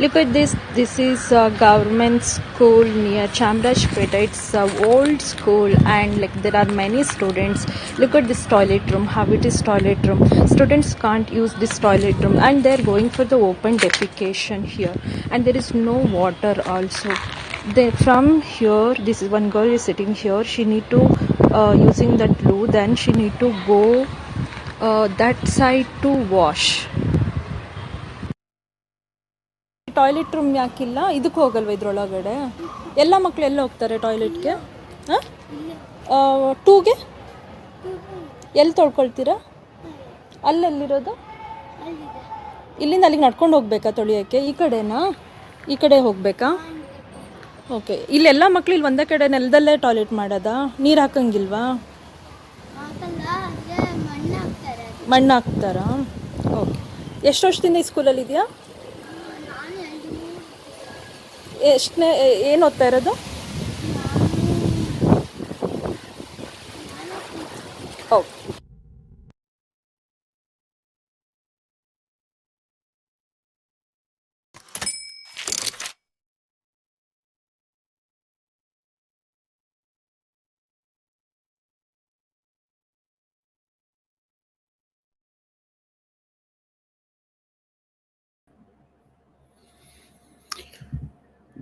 Look at this. This is a government school near Chamrajpeta. It's a old school, and like there are many students. Look at this toilet room. How it is toilet room. Students can't use this toilet room, and they're going for the open defecation here. And there is no water also. From here, this is one girl is sitting here. She need to using that loo. Then she need to go that side to wash. Toilet room ಯಾಕಿಲ್ಲ? ಇದಕ್ಕೆ ಹೋಗಲ್ವ ಇದ್ರೊಳಗಡೆ? ಎಲ್ಲ ಮಕ್ಕಳು ಎಲ್ಲ ಹೋಗ್ತಾರೆ ಟಾಯ್ಲೆಟ್ಗೆ? ಹಾಂ, ಟೂಗೆ ಎಲ್ಲಿ ತೊಳ್ಕೊಳ್ತೀರಾ? ಅಲ್ಲೆಲ್ಲಿರೋದು? ಇಲ್ಲಿಂದ ಅಲ್ಲಿಗೆ ನಡ್ಕೊಂಡು ಹೋಗ್ಬೇಕಾ ತೊಳಿಯೋಕ್ಕೆ? ಈ ಕಡೆನಾ? ಈ ಕಡೆ ಹೋಗ್ಬೇಕಾ? ಓಕೆ. ಇಲ್ಲೆಲ್ಲ ಮಕ್ಳು ಇಲ್ಲಿ ಒಂದೇ ಕಡೆ ನೆಲದಲ್ಲೇ ಟಾಯ್ಲೆಟ್ ಮಾಡೋದಾ? ನೀರು ಹಾಕಂಗಿಲ್ವಾ? ಮಣ್ಣು ಹಾಕ್ತಾರಾ? ಓಕೆ. ಎಷ್ಟು ವರ್ಷದಿಂದ ಈ ಸ್ಕೂಲಲ್ಲಿ ಇದೆಯಾ? ಎಷ್ಟನೇ ಏನು ಓದ್ತಾ ಇರೋದು? Okay.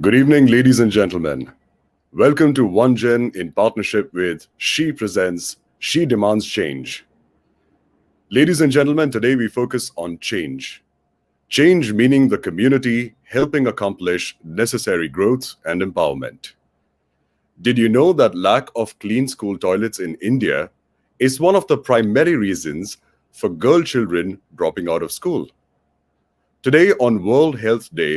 Good evening, ladies and gentlemen. Welcome to C.H.A.N.G.E in partnership with C.H.A.N.G.E presents C.H.A.N.G.E Demands Change. Ladies and gentlemen, today we focus on change. Change meaning the community helping accomplish necessary growth and empowerment. Did you know that lack of clean school toilets in India is one of the primary reasons for girl children dropping out of school? Today on World Health Day,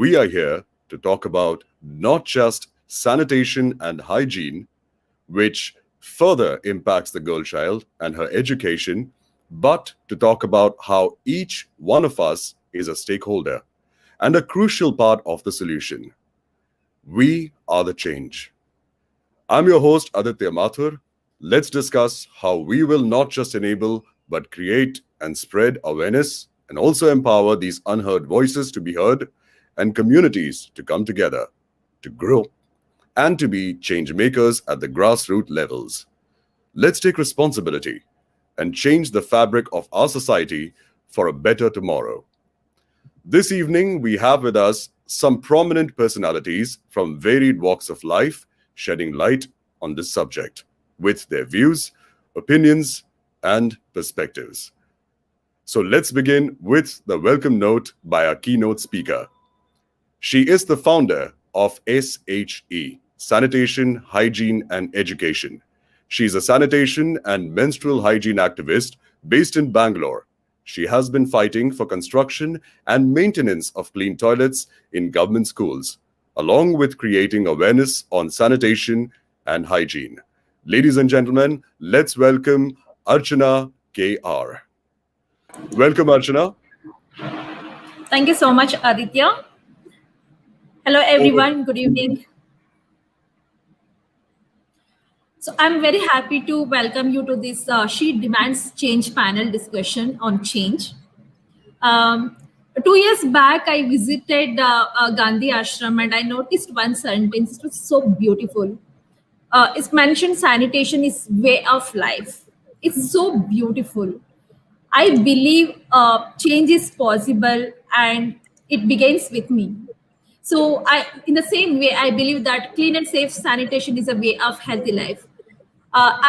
we are here to talk about not just sanitation and hygiene, which further impacts the girl child and her education, but to talk about how each one of us is a stakeholder and a crucial part of the solution. We are the change. I'm your host, Aditya Mathur. Let's discuss how we will not just enable, but create and spread awareness and also empower these unheard voices to be heard and communities to come together, to grow, and to be change makers at the grassroots levels. Let's take responsibility and change the fabric of our society for a better tomorrow. This evening, we have with us some prominent personalities from varied walks of life shedding light on this subject with their views, opinions, and perspectives. So let's begin with the welcome note by our keynote speaker. She is the founder of C.H.A.N.G.E, Sanitation, Hygiene and Education. She is a sanitation and menstrual hygiene activist based in Bangalore. She has been fighting for construction and maintenance of clean toilets in government schools, along with creating awareness on sanitation and hygiene. Ladies and gentlemen, let's welcome Archana K.R. Welcome, Archana. Thank you so much, Aditya. Hello, everyone. Good evening. So I'm very happy to welcome you to this C.H.A.N.G.E Demands Change panel discussion on change. 2 years back, I visited Gandhi Ashram and I noticed one sentence. It was so beautiful. It's mentioned sanitation is way of life. It's so beautiful. I believe change is possible and it begins with me. So in the same way, I believe that clean and safe sanitation is a way of healthy life.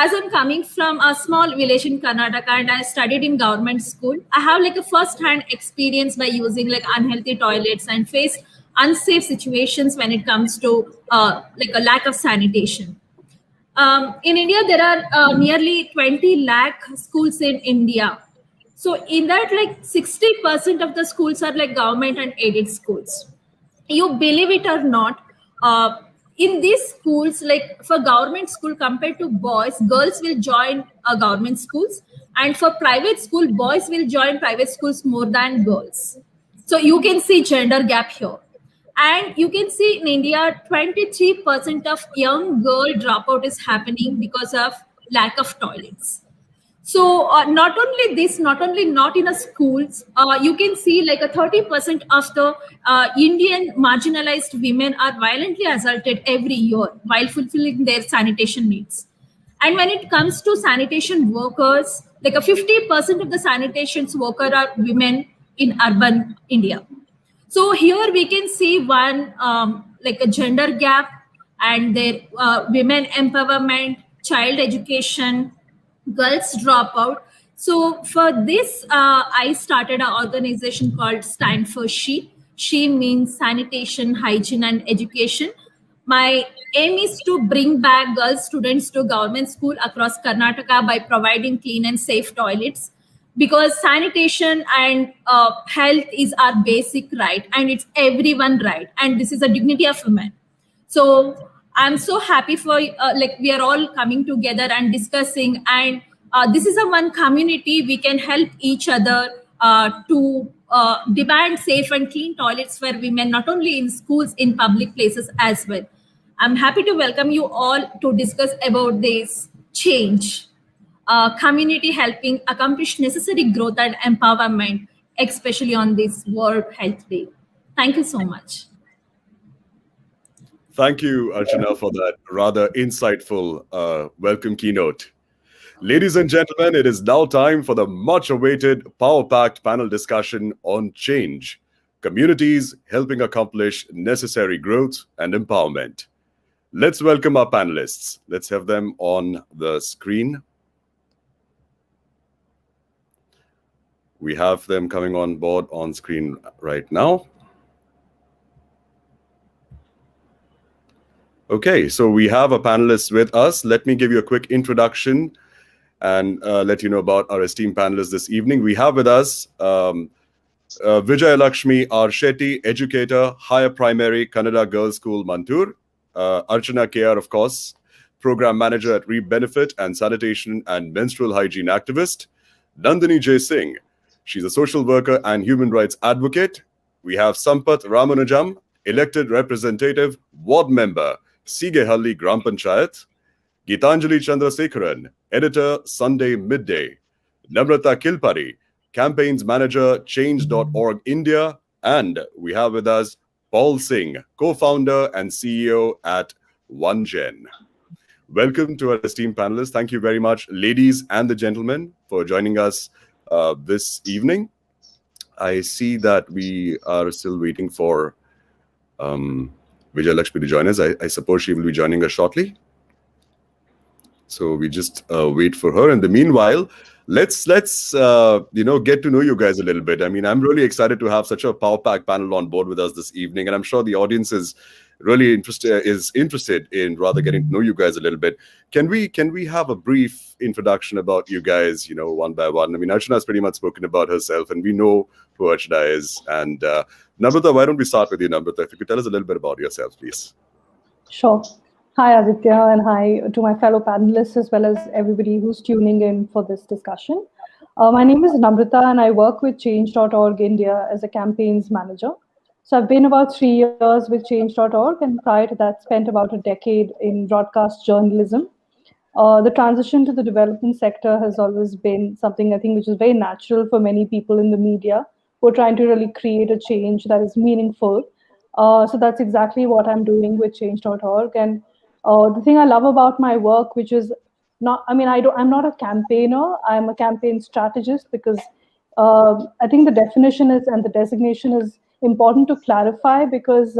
As I'm coming from a small village in Karnataka and I studied in government school, I have like a first-hand experience by using like unhealthy toilets and faced unsafe situations when it comes to like a lack of sanitation. In India, there are nearly 20 lakh schools in India. So in that, like 60% of the schools are like government and aided schools. You believe it or not, in these schools, like for government school compared to boys, girls will join government schools, and for private school, boys will join private schools more than girls. So you can see gender gap here. And you can see in India, 23% of young girl dropout is happening because of lack of toilets. So not only this, not only not in a schools, you can see like a 30% of the Indian marginalized women are violently assaulted every year while fulfilling their sanitation needs. And when it comes to sanitation workers, like a 50% of the sanitation worker are women in urban India. So here we can see one like a gender gap and their women empowerment, child education, girls dropout. So for this, I started an organization called Stand for She. She means sanitation, hygiene, and education. My aim is to bring back girl students to government school across Karnataka by providing clean and safe toilets, because sanitation and health is our basic right and it's everyone right, and this is a dignity of women. So I'm so happy for like we are all coming together and discussing, and this is a one community we can help each other to demand safe and clean toilets for women, not only in schools, in public places as well. I'm happy to welcome you all to discuss about this change, community helping accomplish necessary growth and empowerment, especially on this World Health Day. Thank you so much. Thank you, Archana, for that rather insightful welcome keynote. Ladies and gentlemen, it is now time for the much awaited power packed panel discussion on change, communities helping accomplish necessary growth and empowerment. Let's welcome our panelists. Let's have them on the screen. We have them coming on board on screen right now. Okay, so we have a panelist with us. Let me give you a quick introduction and let you know about our esteemed panelists this evening. We have with us Vijay Lakshmi R. Shetty, educator, higher primary, Kannada Girls School, Mantur. Archana K.R., of course, program manager at Reap Benefit and sanitation and menstrual hygiene activist. Nandini J. Singh, she's a social worker and human rights advocate. We have Sampath Ramanujam, elected representative, ward member, Sigehalli Gram Panchayat. Gitanjali Chandrasekharan, editor, Sunday Midday. Namrata Kilpari, campaigns manager, Change.org India. And we have with us Paul Singh, co-founder and CEO at C.H.A.N.G.E. Welcome to our esteemed panelists. Thank you very much, ladies and the gentlemen, for joining us this evening. I see that we are still waiting for Vijay Lakshmi to join us. I suppose she will be joining us shortly. So we just wait for her. In the meanwhile, let's get to know you guys a little bit. I mean, I'm really excited to have such a power pack panel on board with us this evening, and I'm sure the audience is really interested in rather getting to know you guys a little bit. Can we have a brief introduction about you guys, one by one? I mean, Archana has pretty much spoken about herself, and we know who Archana is. And Namrata, why don't we start with you, Namrata? If you could tell us a little bit about yourself, please. Sure. Hi, Aditya, and hi to my fellow panelists as well as everybody who's tuning in for this discussion. My name is Namrata, and I work with Change.org India as a campaigns manager. So I've been about 3 years with Change.org, and prior to that, spent about a decade in broadcast journalism. The transition to the development sector has always been something I think which is very natural for many people in the media who are trying to really create a change that is meaningful. So that's exactly what I'm doing with Change.org. And the thing I love about my work, which is not, I mean, I'm not a campaigner. I'm a campaign strategist because I think the definition is and the designation is important to clarify because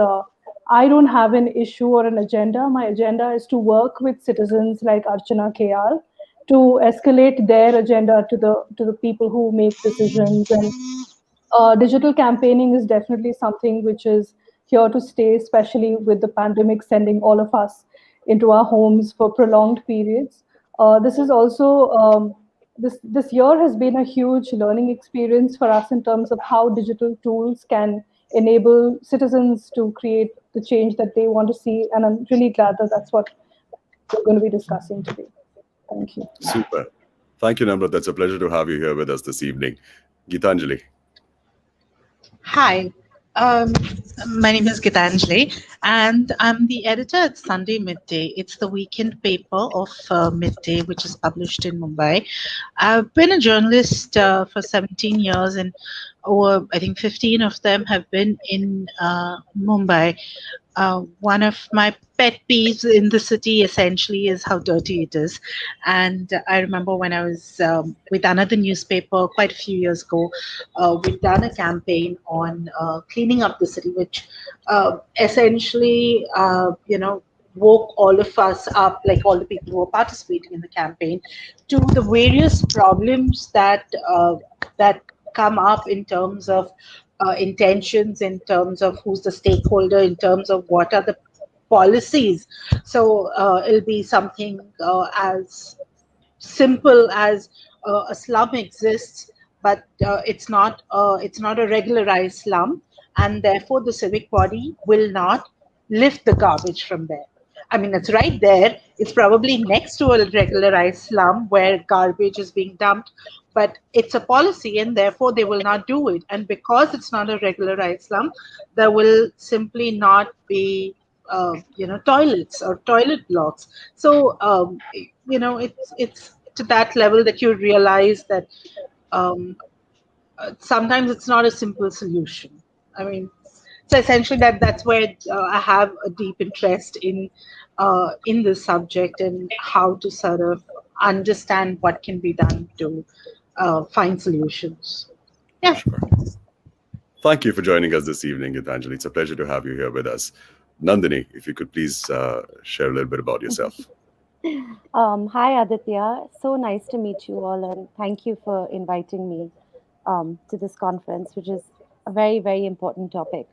I don't have an issue or an agenda. My agenda is to work with citizens like Archana K.R. to escalate their agenda to the people who make decisions. And digital campaigning is definitely something which is here to stay, especially with the pandemic sending all of us into our homes for prolonged periods. This is also this year has been a huge learning experience for us in terms of how digital tools can enable citizens to create the change that they want to see. And I'm really glad that that's what we're going to be discussing today. Thank you. Super. Thank you, Namrata. It's a pleasure to have you here with us this evening. Gitanjali. Hi, Um, my name is C.H.A.N.G.E, and I'm the editor at Sunday Midday. It's the weekend paper of Midday, which is published in Mumbai. I've been a journalist for 17 years, and over, I think, 15 of them have been in Mumbai. One of my pet peeves in the city essentially is how dirty it is. And I remember when I was with another newspaper quite a few years ago, we'd done a campaign on cleaning up the city, which essentially, woke all of us up, like all the people who were participating in the campaign, to the various problems that come up in terms of intentions, in terms of who's the stakeholder, in terms of what are the policies. So it'll be something as simple as a slum exists, but it's not a regularized slum, and therefore the civic body will not lift the garbage from there. I mean, it's right there. It's probably next to a regularized slum where garbage is being dumped, but it's a policy, and therefore they will not do it. And because it's not a regularized slum, there will simply not be toilets or toilet blocks. So it's to that level that you realize that um, sometimes it's not a simple solution. I mean, so essentially that's where I have a deep interest in this subject and how to sort of understand what can be done to find solutions. Yeah. Sure. Thank you for joining us this evening, Gitanjali. It's a pleasure to have you here with us. Nandini, if you could please share a little bit about yourself. Hi, Aditya. So nice to meet you all, and thank you for inviting me to this conference, which is a very, very important topic.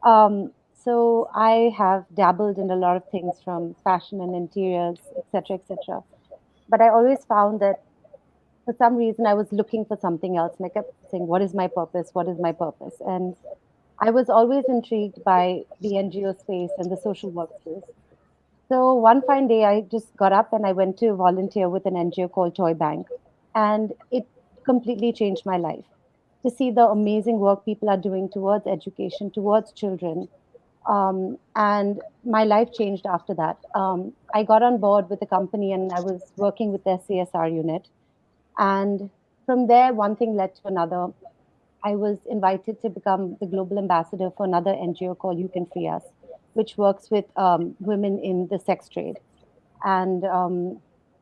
So I have dabbled in a lot of things from fashion and interiors, etc., etc. But I always found that for some reason I was looking for something else, and I kept saying, "What is my purpose? What is my purpose?" And I was always intrigued by the NGO space and the social work space. So one fine day, I just got up and I went to volunteer with an NGO called Toy Bank, and it completely changed my life. To see the amazing work people are doing towards education, towards children, and my life changed after that. I got on board with the company and I was working with their CSR unit, and from there, one thing led to another. I was invited to become the global ambassador for another NGO called You Can Free Us, which works with women in the sex trade. And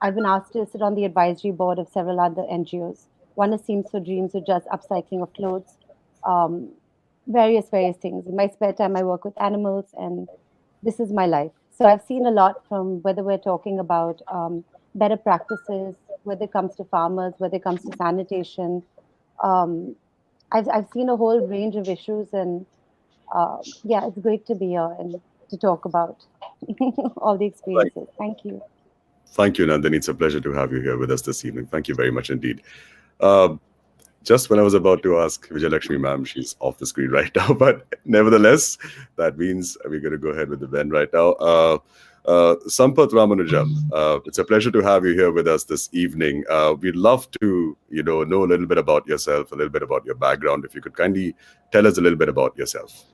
I've been asked to sit on the advisory board of several other NGOs. One is Seams for Dreams, which does upcycling of clothes, um, various things. In my spare time, I work with animals, and this is my life. So I've seen a lot from whether we're talking about better practices, whether it comes to farmers, whether it comes to sanitation. Um, I've seen a whole range of issues, and yeah, it's great to be here and to talk about all the Thank, experiences. Thank you. thank you, Nandini. It's a pleasure to have you here with us this evening. Thank you very much indeed. Uh, just when I was about to ask Vijayalakshmi ma'am, she's off the screen right now, but nevertheless, that means we're going to go ahead with the Ben right now. Sampath Ramanujam, it's a pleasure to have you here with us this evening. We'd love to, know a little bit about yourself, a little bit about your background. If you could kindly tell us a little bit about yourself.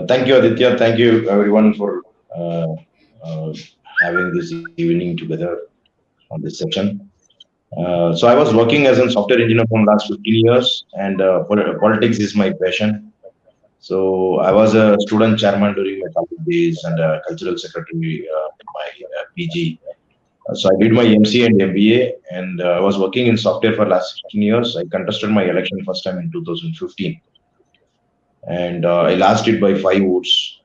Thank you, Aditya. Thank you, everyone, for uh, uh, having this evening together on this section. So I was working as a software engineer for the last 15 years, and politics is my passion. So I was a student chairman during my college days and a cultural secretary in my PG. So I did my MC and MBA, and I was working in software for last 16 years. I contested my election first time in 2015, and I lost it by 5 votes.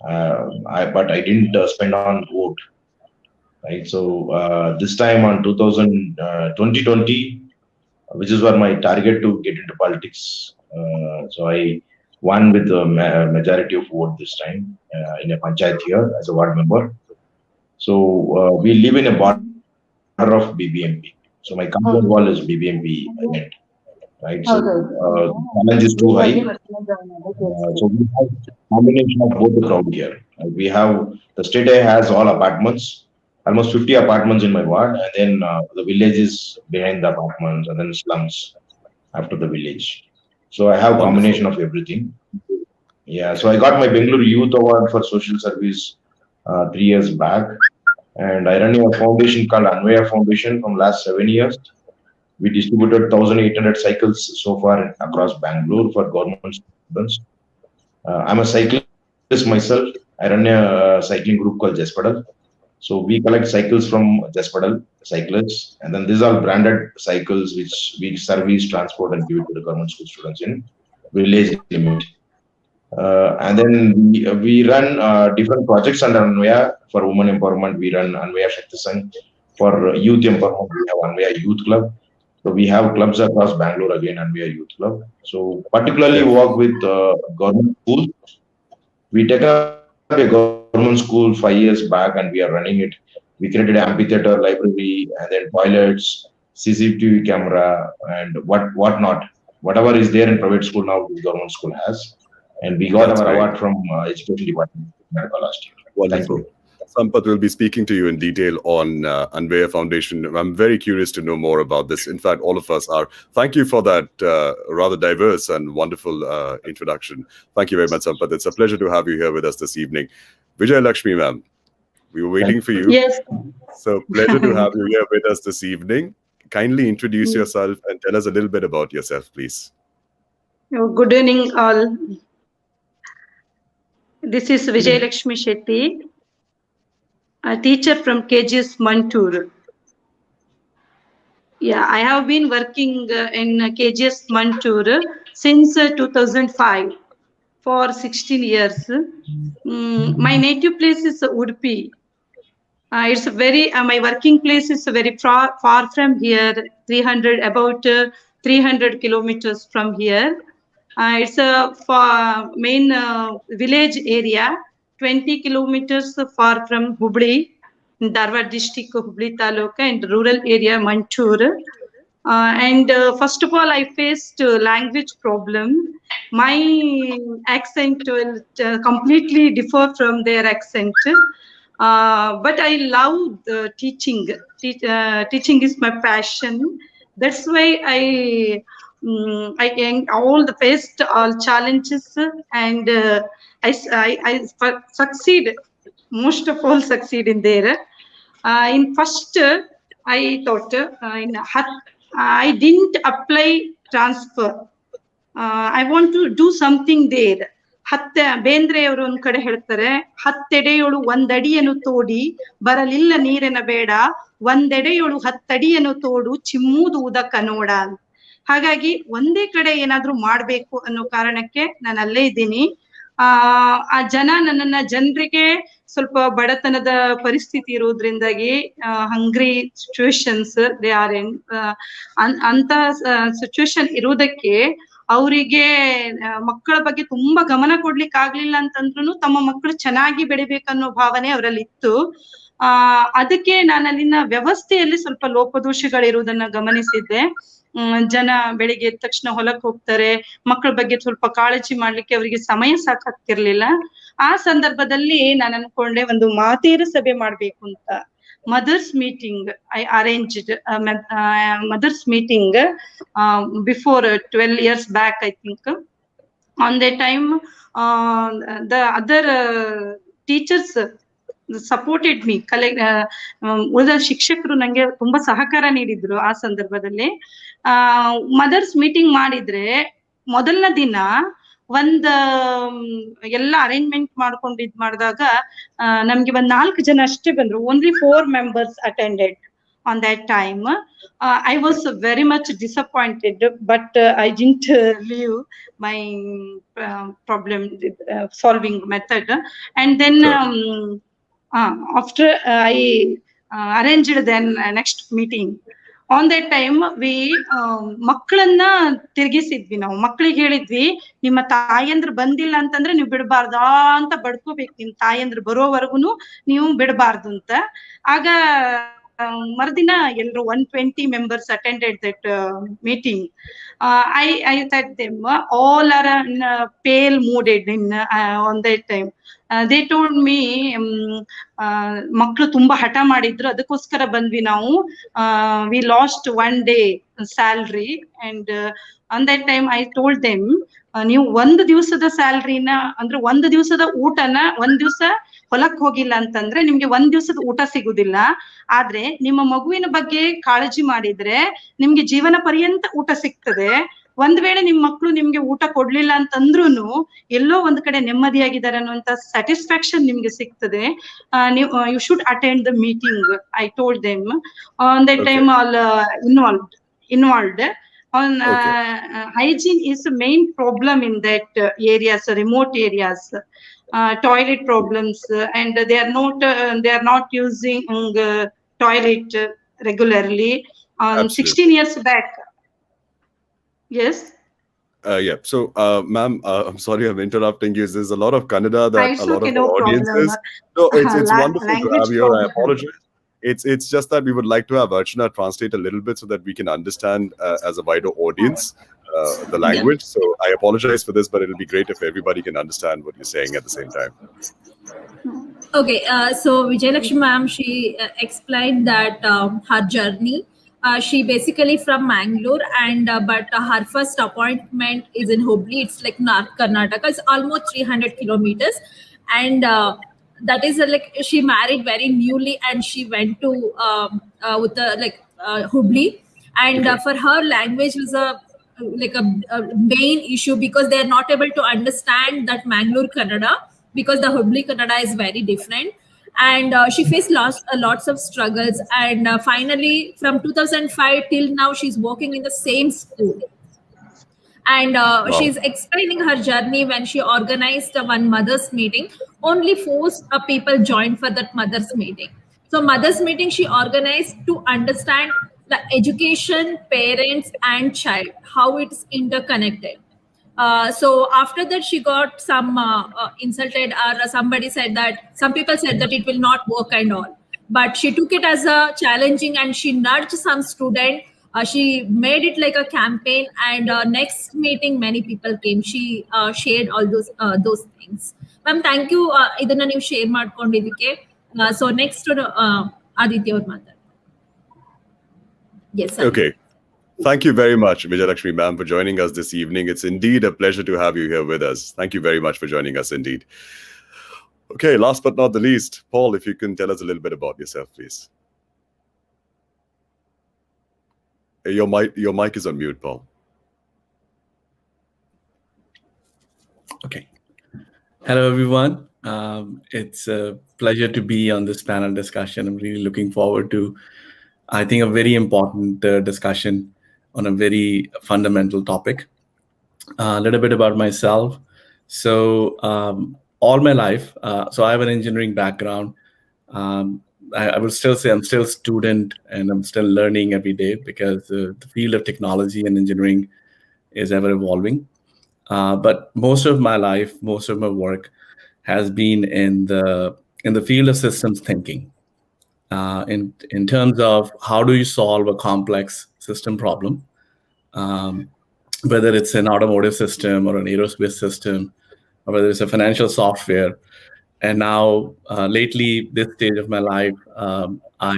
But I didn't spend on vote, right? So this time on 2020, which is where my target to get into politics. So I won with the majority of vote this time in a panchayat here as a ward member. So we live in a border of BBMP. So my compound wall is BBMP event, right? So the challenge is too high. So we have combination of both the crowd here. We have the state A has all apartments, almost 50 apartments in my ward, and then the village is behind the apartments, and then slums after the village. So I have Wonderful. combination of everything. Yeah, so I got my Bengaluru Youth Award for social service 3 years back, and I run a foundation called Anvaya Foundation from last 7 years. We distributed 1,800 cycles so far across Bangalore for government students. I'm a cyclist myself. I run a cycling group called C.H.A.N.G.E. So we collect cycles from C.H.A.N.G.E cyclists, and then these are branded cycles which we service, transport, and give it to the government school students in village limit. And then we run different projects under Anvaya. For women empowerment, we run Anvaya C.H.A.N.G.E. For youth empowerment, we have Anvaya Youth Club. So we have clubs across Bangalore again, Anvaya Youth Club. So particularly work with government schools. We take up a government school 5 years back and we are running it. We created an amphitheater, library, and then toilets, CCTV camera, and whatnot. Whatever is there in private school now, the government school has. And we got That's our great. award from Education Department last year. Thank Wonderful. you. Sampath will be speaking to you in detail on Anvaya Foundation. I'm very curious to know more about this. In fact, all of us are. Thank you for that rather diverse and wonderful introduction. Thank you very much, Sampath. It's a pleasure to have you here with us this evening. Vijay Lakshmi, ma'am, we were waiting for you. Yes. So pleasure to have you here with us this evening. Kindly introduce yourself and tell us a little bit about yourself, please. Good evening, all. This is Vijay Lakshmi Shetty, a teacher from KGS Mantur. Yeah, I have been working in KGS Mantur since 2005 for 16 years. My native place is Udupi. It's very my working place is very far from here, about 300 kilometers from here. It's a main village area, 20 kilometers far from Hubli, Dharwad district, Hubli Taluka, and rural area Manchur. And first of all, I faced language problem. My accent will completely differ from their accent. But I love teaching. Teaching is my passion. That's why I can faced all challenges, and I succeed. Most of all, succeed in there. In first, I thought I didn't apply transfer. I want to do something there. ಬೇಂದ್ರೆಯವರು ಒಂದ್ ಕಡೆ ಹೇಳ್ತಾರೆ, ಹತ್ತೆಡೆಯೊಳು ಒಂದಡಿಯನ್ನು ತೋಡಿ ಬರಲಿಲ್ಲ ನೀರಿನ ಬೇಡ, ಒಂದೆಡೆಯೊಳು ಹತ್ತಡಿಯನ್ನು ತೋಡು ಚಿಮ್ಮುವುದು ಉದಕ ನೋಡ. ಹಾಗಾಗಿ ಒಂದೇ ಕಡೆ ಏನಾದ್ರೂ ಮಾಡ್ಬೇಕು ಅನ್ನೋ ಕಾರಣಕ್ಕೆ ನಾನು ಅಲ್ಲೇ ಇದ್ದೀನಿ. ಆ ಜನರಿಗೆ ಸ್ವಲ್ಪ ಬಡತನದ ಪರಿಸ್ಥಿತಿ ಇರೋದ್ರಿಂದಾಗಿ ಹಂಗ್ರಿ ಸಿಚುವೇಶನ್ಸ್ ದೇ ಆರ್ ಇನ್ ಅಂತ ಸಿಚುವೇಶನ್ ಇರೋದಕ್ಕೆ ಅವರಿಗೆ ಮಕ್ಕಳ ಬಗ್ಗೆ ತುಂಬಾ ಗಮನ ಕೊಡ್ಲಿಕ್ಕೆ ಆಗ್ಲಿಲ್ಲ ಅಂತಂದ್ರೂ ತಮ್ಮ ಮಕ್ಕಳು ಚೆನ್ನಾಗಿ ಬೆಳಿಬೇಕನ್ನೋ ಭಾವನೆ ಅವರಲ್ಲಿ ಇತ್ತು. ಅದಕ್ಕೆ ನಾನು ಅಲ್ಲಿನ ವ್ಯವಸ್ಥೆಯಲ್ಲಿ ಸ್ವಲ್ಪ ಲೋಪದೋಷಗಳಿರುವುದನ್ನ ಗಮನಿಸಿದ್ದೆ. ಜನ ಬೆಳಿಗ್ಗೆ ಎದ್ದ ತಕ್ಷಣ ಹೊಲಕ್ಕೆ ಹೋಗ್ತಾರೆ, ಮಕ್ಕಳ ಬಗ್ಗೆ ಸ್ವಲ್ಪ ಕಾಳಜಿ ಮಾಡ್ಲಿಕ್ಕೆ ಅವರಿಗೆ ಸಮಯ ಸಾಕಾಗ್ತಿರ್ಲಿಲ್ಲ. ಆ ಸಂದರ್ಭದಲ್ಲಿ ನಾನು ಅನ್ಕೊಂಡೆ ಒಂದು ಮಾತೇರು ಸಭೆ ಮಾಡ್ಬೇಕು ಅಂತ. Mothers meeting I arranged mother's meeting before 12 years back, I think. On that time, the other teachers supported me. ಉಳಿದ ಶಿಕ್ಷಕರು ನಂಗೆ ತುಂಬಾ ಸಹಕಾರ ನೀಡಿದ್ರು. ಆ ಸಂದರ್ಭದಲ್ಲಿ ಮದರ್ಸ್ ಮೀಟಿಂಗ್ ಮಾಡಿದ್ರೆ ಮೊದಲನೇ ದಿನ ಎಲ್ಲ ಅರೇಂಜ್ಮೆಂಟ್ ಮಾಡ್ಕೊಂಡು ಮಾಡಿದಾಗ ನಮ್ಗೆ 4 ಜನ ಅಷ್ಟೇ ಬಂದ್ರು. Only 4 members attended on that time. I was very much disappointed, but I didn't leave my problem solving method. And then after I arranged then next meeting. On that time we ಮಕ್ಕಳನ್ನ ತಿರುಗಿಸಿದ್ವಿ. ನಾವು ಮಕ್ಕಳಿಗೆ ಹೇಳಿದ್ವಿ, ನಿಮ್ಮ ತಾಯಂದ್ರು ಬಂದಿಲ್ಲ ಅಂತಂದ್ರೆ ನೀವು ಬಿಡಬಾರ್ದಾ ಅಂತ ಬಡ್ಕೋಬೇಕು, ನಿಮ್ ತಾಯಂದ್ರು ಬರೋವರೆಗೂ ನೀವು ಬಿಡಬಾರ್ದು ಅಂತ. ಆಗ ಮರುದಿನ ಎಲ್ಲರೂ 120 members attended that meeting. I said them all are pale mooded in on that time. They told me ಮಕ್ಕಳು ತುಂಬಾ ಹಠ ಮಾಡಿದ್ರು, ಅದಕ್ಕೋಸ್ಕರ ಬಂದ್ವಿ ನಾವು. We lost one day salary and on that time I told them, ನೀವು ಒಂದು ದಿವಸದ ಸ್ಯಾಲ್ರಿನ ಅಂದ್ರೆ ಒಂದು ದಿವಸದ ಊಟನ ಒಂದ್ ದಿವಸ ಹೊಲಕ್ ಹೋಗಿಲ್ಲ ಅಂತಂದ್ರೆ ನಿಮ್ಗೆ ಒಂದ್ ದಿವಸದ ಊಟ ಸಿಗುದಿಲ್ಲ. ಆದ್ರೆ ನಿಮ್ಮ ಮಗುವಿನ ಬಗ್ಗೆ ಕಾಳಜಿ ಮಾಡಿದ್ರೆ ನಿಮ್ಗೆ ಜೀವನ ಪರ್ಯಂತ ಊಟ ಸಿಗ್ತದೆ. ಒಂದ್ ವೇಳೆ ನಿಮ್ ಮಕ್ಳು ನಿಮ್ಗೆ ಊಟ ಕೊಡ್ಲಿಲ್ಲ ಅಂತಂದ್ರುನು ಎಲ್ಲೋ ಒಂದ್ ಕಡೆ ನೆಮ್ಮದಿಯಾಗಿದ್ದಾರೆ ಅನ್ನುವಂತ ಸ್ಯಾಟಿಸ್ಫ್ಯಾಕ್ಷನ್ ನಿಮ್ಗೆ ಸಿಗ್ತದೆ. ನೀವು you should attend the meeting, I told them. On that time all involved on hygiene is the main problem in that areas, remote areas. Toilet problems, and they are not using toilet regularly. 16 years back. Yes. Yeah. So, ma'am, I'm sorry I'm interrupting you. There's a lot of Kannada that It's a lot okay, of no our audiences. problem. No, it's wonderful to have you here. I problem. apologize. It's just that we would like to have Archana translate a little bit so that we can understand as a wider audience the language. So I apologize for this, but it'll be great if everybody can understand what you're saying at the same time. Okay, so Vijayalakshmi ma'am, she explained that her journey. She basically from Mangalore, and but her first appointment is in Hubli. It's like North Karnataka. It's almost 300 kilometers, and that is like she married very newly, and she went to with the Hubli, and for her language was a main issue because they are not able to understand that Mangalore Kannada, because the Hubli Kannada is very different. And she faced lots of struggles, and finally from 2005 till now she's working in the same school. And she's explaining her journey when she organized one mother's meeting. Only four people joined for that mother's meeting. So mother's meeting she organized to understand the education, parents and child, how it's interconnected. So after that she got some insulted, or somebody said that, some people said that it will not work and all, but she took it as a challenging, and she nudged some student. She made it like a campaign, and next meeting many people came. She shared all those things. Ma'am, thank you. ಇದನ್ನ ನೀವು share ಮಾಡ್ಕೊಂಡಿದ್ದಕ್ಕೆ. So next Aditya ಅವ್ರ ಮಾತಾಡ್ತಾರೆ. Yes, sir. Okay. Thank you very much, Vijayalakshmi ma'am, for joining us this evening. It's indeed a pleasure to have you here with us. Thank you very much for joining us indeed. Okay, last but not the least, Paul, if you can tell us a little bit about yourself, please. Your mic is on mute, Paul. Okay. Hello, everyone. It's a pleasure to be on this panel discussion. I'm really looking forward to, I think, a very important discussion on a very fundamental topic. A little bit about myself. So all my life, so I have an engineering background. I would still say I'm still a student and I'm still learning every day, because the field of technology and engineering is ever evolving. But most of my life, most of my work has been in the field of systems thinking. In terms of how do you solve a complex system problem, whether it's an automotive system or an aerospace system, or whether it's a financial software. And now, lately, this stage of my life, I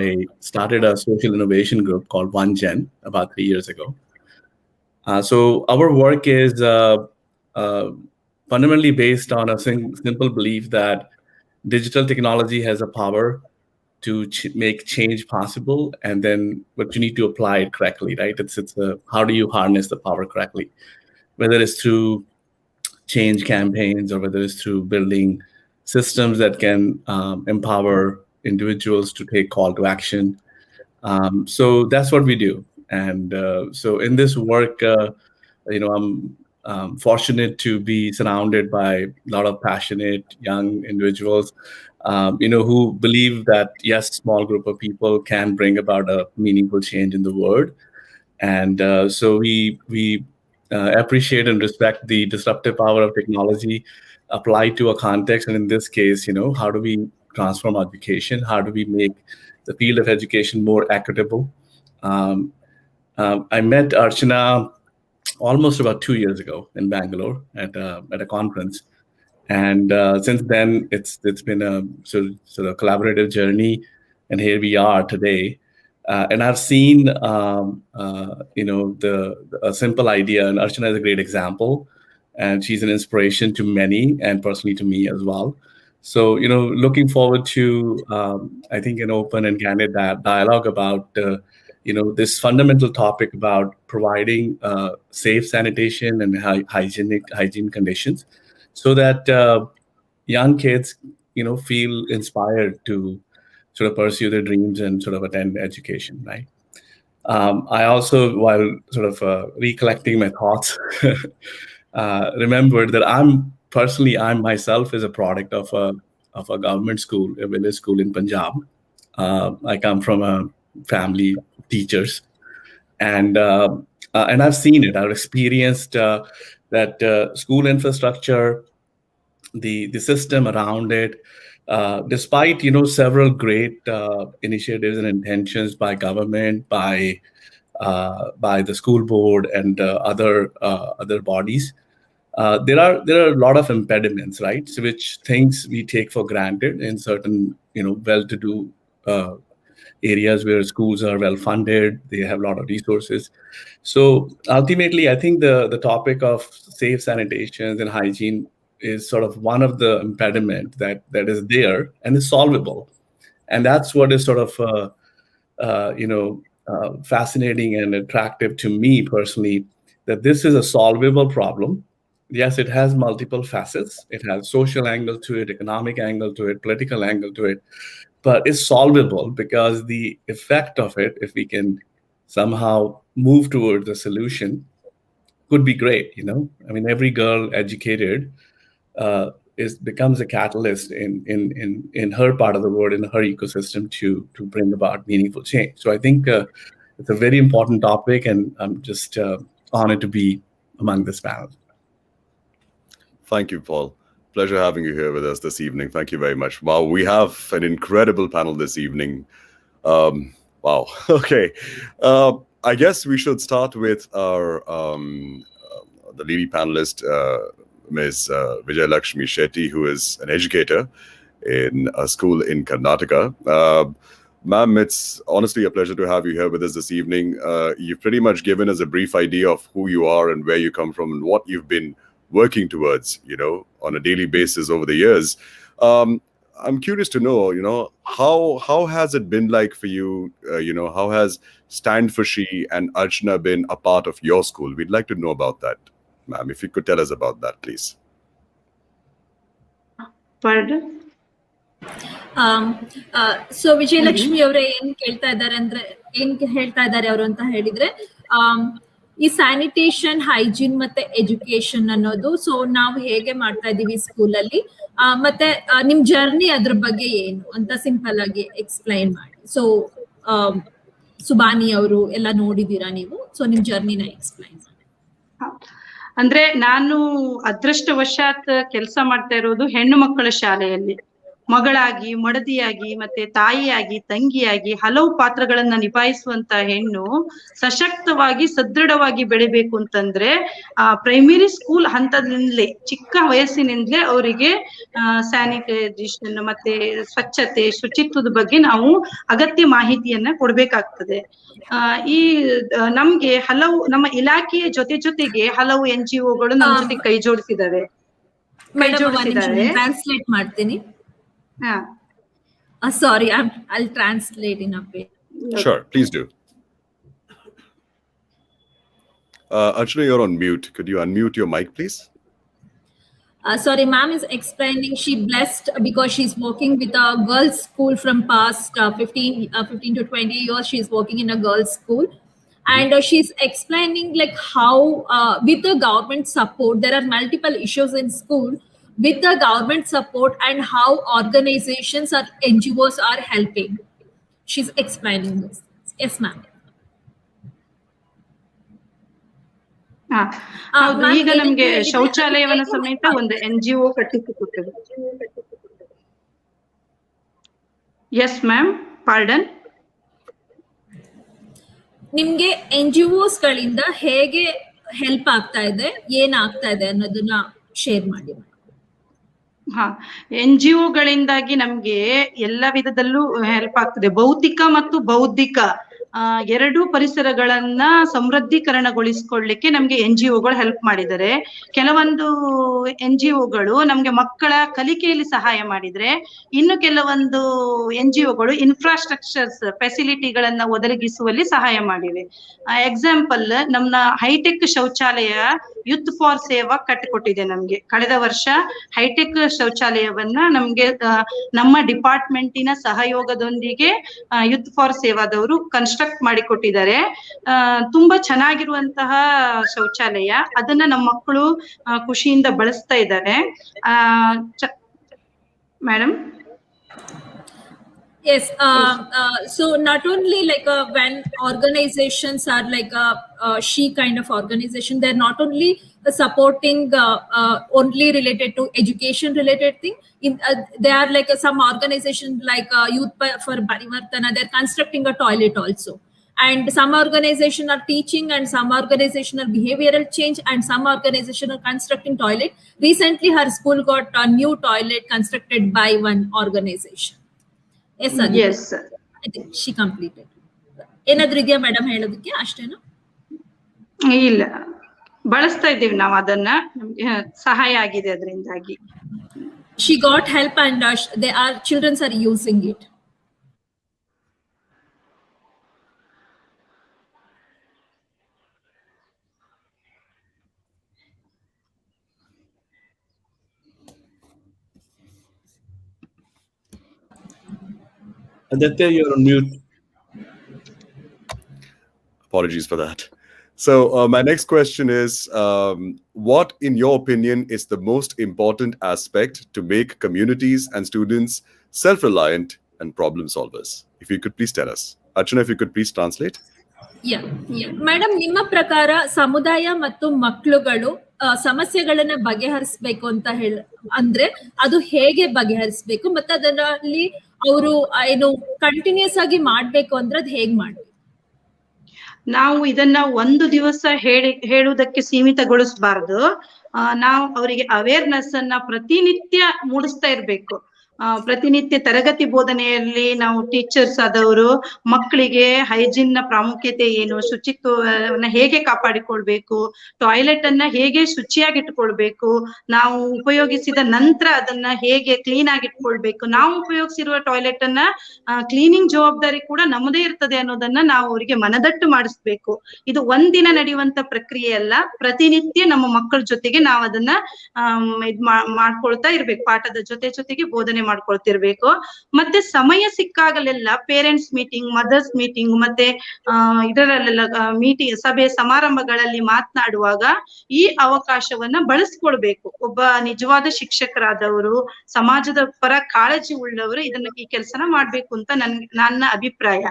started a social innovation group called C.H.A.N.G.E about 3 years ago. So our work is fundamentally based on a simple belief that digital technology has a power to make change possible, and then but you need to apply it correctly, right? It's how do you harness the power correctly, whether it's through change campaigns or whether it's through building systems that can empower individuals to take call to action. So that's what we do. And so in this work, I'm fortunate to be surrounded by a lot of passionate young individuals, who believe that, yes, small group of people can bring about a meaningful change in the world. And so we appreciate and respect the disruptive power of technology applied to a context. And in this case, how do we transform education? How do we make the field of education more equitable. I met Archana almost about 2 years ago in Bangalore at a conference, and since then it's been a sort of collaborative journey, and here we are today. And I've seen a simple idea, and Archana is a great example, and she's an inspiration to many, and personally to me as well. So looking forward to I think an open and candid dialogue about this fundamental topic about providing safe sanitation and hygiene conditions, so that young kids feel inspired to sort of pursue their dreams and sort of attend education, right? I also, while sort of recollecting my thoughts, remembered that I'm myself is a product of a government school, a village school in Punjab. I come from a family of teachers, and I've seen it. I've experienced that school infrastructure, the system around it. Despite several great initiatives and intentions by government, by the school board and other bodies, there are a lot of impediments, right? So which things we take for granted in certain well-to-do areas where schools are well funded, they have a lot of resources. So ultimately, I think the topic of safe sanitation and hygiene is sort of one of the impediment that is there and is solvable, and that's what is sort of fascinating and attractive to me personally, that this is a solvable problem. Yes, it has multiple facets. It has social angle to it, economic angle to it, political angle to it, but it's solvable because the effect of it, if we can somehow move towards a solution, could be great. I mean, every girl educated becomes a catalyst in her part of the world, in her ecosystem, to bring about meaningful change. So I think it's a very important topic, and I'm just honored to be among this panel. Thank you, Paul. Pleasure having you here with us this evening. Thank you very much. Wow, we have an incredible panel this evening. Wow. Okay. I guess we should start with our the lady panelist, Ms. Vijayalakshmi Shetty, who is an educator in a school in Karnataka. Ma'am, it's honestly a pleasure to have you here with us this evening. You've pretty much given us a brief idea of who you are and where you come from and what you've been working towards, on a daily basis over the years. I'm curious to know, how has it been like for you? How has Stand for She and Archana been a part of your school? We'd like to know about that, ma'am. If you could tell us about that, please. Pardon? So Vijayalakshmi ಅವರ ಏನ್ ಹೇಳ್ತಾ ಇದ್ದಾರೆ ಅವರು ಅಂತ ಹೇಳಿದ್ರೆ, ಈ sanitation, hygiene ಮತ್ತೆ education ಅನ್ನೋದು ಸೊ ನಾವು ಹೇಗೆ ಮಾಡ್ತಾ ಇದೀವಿ ಸ್ಕೂಲಲ್ಲಿ, ಮತ್ತೆ ನಿಮ್ ಜರ್ನಿ ಅದ್ರ ಬಗ್ಗೆ ಏನು ಅಂತ ಸಿಂಪಲ್ ಆಗಿ ಎಕ್ಸ್ಪ್ಲೈನ್ ಮಾಡಿ. ಸೊ ಸುಬಾನಿ ಅವರು ಎಲ್ಲ ನೋಡಿದೀರಾ ನೀವು, ಸೊ ನಿಮ್ ಜರ್ನಿನ ಎಕ್ಸ್ಪ್ಲೈನ್ ಮಾಡಿ. ಅಂದ್ರೆ ನಾನು ಅದೃಷ್ಟವಶಾತ್ ಕೆಲಸ ಮಾಡ್ತಾ ಇರೋದು ಹೆಣ್ಣು ಮಕ್ಕಳ ಶಾಲೆಯಲ್ಲಿ, ಮಗಳಾಗಿ, ಮಡದಿಯಾಗಿ, ಮತ್ತೆ ತಾಯಿಯಾಗಿ, ತಂಗಿಯಾಗಿ ಹಲವು ಪಾತ್ರಗಳನ್ನ ನಿಭಾಯಿಸುವಂತ ಹೆಣ್ಣು ಸಶಕ್ತವಾಗಿ, ಸದೃಢವಾಗಿ ಬೆಳಿಬೇಕು ಅಂತಂದ್ರೆ ಪ್ರೈಮರಿ ಸ್ಕೂಲ್ ಹಂತದಿಂದಲೇ, ಚಿಕ್ಕ ವಯಸ್ಸಿನಿಂದಲೇ ಅವರಿಗೆ ಸ್ಯಾನಿಟೈಸೇಷನ್ ಮತ್ತೆ ಸ್ವಚ್ಛತೆ, ಶುಚಿತ್ವದ ಬಗ್ಗೆ ನಾವು ಅಗತ್ಯ ಮಾಹಿತಿಯನ್ನ ಕೊಡ್ಬೇಕಾಗ್ತದೆ. ನಮ್ಗೆ ಹಲವು ನಮ್ಮ ಇಲಾಖೆಯ ಜೊತೆಗೆ ಹಲವು NGOಗಳು ನಮ್ಮ ಜೊತೆ ಕೈ ಜೋಡಿಸಿದಾವೆ. ಟ್ರಾನ್ಸ್ಲೇಟ್ ಮಾಡ್ತೀನಿ. Sorry, I'll translate in a bit. Sure, please do. Archana, you're on mute. Could you unmute your mic, please? Sorry, ma'am is explaining she blessed because she's working with a girls' school from past 15 to 20 years. She's working in a girls' school. And she's explaining like how with the government support, there are multiple issues in school. With the government support and how organizations or NGOs are helping. She's explaining this. Yes, ma'am. ಹೌದು, ಈಗ ನಮ್ಗೆ ಶೌಚಾಲಯವನ್ನ ಸಮೇತ ಒಂದು NGO ಕಟ್ಟಿಸಿಕೊಟ್ಟಿದೆ. Yes ma'am, pardon. ನಿಮ್ಗೆ NGOs ಗಳಿಂದ ಹೇಗೆ help ಆಗ್ತಾ ಇದೆ, ಏನಾಗ್ತಾ ಇದೆ ಅನ್ನೋದನ್ನ ಶೇರ್ ಮಾಡಿ. ಹಾ, NGOಗಳಿಂದಾಗಿ ನಮ್ಗೆ ಎಲ್ಲ ವಿಧದಲ್ಲೂ ಹೆಲ್ಪ್ ಆಗ್ತದೆ. ಭೌತಿಕ ಮತ್ತು ಬೌದ್ಧಿಕ ಎರಡೂ ಪರಿಸರಗಳನ್ನ ಸಮೃದ್ಧೀಕರಣಗೊಳಿಸ್ಕೊಳ್ಳಿಕ್ಕೆ ನಮ್ಗೆ NGOಗಳು ಹೆಲ್ಪ್ ಮಾಡಿದ್ದಾರೆ. ಕೆಲವೊಂದು NGOಗಳು ನಮ್ಗೆ ಮಕ್ಕಳ ಕಲಿಕೆಯಲ್ಲಿ ಸಹಾಯ ಮಾಡಿದ್ರೆ, ಇನ್ನು ಕೆಲವೊಂದು NGOಗಳು ಇನ್ಫ್ರಾಸ್ಟ್ರಕ್ಚರ್ಸ್ ಫೆಸಿಲಿಟಿಗಳನ್ನ ಒದಗಿಸುವಲ್ಲಿ ಸಹಾಯ ಮಾಡಿವೆ. ಎಕ್ಸಾಂಪಲ್, ನಮ್ಮ ಹೈಟೆಕ್ ಶೌಚಾಲಯ ಯೂತ್ ಫಾರ್ ಸೇವಾ ಕಟ್ಟಿಕೊಟ್ಟಿದೆ ನಮ್ಗೆ. ಕಳೆದ ವರ್ಷ ಹೈಟೆಕ್ ಶೌಚಾಲಯವನ್ನ ನಮ್ಗೆ ನಮ್ಮ ಡಿಪಾರ್ಟ್ಮೆಂಟಿನ ಸಹಯೋಗದೊಂದಿಗೆ ಯೂತ್ ಫಾರ್ ಸೇವಾದವರು ಕನ್ಸ್ಟ್ರಕ್ಟ್ ಮಾಡಿಕೊಟ್ಟಿದ್ದಾರೆ. ತುಂಬಾ ಚೆನ್ನಾಗಿರುವಂತಹ ಶೌಚಾಲಯ. ಅದನ್ನ ನಮ್ಮ ಮಕ್ಕಳು ಖುಷಿಯಿಂದ ಬಳಸ್ತಾ ಇದ್ದಾರೆ. Madam. Yes. So not only like when organizations are like she kind of organization, they're not only supporting only related to education related thing. They are like some organization like Youth for Parivartana. They're constructing a toilet also. And some organization are teaching, and some organization are behavioral change, and some organization are constructing toilet. Recently, her school got a new toilet constructed by one organization. Yes, Aditya. Yes. I think she completed. ಏನಾದ್ರೂ ಇದೆಯಾ madam ಹೇಳೋದಕ್ಕೆ? ಅಷ್ಟೇನಾ? ಇಲ್ಲ, ಬಳಸ್ತಾ ಇದ್ದೀವಿ ನಾವು ಅದನ್ನ. ನಮ್ಗೆ ಸಹಾಯ ಆಗಿದೆ ಅದರಿಂದಾಗಿ. She got help and children are using it. Aditya, you're on mute. Apologies for that. So my next question is, what, in your opinion, is the most important aspect to make communities and students self-reliant and problem solvers? If you could please tell us. Archana, if you could please translate. Yeah. Madam, ನಿಮ್ಮ ಪ್ರಕಾರ ಸಮುದಾಯ ಮತ್ತು ಮಕ್ಕಳುಗಳು ಸಮಸ್ಯೆಗಳನ್ನ ಬಗೆಹರಿಸಬೇಕು ಅಂತ ಅಂದ್ರೆ ಅದು ಹೇಗೆ ಬಗೆಹರಿಸಬೇಕು, ಮತ್ತೆ ಅದರಲ್ಲಿ ಅವರು ಏನು ಕಂಟಿನ್ಯೂಸ್ ಆಗಿ ಮಾಡ್ಬೇಕು ಅಂದ್ರೆ ಅದು ಹೇಗ್ ಮಾಡ್ಬೇಕು? ನಾವು ಇದನ್ನ ಒಂದು ದಿವಸ ಹೇಳುವುದಕ್ಕೆ ಸೀಮಿತಗೊಳಿಸಬಾರ್ದು. ನಾವು ಅವರಿಗೆ ಅವೇರ್ನೆಸ್ ಅನ್ನ ಪ್ರತಿನಿತ್ಯ ಮೂಡಿಸ್ತಾ ಇರ್ಬೇಕು. ಪ್ರತಿನಿತ್ಯ ತರಗತಿ ಬೋಧನೆಯಲ್ಲಿ ನಾವು ಟೀಚರ್ಸ್ ಆದವರು ಮಕ್ಕಳಿಗೆ ಹೈಜೀನ್ ನ ಪ್ರಾಮುಖ್ಯತೆ ಏನು, ಶುಚಿತ್ವವನ್ನ ಹೇಗೆ ಕಾಪಾಡಿಕೊಳ್ಬೇಕು, ಟಾಯ್ಲೆಟ್ ಅನ್ನ ಹೇಗೆ ಶುಚಿಯಾಗಿಟ್ಕೊಳ್ಬೇಕು, ನಾವು ಉಪಯೋಗಿಸಿದ ನಂತರ ಅದನ್ನ ಹೇಗೆ ಕ್ಲೀನ್ ಆಗಿ ಇಟ್ಕೊಳ್ಬೇಕು, ನಾವು ಉಪಯೋಗಿಸಿರುವ ಟಾಯ್ಲೆಟ್ ಅನ್ನ ಕ್ಲೀನಿಂಗ್ ಜವಾಬ್ದಾರಿ ಕೂಡ ನಮ್ಮದೇ ಇರ್ತದೆ ಅನ್ನೋದನ್ನ ನಾವು ಅವರಿಗೆ ಮನದಟ್ಟು ಮಾಡಿಸ್ಬೇಕು. ಇದು ಒಂದಿನ ನಡೆಯುವಂತ ಪ್ರಕ್ರಿಯೆ ಅಲ್ಲ. ಪ್ರತಿನಿತ್ಯ ನಮ್ಮ ಮಕ್ಕಳ ಜೊತೆಗೆ ನಾವು ಅದನ್ನ ಮಾಡ್ಕೊಳ್ತಾ ಇರ್ಬೇಕು. ಪಾಠದ ಜೊತೆಗೆ ಬೋಧನೆ ಮಾಡ್ಕೊಳ್ತಿರ್ಬೇಕು. ಮತ್ತೆ ಸಮಯ ಸಿಕ್ಕಾಗಲೆಲ್ಲ ಪೇರೆಂಟ್ಸ್ ಮೀಟಿಂಗ್, ಮದರ್ಸ್ ಮೀಟಿಂಗ್, ಮತ್ತೆ ಇದರಲ್ಲೆಲ್ಲ ಮೀಟಿಂಗ್, ಸಭೆ ಸಮಾರಂಭಗಳಲ್ಲಿ ಮಾತನಾಡುವಾಗ ಈ ಅವಕಾಶವನ್ನ ಬಳಸ್ಕೊಳ್ಬೇಕು. ಒಬ್ಬ ನಿಜವಾದ ಶಿಕ್ಷಕರಾದವರು, ಸಮಾಜದ ಪರ ಕಾಳಜಿ ಉಳ್ಳವರು ಈ ಕೆಲಸನ ಮಾಡ್ಬೇಕು ಅಂತ ನನ್ನ ಅಭಿಪ್ರಾಯ.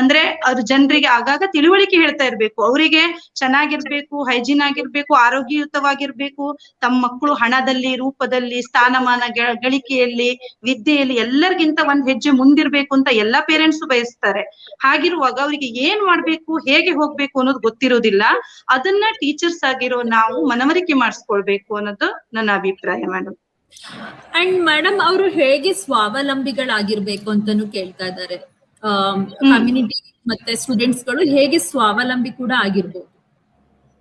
ಅಂದ್ರೆ ಅವ್ರ ಜನರಿಗೆ ಆಗಾಗ ತಿಳುವಳಿಕೆ ಹೇಳ್ತಾ ಇರ್ಬೇಕು. ಅವರಿಗೆ ಚೆನ್ನಾಗಿರ್ಬೇಕು, ಹೈಜೀನ್ ಆಗಿರ್ಬೇಕು, ಆರೋಗ್ಯಯುತವಾಗಿರ್ಬೇಕು, ತಮ್ಮ ಮಕ್ಕಳು ಹಣದಲ್ಲಿ, ರೂಪದಲ್ಲಿ, ಸ್ಥಾನಮಾನ ಗಳಿಕೆಯಲ್ಲಿ, ವಿದ್ಯೆಯಲ್ಲಿ ಎಲ್ಲರಿಗಿಂತ ಒಂದ್ ಹೆಜ್ಜೆ ಮುಂದಿರ್ಬೇಕು ಅಂತ ಎಲ್ಲಾ ಪೇರೆಂಟ್ಸ್ ಬಯಸ್ತಾರೆ. ಹಾಗಿರುವಾಗ ಅವರಿಗೆ ಏನ್ ಮಾಡ್ಬೇಕು, ಹೇಗೆ ಹೋಗ್ಬೇಕು ಅನ್ನೋದು ಗೊತ್ತಿರೋದಿಲ್ಲ. ಅದನ್ನ ಟೀಚರ್ಸ್ ಆಗಿರೋ ನಾವು ಮನವರಿಕೆ ಮಾಡಿಸ್ಕೊಳ್ಬೇಕು ಅನ್ನೋದು ನನ್ನ ಅಭಿಪ್ರಾಯ ಮೇಡಮ್. ಅಂಡ್ ಮೇಡಮ್, ಅವರು ಹೇಗೆ ಸ್ವಾವಲಂಬಿಗಳಾಗಿರ್ಬೇಕು ಅಂತಾನು ಕೇಳ್ತಾ ಇದ್ದಾರೆ. ಕಮ್ಯುನಿಟಿ ಮತ್ತೆ ಸ್ಟೂಡೆಂಟ್ಸ್ ಗಳು ಹೇಗೆ ಸ್ವಾವಲಂಬಿ ಕೂಡ ಆಗಿರ್ಬೋದು?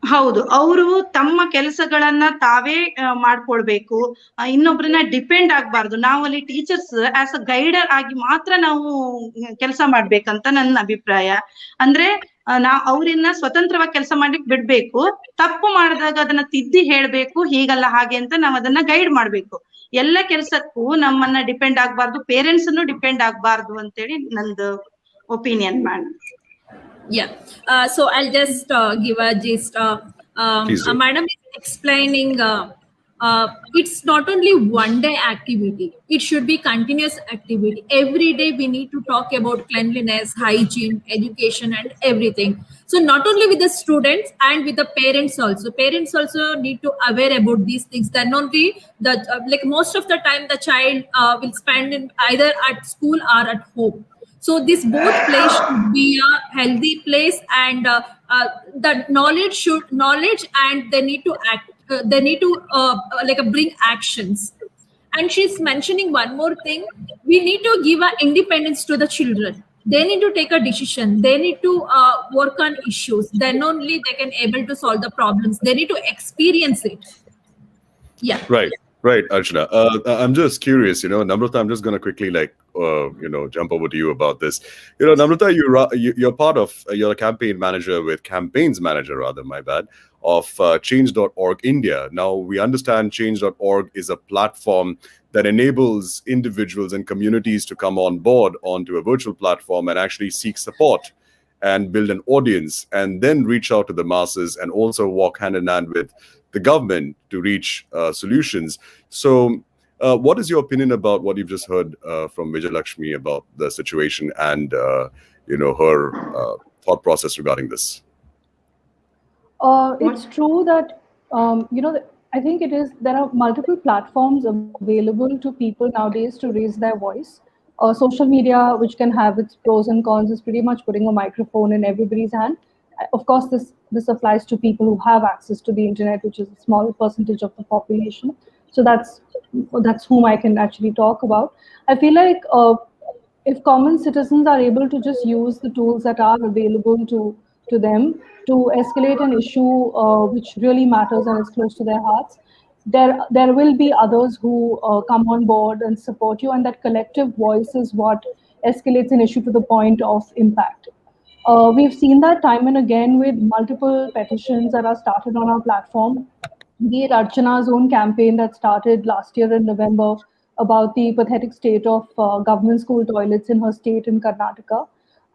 ಹೌದು, ಅವರು ತಮ್ಮ ಕೆಲಸಗಳನ್ನ ತಾವೇ ಮಾಡ್ಕೊಳ್ಬೇಕು. ಇನ್ನೊಬ್ರನ್ನ ಡಿಪೆಂಡ್ ಆಗ್ಬಾರ್ದು. ನಾವು ಅಲ್ಲಿ ಟೀಚರ್ಸ್ ಆಸ್ ಅ ಗೈಡರ್ ಆಗಿ ಮಾತ್ರ ನಾವು ಕೆಲಸ ಮಾಡ್ಬೇಕಂತ ನನ್ನ ಅಭಿಪ್ರಾಯ. ಅಂದ್ರೆ ಅವ್ರನ್ನ ಸ್ವತಂತ್ರವಾಗಿ ಕೆಲಸ ಮಾಡ್ಲಿಕ್ಕೆ ಬಿಡ್ಬೇಕು. ತಪ್ಪು ಮಾಡಿದಾಗ ಅದನ್ನ ತಿದ್ದಿ ಹೇಳ್ಬೇಕು, ಹೀಗಲ್ಲ ಹಾಗೆ ಅಂತ ನಾವ್ ಅದನ್ನ ಗೈಡ್ ಮಾಡ್ಬೇಕು. ಎಲ್ಲ ಕೆಲ್ಸಕ್ಕೂ ನಮ್ಮನ್ನ ಡಿಪೆಂಡ್ ಆಗ್ಬಾರ್ದು, ಪೇರೆಂಟ್ಸ್ ಅನ್ನು ಡಿಪೆಂಡ್ ಆಗ್ಬಾರ್ದು ಅಂತೇಳಿ ನಂದು opinion madam. Yeah. So I'll just give a gist. Madam is explaining it's not only one day activity. It should be continuous activity. Every day we need to talk about cleanliness, hygiene, education and everything. So not only with the students and with the parents also. Parents also need to aware about these things. Then only that like most of the time the child will spend in either at school or at home. So this both place should be a healthy place, and the knowledge and they need to act. They need to bring actions. And she's mentioning one more thing: we need to give a independence to the children. They need to take a decision. They need to work on issues. Then only they can able to solve the problems. They need to experience it. Yeah. Right, right, Archana. I'm just curious, Namrata, I'm just going to quickly, jump over to you about this. Namrata, you're part of, you're a campaign manager with campaigns manager, rather, my bad, of Change.org India. Now, we understand Change.org is a platform that enables individuals and communities to come on board onto a virtual platform and actually seek support and build an audience and then reach out to the masses and also walk hand in hand with the government to reach solutions. So, what is your opinion about what you've just heard from Vijay Lakshmi about the situation and her thought process regarding this? It's true that I think it is. There are multiple platforms available to people nowadays to raise their voice. Social media, which can have its pros and cons, is pretty much putting a microphone in everybody's hand. Of course, this applies to people who have access to the internet, which is a small percentage of the population. So that's whom I can actually talk about. I feel like if common citizens are able to just use the tools that are available to them to escalate an issue which really matters and is close to their hearts, there will be others who come on board and support you, and that collective voice is what escalates an issue to the point of impact. We've seen that time and again with multiple petitions that are started on our platform, be it Archana's own campaign that started last year in November about the pathetic state of government school toilets in her state in Karnataka.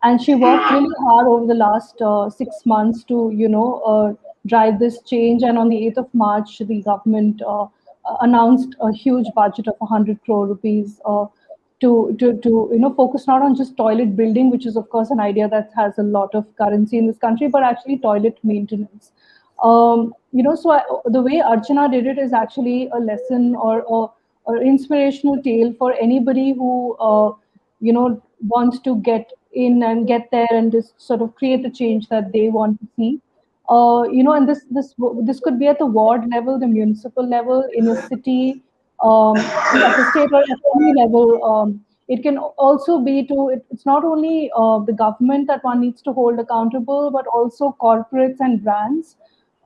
And she worked really hard over the last 6 months to, drive this change. And on the 8th of March, the government announced a huge budget of 100 crore rupees to focus not on just toilet building, which is of course an idea that has a lot of currency in this country, but actually toilet maintenance. The way Archana did it is actually a lesson or inspirational tale for anybody who wants to get in and get there and just sort of create the change that they want to see. And this could be at the ward level, the municipal level, in a city, at the state or at any level. It can also be it's not only the government that one needs to hold accountable, but also corporates and brands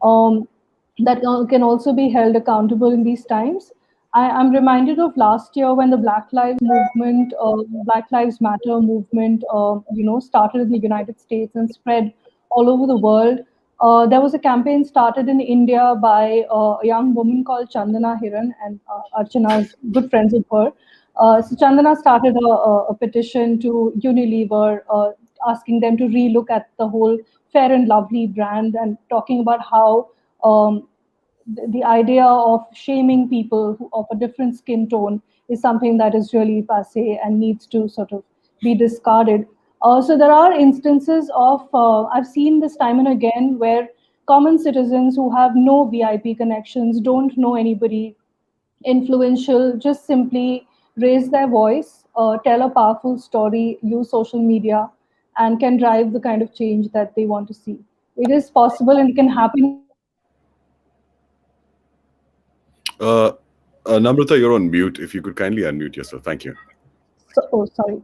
that can also be held accountable in these times. I'm reminded of last year when the Black Lives Matter movement, started in the United States and spread all over the world. There was a campaign started in India by a young woman called Chandana Hiran, and Archana's good friends with her. So Chandana started a petition to Unilever, asking them to relook at the whole Fair and Lovely brand and talking about how the idea of shaming people of a different skin tone is something that is really passé and needs to sort of be discarded. So there are instances of, I've seen this time and again, where common citizens who have no VIP connections, don't know anybody influential, just simply raise their voice, tell a powerful story, use social media, and can drive the kind of change that they want to see. It is possible and it can happen. Namrata, you're on mute. If you could kindly unmute yourself. Thank you. Sorry.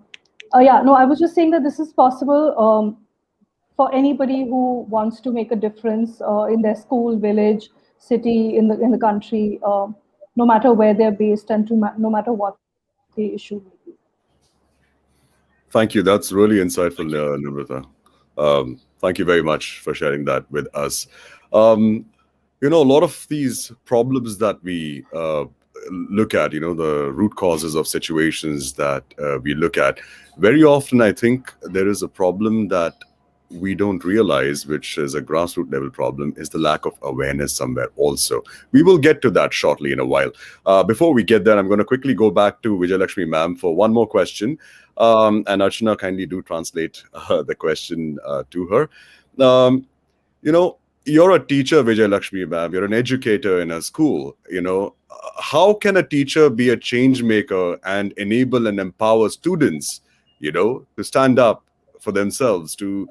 I was just saying that this is possible for anybody who wants to make a difference in their school, village, city, in the country, no matter where they're based and no matter what the issue may be. Thank you. That's really insightful, Namrata. Thank you very much for sharing that with us. A lot of these problems that we look at, the root causes of situations that we look at, very often I think there is a problem that we don't realize, which is a grassroots level problem, is the lack of awareness somewhere also. We will get to that shortly in a while. Before we get there, I'm going to quickly go back to Vijay Lakshmi ma'am for one more question. And Archana, kindly do translate the question to her. You're a teacher, Vijay Lakshmi ma'am. You're an educator in a school. How can a teacher be a change maker and enable and empower students, to stand up for themselves, to,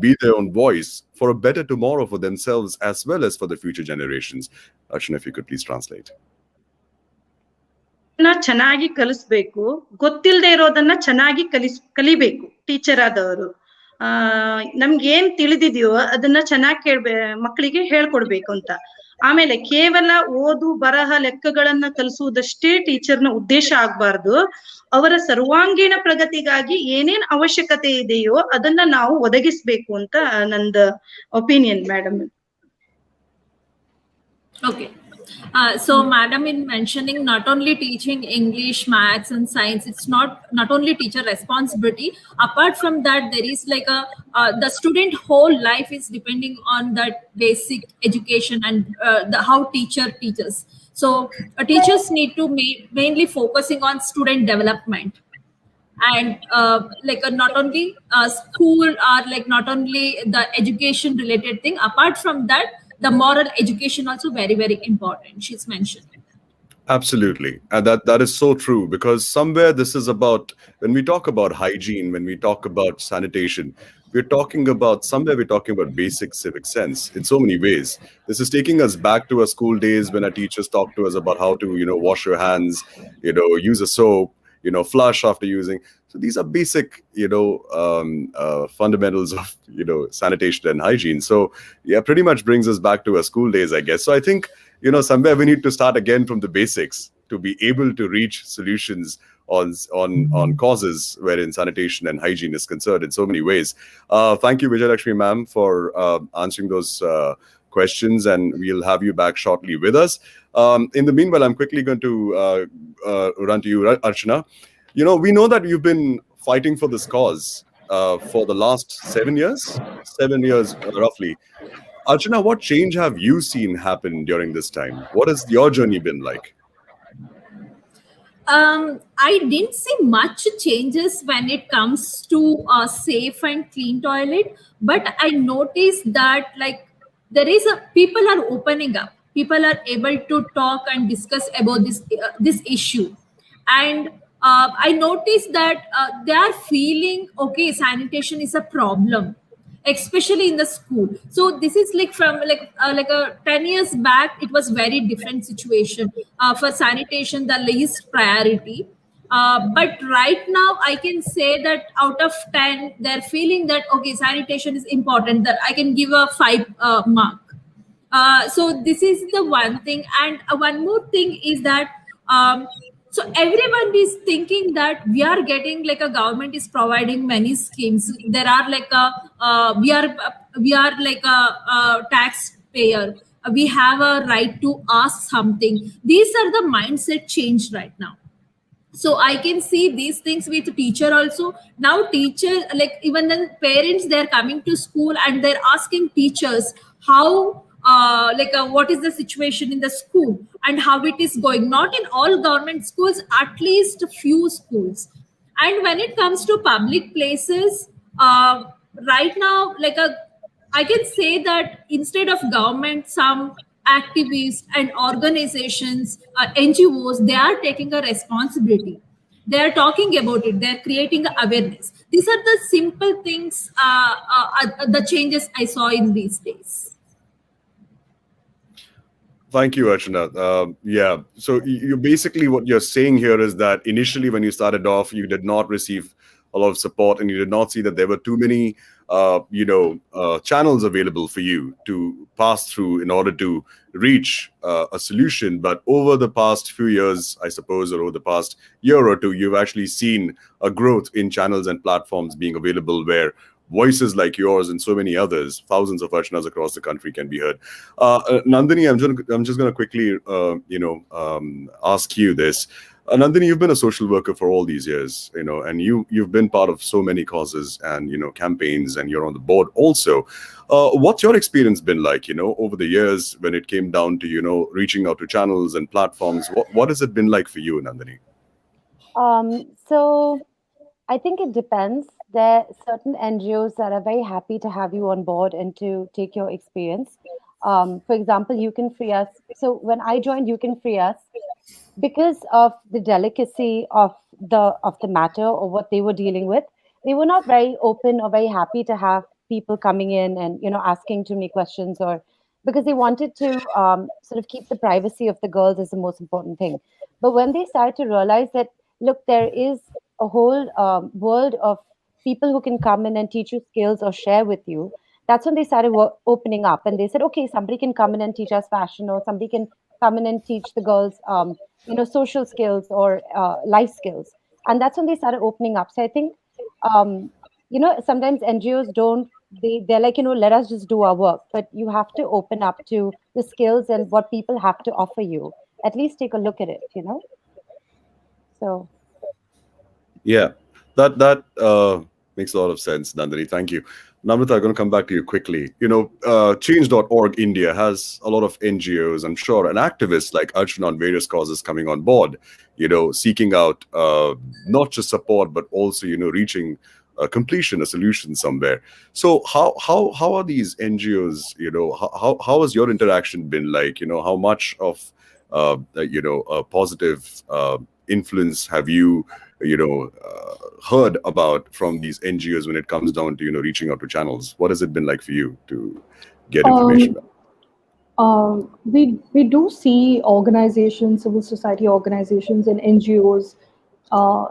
be their own voice for a better tomorrow for themselves as well as for the future generations. Archana, if you could please translate. ಗೊತ್ತಿರೋದನ್ನ ಚೆನ್ನಾಗಿ ಕಲಿಸ್ಬೇಕು, ಗೊತ್ತಿಲ್ಲದೆ ಇರೋದನ್ನ ಚೆನ್ನಾಗಿ ಕಲಿಬೇಕು teacher ಆದವರು. ನಮ್ಗೆ ಏನ್ ತಿಳಿದಿದೆಯೋ ಅದನ್ನ ಚೆನ್ನಾಗಿ ಮಕ್ಕಳಿಗೆ ಹೇಳ್ಕೊಡ್ಬೇಕು ಅಂತ. ಆಮೇಲೆ ಕೇವಲ ಓದು ಬರಹ ಲೆಕ್ಕಗಳನ್ನ ಕಲಿಸುವುದಷ್ಟೇ ಟೀಚರ್ನ ಉದ್ದೇಶ ಆಗ್ಬಾರ್ದು. ಅವರ ಸರ್ವಾಂಗೀಣ ಪ್ರಗತಿಗಾಗಿ ಏನೇನ್ ಅವಶ್ಯಕತೆ ಇದೆಯೋ ಅದನ್ನ ನಾವು ಒದಗಿಸ್ಬೇಕು ಅಂತ ನಂದು opinion madam. Okay. So madam, in mentioning not only teaching English, maths and science, it's not only teacher responsibility. Apart from that, there is like the student whole life is depending on that basic education and how teacher teaches. So teachers need to mainly focusing on student development, and not only school or like not only the education related thing. Apart from that, the moral education also very very important, she's mentioning. Absolutely. And that is so true, because somewhere this is about, when we talk about hygiene, when we talk about sanitation, we're talking about basic civic sense in so many ways. This is taking us back to our school days when our teachers talked to us about how to, wash your hands, use a soap, flush after using. So these are basic, fundamentals of, sanitation and hygiene. So yeah, pretty much brings us back to our school days, I guess. So I think, somewhere we need to start again from the basics to be able to reach solutions on causes wherein sanitation and hygiene is concerned in so many ways. Thank you, Vijayalakshmi ma'am, for answering those questions, and we'll have you back shortly with us. In the meanwhile, I'm quickly going to run to you, Archana. We know that you've been fighting for this cause for the last 7 years, roughly. Archana, what change have you seen happen during this time? What has your journey been like? I didn't see much changes when it comes to a safe and clean toilet, but I noticed that like there is a people are opening up. People are able to talk and discuss about this issue, and I noticed that they are feeling okay. Sanitation is a problem, especially in the school. So this is like from like a 10 years back, it was very different situation. For sanitation, the least priority, but right now I can say that out of 10 they're feeling that okay, sanitation is important, that I can give a 5 mark. So this is the one thing, and one more thing is that so everyone is thinking that we are getting like a government is providing many schemes. There are like a we are like a taxpayer. We have a right to ask something. These are the mindset change right now. So I can see these things with teacher also. Now teacher, like even the parents, they're coming to school and they're asking teachers how what is the situation in the school and how it is going. Not in all government schools, at least a few schools. And when it comes to public places, right now I can say that instead of government, some activists and organizations, NGOs, they are taking a responsibility. They are talking about it. They are creating awareness. These are the simple things, the changes I saw in these days. Thank you, Archana. Yeah. So you basically, what you're saying here is that initially when you started off, you did not receive a lot of support, and you did not see that there were too many, channels available for you to pass through in order to reach a solution. But over the past few years, I suppose, or over the past year or two, you've actually seen a growth in channels and platforms being available where voices like yours and so many others, thousands of Archanas across the country, can be heard. Nandini, I'm just going to quickly, ask you this. Nandini, you've been a social worker for all these years, and you've been part of so many causes and campaigns, and you're on the board also. What's your experience been like, over the years when it came down to reaching out to channels and platforms? What has it been like for you, Nandini? So I think it depends. There are certain NGOs that are very happy to have you on board and to take your experience. For example, You Can Free Us. So when I joined You Can Free Us, because of the delicacy of the matter or what they were dealing with, they were not very open or very happy to have people coming in and asking too many questions, or because they wanted to sort of keep the privacy of the girls as the most important thing. But when they started to realize that, look, there is a whole world of people who can come in and teach you skills or share with you, that's when they started opening up, and they said, okay, somebody can come in and teach us fashion, or somebody can come in and teach the girls social skills or life skills. And that's when they started opening up. So I think um, sometimes NGOs don't, they're like, let us just do our work, but you have to open up to the skills and what people have to offer you. At least take a look at it. So Yeah, that makes a lot of sense, Nandini. Thank you. Namrata, I'm going to come back to you quickly. Change.org India has a lot of NGOs, I'm sure, and activists like Archana on various causes coming on board, seeking out not just support, but also, reaching completion, a solution somewhere. So how are these NGOs, how has your interaction been like? How much of, a positive influence have you heard about from these NGOs when it comes down to reaching out to channels? What has it been like for you to get information Um, back? we do see organizations, civil society organizations, and NGOs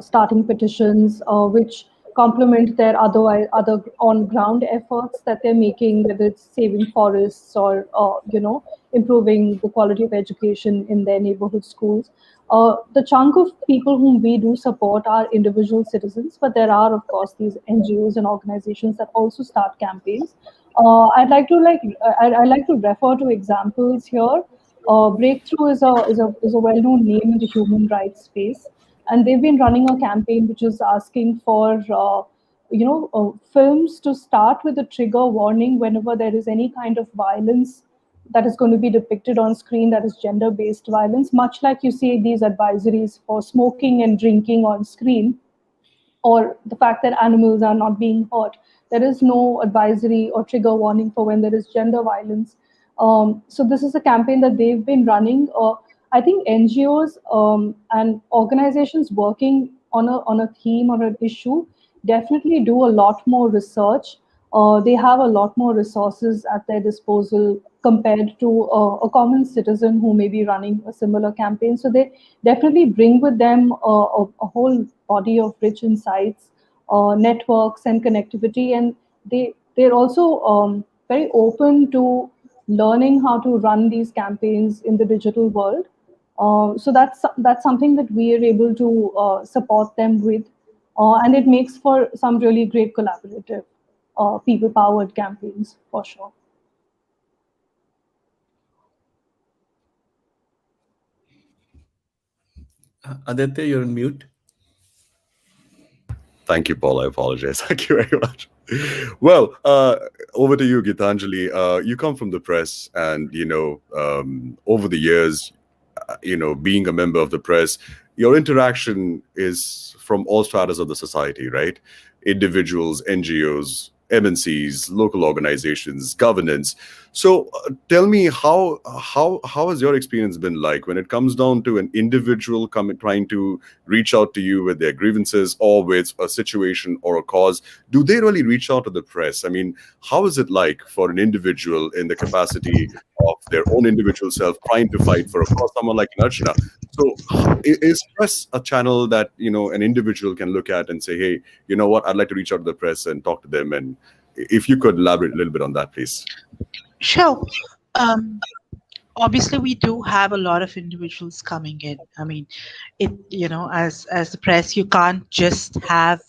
starting petitions, which complement their other on ground efforts that they're making, whether it's saving forests or improving the quality of education in their neighborhood schools. The chunk of people whom we do support are individual citizens, but there are, of course, these NGOs and organizations that also start campaigns. I'd like to refer to examples here. Breakthrough is a well-known name in the human rights space, and they've been running a campaign which is asking for films to start with a trigger warning whenever there is any kind of violence that is going to be depicted on screen, that is gender-based violence, much like you see these advisories for smoking and drinking on screen, or the fact that animals are not being hurt. There is no advisory or trigger warning for when there is gender violence. So this is a campaign that they've been running. I think NGOs and organizations working on a theme or an issue definitely do a lot more research. They have a lot more resources at their disposal compared to a common citizen who may be running a similar campaign. So they definitely bring with them a whole body of rich insights, networks, and connectivity, and they're also very open to learning how to run these campaigns in the digital world. So that's something that we are able to support them with, and it makes for some really great collaborative, people-powered campaigns for sure. Aditya, you're on mute. Thank you, Paul. I apologize. Thank you very much. Well, over to you, Gitanjali. You come from the press, and over the years, being a member of the press, your interaction is from all stratas of the society, right? Individuals, NGOs, MNCs, local organizations, governance. So tell me, how has your experience been like when it comes down to an individual coming trying to reach out to you with their grievances or with a situation or a cause? Do they really reach out to the press? I mean, how is it like for an individual in the capacity of their own individual self trying to fight for a cause, someone like Narchana? So is press a channel that an individual can look at and say, hey, you know what, I'd like to reach out to the press and talk to them? And if you could elaborate a little bit on that, please. Sure. Um, Obviously, we do have a lot of individuals coming in. I mean, as the press, you can't just have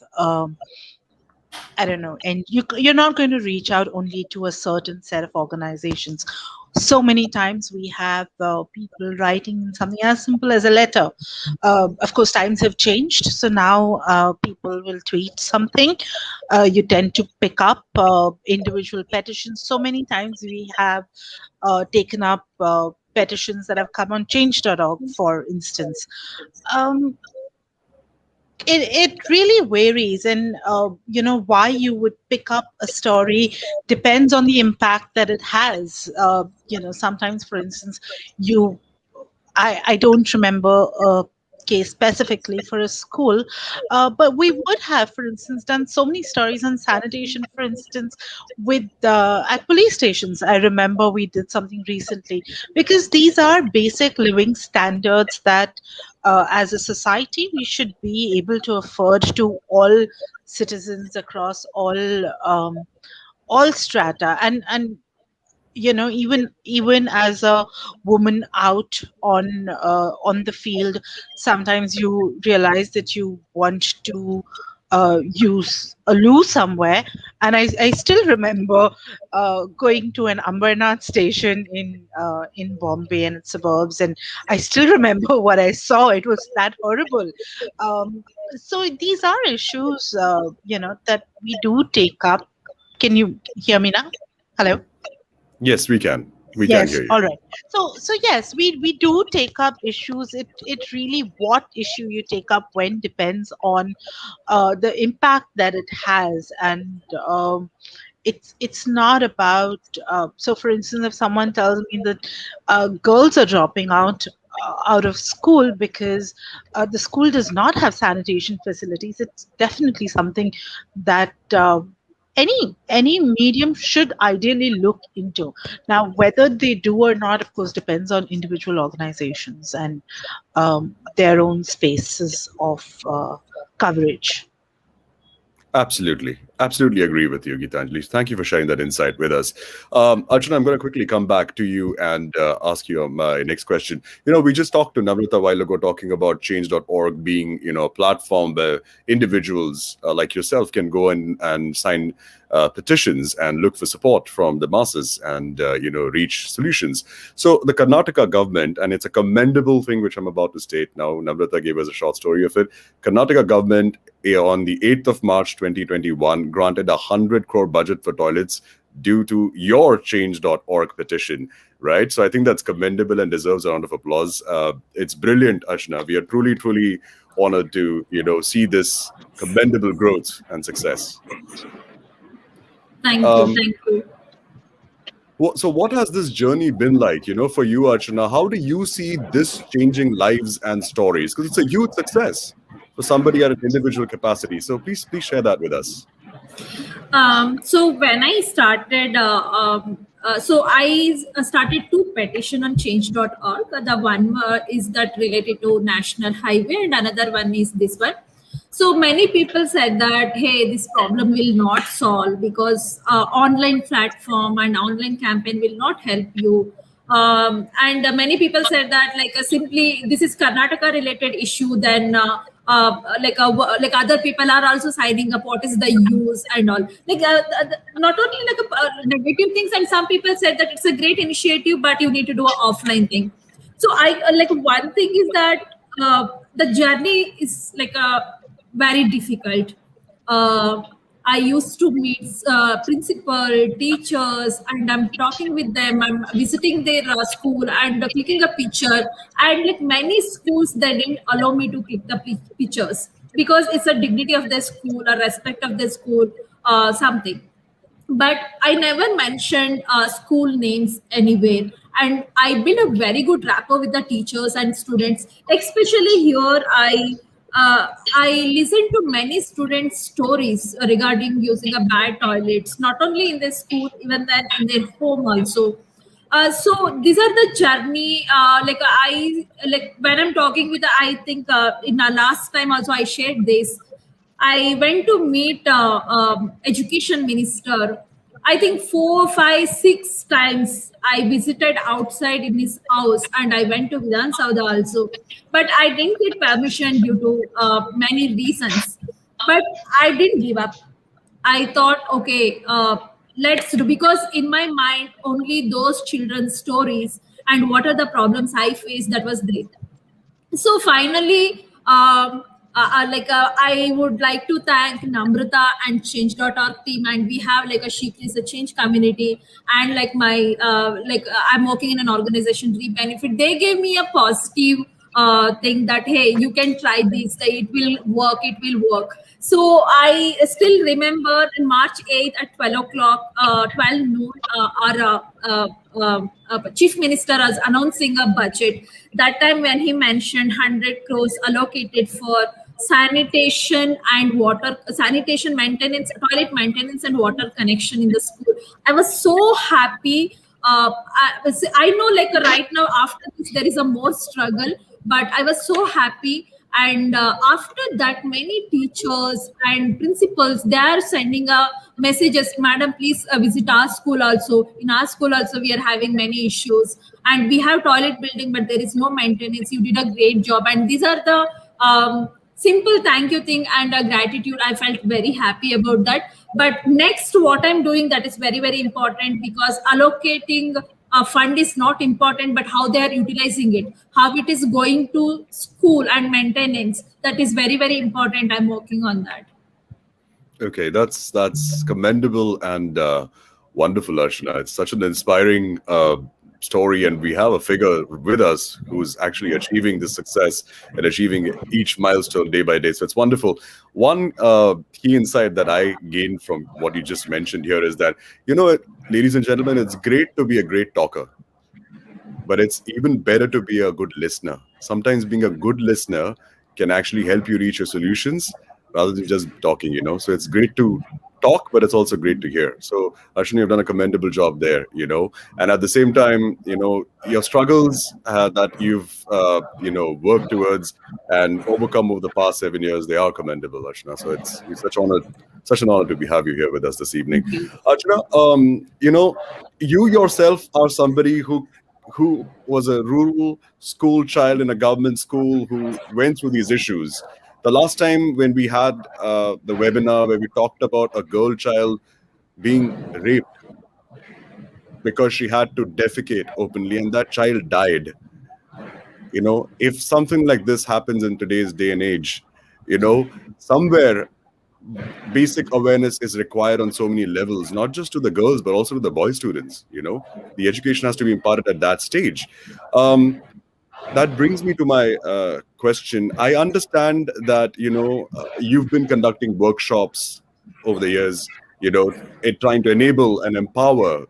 I don't know, and you're not going to reach out only to a certain set of organizations. So many times we have people writing something as simple as a letter. Of course, times have changed, so now people will tweet something. You tend to pick up individual petitions. So many times we have taken up petitions that have come on change.org, for instance. Um, it really varies, and why you would pick up a story depends on the impact that it has. Sometimes, for instance, you I don't remember case specifically for a school, but we would have, for instance, done so many stories on sanitation, for instance, with at police stations. I remember we did something recently because these are basic living standards that, as a society, we should be able to afford to all citizens across all strata. And even as a woman out on the field, sometimes you realize that you want to use a loo somewhere. And I still remember going to an Ambernath station in Bombay and its suburbs, and I still remember what I saw. It was that horrible. So these are issues that we do take up. Can you hear me now? Hello? Yes, we can. We can Yes, hear you. all right. So yes, we do take up issues. It really, what issue you take up when depends on the impact that it has. And it's not about so for instance, if someone tells me that girls are dropping out of school because the school does not have sanitation facilities, it's definitely something that any medium should ideally look into. Now, whether they do or not, of course, depends on individual organizations and their own spaces of coverage. Absolutely. Absolutely agree with you, Gitanjali. Thank you for sharing that insight with us. Archana, I'm going to quickly come back to you and ask you my next question. We just talked to Namrata a while ago talking about change.org being, a platform where individuals like yourself can go and sign petitions and look for support from the masses and, reach solutions. So the Karnataka government, and it's a commendable thing which I'm about to state now, Namrata gave us a short story of it. Karnataka government on the 8th of March 2021 granted 100 crore budget for toilets due to your change.org petition, right? So I think that's commendable and deserves a round of applause. It's brilliant, Ashna. We are truly, truly honored to, see this commendable growth and success. Thank you. Thank you. So what has this journey been like, for you, Archana? How do you see this changing lives and stories? Because it's a huge success for somebody at an individual capacity. So please share that with us. So when I started, so I started two petition on change.org. The one is that related to national highway, and another one is this one. So many people said that, hey, this problem will not solve because online platform and online campaign will not help you. And many people said that simply this is Karnataka related issue, then like other people are also signing up, what is the use and all, not only negative things. And some people said that it's a great initiative but you need to do an offline thing. So I one thing is that the journey is very difficult. uh, I used to meet principal, teachers, and I'm talking with them. I'm visiting their school and clicking a picture. And like many schools, they didn't allow me to click the pictures because it's a dignity of the school, a respect of the school, something. But I never mentioned school names anywhere. And I built a very good rapport with the teachers and students. Especially here, I listen to many students' stories regarding using a bad toilets, not only in their school, even then in their home also. So these are the journey. When I'm talking with, I think in our last time also I shared this. I went to meet education minister. I think 4, 5, 6 times I visited outside in his house, and I went to Vidhan Sauda also. But I didn't get permission due to many reasons. But I didn't give up. I thought, okay, let's do, because in my mind only those children's stories and what are the problems I faced, that was there. So finally, I would like to thank Namrata and change.org team, and we have like is a change community, and I'm working in an organization, Benefit. They gave me a positive thing that, hey, you can try this, it will work, it will work. So I still remember in March 8th at 12 o'clock, 12 noon, our chief minister was announcing a budget. That time when he mentioned 100 crores allocated for sanitation and water, sanitation maintenance, toilet maintenance and water connection in the school. I was so happy. I know like right now after this there is a more struggle, but I was so happy. And after that, many teachers and principals they are sending a messages, madam please visit our school also. In our school also we are having many issues and we have toilet building but there is no maintenance. You did a great job. And these are the simple thank you thing and gratitude. I felt very happy about that. But next what I'm doing, that is very very important, because allocating a fund is not important, but how they are utilizing it, how it is going to school and maintenance, that is very very important. I'm working on that. Okay, that's commendable and wonderful, Archana. It's such an inspiring story, and we have a figure with us who's actually achieving this success and achieving each milestone day by day. So it's wonderful. One key insight that I gained from what you just mentioned here is that, ladies and gentlemen, it's great to be a great talker, but it's even better to be a good listener. Sometimes being a good listener can actually help you reach your solutions rather than just talking. So it's great to talk, but it's also great to hear. So Arshini, you've done a commendable job there. And at the same time, your struggles that you've worked towards and overcome over the past 7 years, they are commendable, Archana. So it's such an honor to have you here with us this evening. Thank you. Archana, you yourself are somebody who was a rural school child in a government school who went through these issues. The last time when we had the webinar where we talked about a girl child being raped because she had to defecate openly and that child died. If something like this happens in today's day and age, somewhere basic awareness is required on so many levels, not just to the girls, but also to the boy students. The education has to be imparted at that stage. That brings me to my question. I understand that, you've been conducting workshops over the years, trying to enable and empower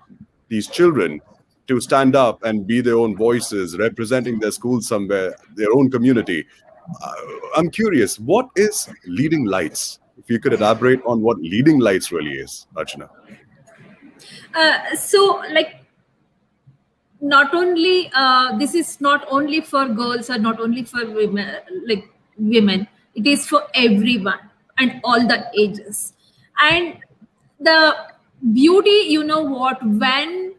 these children to stand up and be their own voices, representing their school somewhere, their own community. I'm curious, what is leading lights? If you could elaborate on what leading lights really is, Archana. So like not only this is not only for girls or not only for women, it is for everyone and all the ages. And the beauty, what, when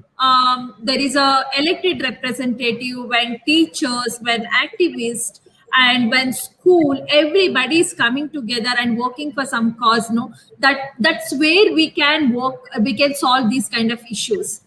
there is a elected representative, when teachers, when activists, and when school, everybody is coming together and working for some cause, no, that's where we can work, we can solve these kind of issues.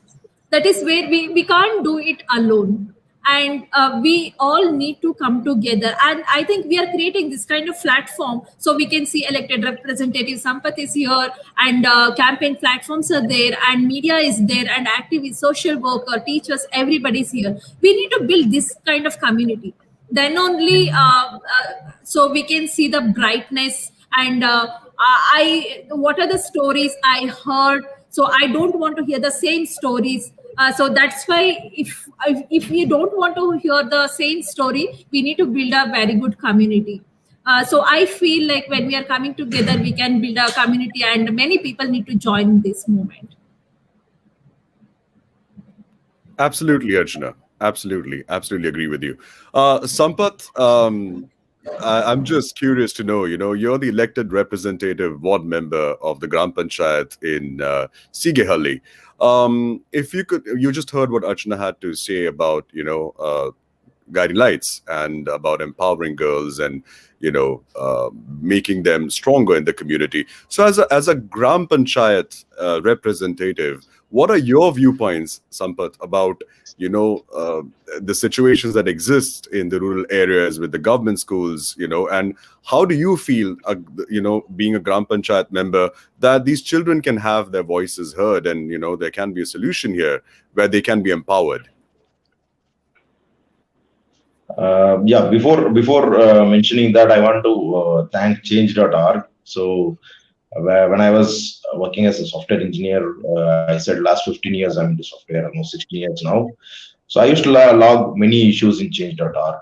That is where we can't do it alone. And we all need to come together. And I think we are creating this kind of platform so we can see elected representatives. Sampath is here, and campaign platforms are there, and media is there, and activists, social worker, teachers, everybody's here. We need to build this kind of community. Then only so we can see the brightness. And I what are the stories I heard, so I don't want to hear the same stories. So that's why if we don't want to hear the same story, we need to build a very good community. So I feel like when we are coming together, we can build a community, and many people need to join this movement. Absolutely, Archana. Absolutely agree with you. Sampath, I'm just curious to know, you're the elected representative ward member of the Gram Panchayat in C.H.A.N.G.E. If you just heard what Archana had to say about, guiding lights and about empowering girls and, making them stronger in the community. So as a Gram Panchayat representative, what are your viewpoints, Sampath, about the situations that exist in the rural areas with the government schools, and how do you feel, being a Gram Panchayat member, that these children can have their voices heard and, there can be a solution here where they can be empowered? Before mentioning that, I want to thank Change.org. So when I was working as a software engineer, I said last 15 years I'm into software, almost 16 years now. So I used to log many issues in change.org.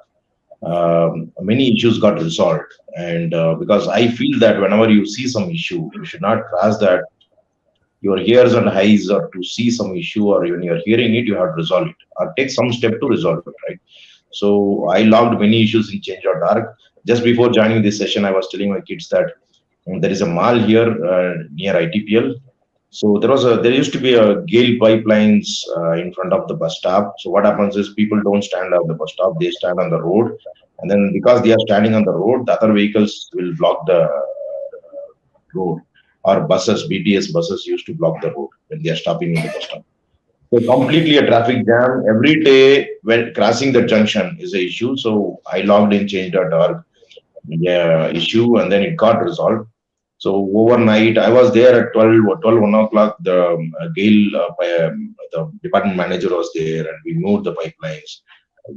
Many issues got resolved, and because I feel that whenever you see some issue, you should not trust that your ears and eyes or to see some issue, or when you're hearing it, you have to resolve it or take some step to resolve it, right? So I logged many issues in change.org. Just before joining this session, I was telling my kids that there is a mall here near ITPL. So there used to be a gale pipelines in front of the bus stop. So what happens is people don't stand on the bus stop; they stand on the road, and then because they are standing on the road, the other vehicles will block the road. Or buses, BTS buses used to block the road when they are stopping in the bus stop. So completely a traffic jam every day when crossing the junction is a issue. So I logged in change.org, yeah, issue, and then it got resolved. So overnight, I was there at 12 or 12, 1 o'clock. The the department manager was there, and we moved the pipelines.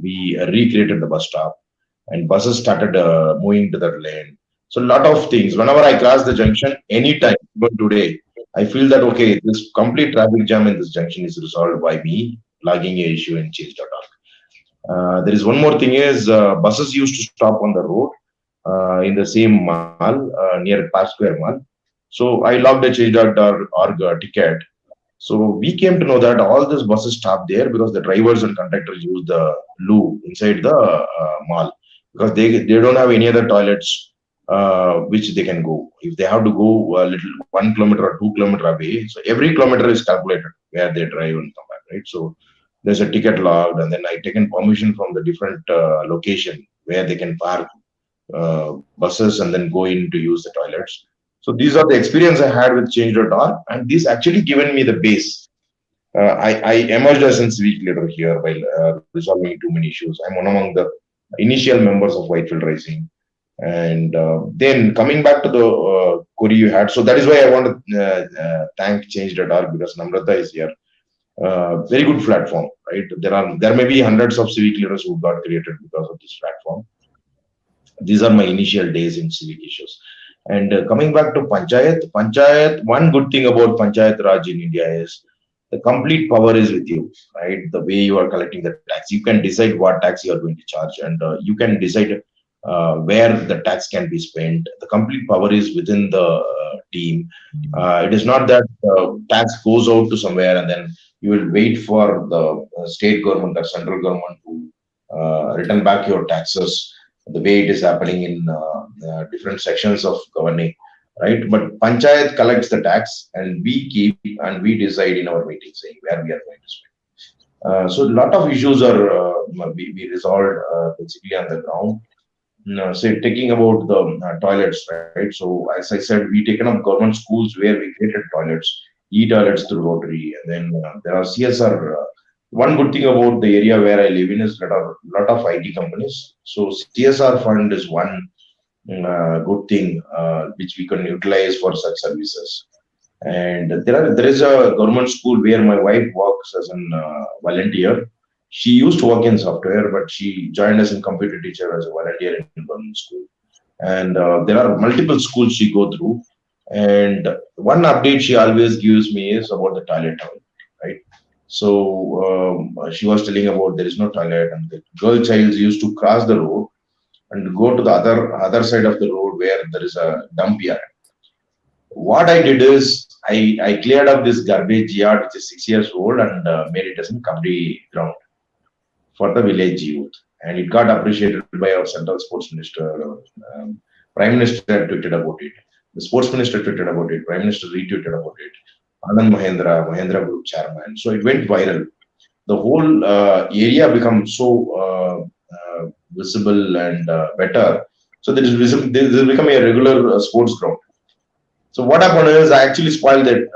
We recreated the bus stop, and buses started moving to that lane. So a lot of things. Whenever I cross the junction, anytime, even today, I feel that okay, this complete traffic jam in this junction is resolved by me logging a issue in change.org. There is one more thing is buses used to stop on the road in the same mall near Park Square Mall. So I logged a change.org ticket. So we came to know that all these buses stop there because the drivers and conductors use the loo inside the mall because they don't have any other toilets which they can go. If they have to go a little 1 kilometer or 2 kilometer away, so every kilometer is calculated where they drive and come back, right? So there's a ticket logged, and then I taken permission from the different location where they can park buses and then go in to use the toilets. So these are the experience I had with change.org, and this actually given me the base. I emerged as a civic leader here while resolving too many issues. I'm one among the initial members of Whitefield Rising. And then coming back to the query you had, so that is why I want to thank change.org because Namrata is here. Very good platform, right? There may be hundreds of civic leaders who got created because of this platform. These are my initial days in civic issues. And coming back to Panchayat, one good thing about Panchayat Raj in India is the complete power is with you, right? The way you are collecting the tax, you can decide what tax you are going to charge, and you can decide where the tax can be spent. The complete power is within the team. It is not that tax goes out to somewhere and then you will wait for the state government or central government to return back your taxes the way it is happening in different sections of governing, right? But Panchayat collects the tax and we keep and we decide in our meeting saying where we are going to spend. So a lot of issues are we resolved basically on the ground. Say taking about the toilets, right? So as I said, we taken up government schools where we created toilets, e-toilets through Rotary, and then there are CSR. One good thing about the area where I live in is that a lot of IT companies. So CSR fund is one good thing which we can utilize for such services. And there is a government school where my wife works as a volunteer. She used to work in software, but she joined as a computer teacher as a volunteer in government school. And there are multiple schools she go through. And one update she always gives me is about the toilet, right? So she was telling about there is no toilet, and the girl child used to cross the road and go to the other side of the road where there is a dump yard. What I did is I cleared up this garbage yard, which is 6 years old, and made it as a kabaddi ground for the village youth. And it got appreciated by our central sports minister. Prime Minister tweeted about it. The sports minister tweeted about it. Prime Minister retweeted about it. Anand Mahindra Group chairman. So it went viral. The whole area became so visible and better. So there is become a regular sports ground. So what happened is I actually spoiled that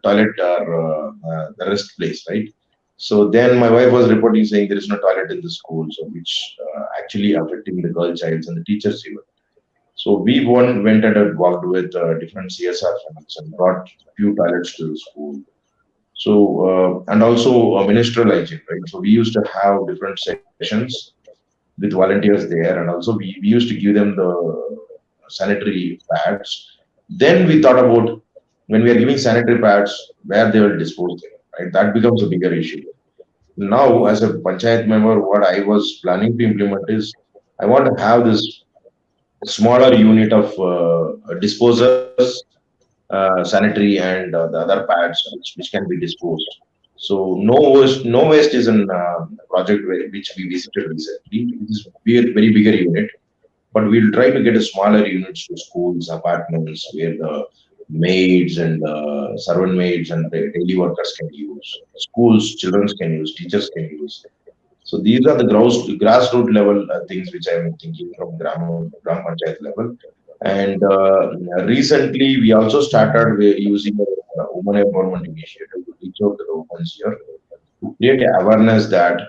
toilet or the rest place, right? So then my wife was reporting saying there is no toilet in the school, so which actually affecting the girl child and the teachers even. So we went and worked with different CSR funds and brought few toilets to the school. So and also ministerial hygiene, right? So we used to have different sessions with volunteers there, and also we used to give them the sanitary pads Then we thought about when we are giving sanitary pads, where they will dispose them, right? That becomes a bigger issue. Now, as a panchayat member, what I was planning to implement is I want to have this smaller unit of disposers, sanitary, and the other pads which can be disposed. So no waste is an project which we visited recently. It is very bigger unit, but we'll try to get a smaller units to schools, apartments, where the maids and servant maids and the daily workers can use. Schools, children can use, teachers can use. So these are the grassroots level things which I am thinking from Gram Panchayat level. And recently, we also started using a women empowerment initiative to reach out to the women here to create awareness that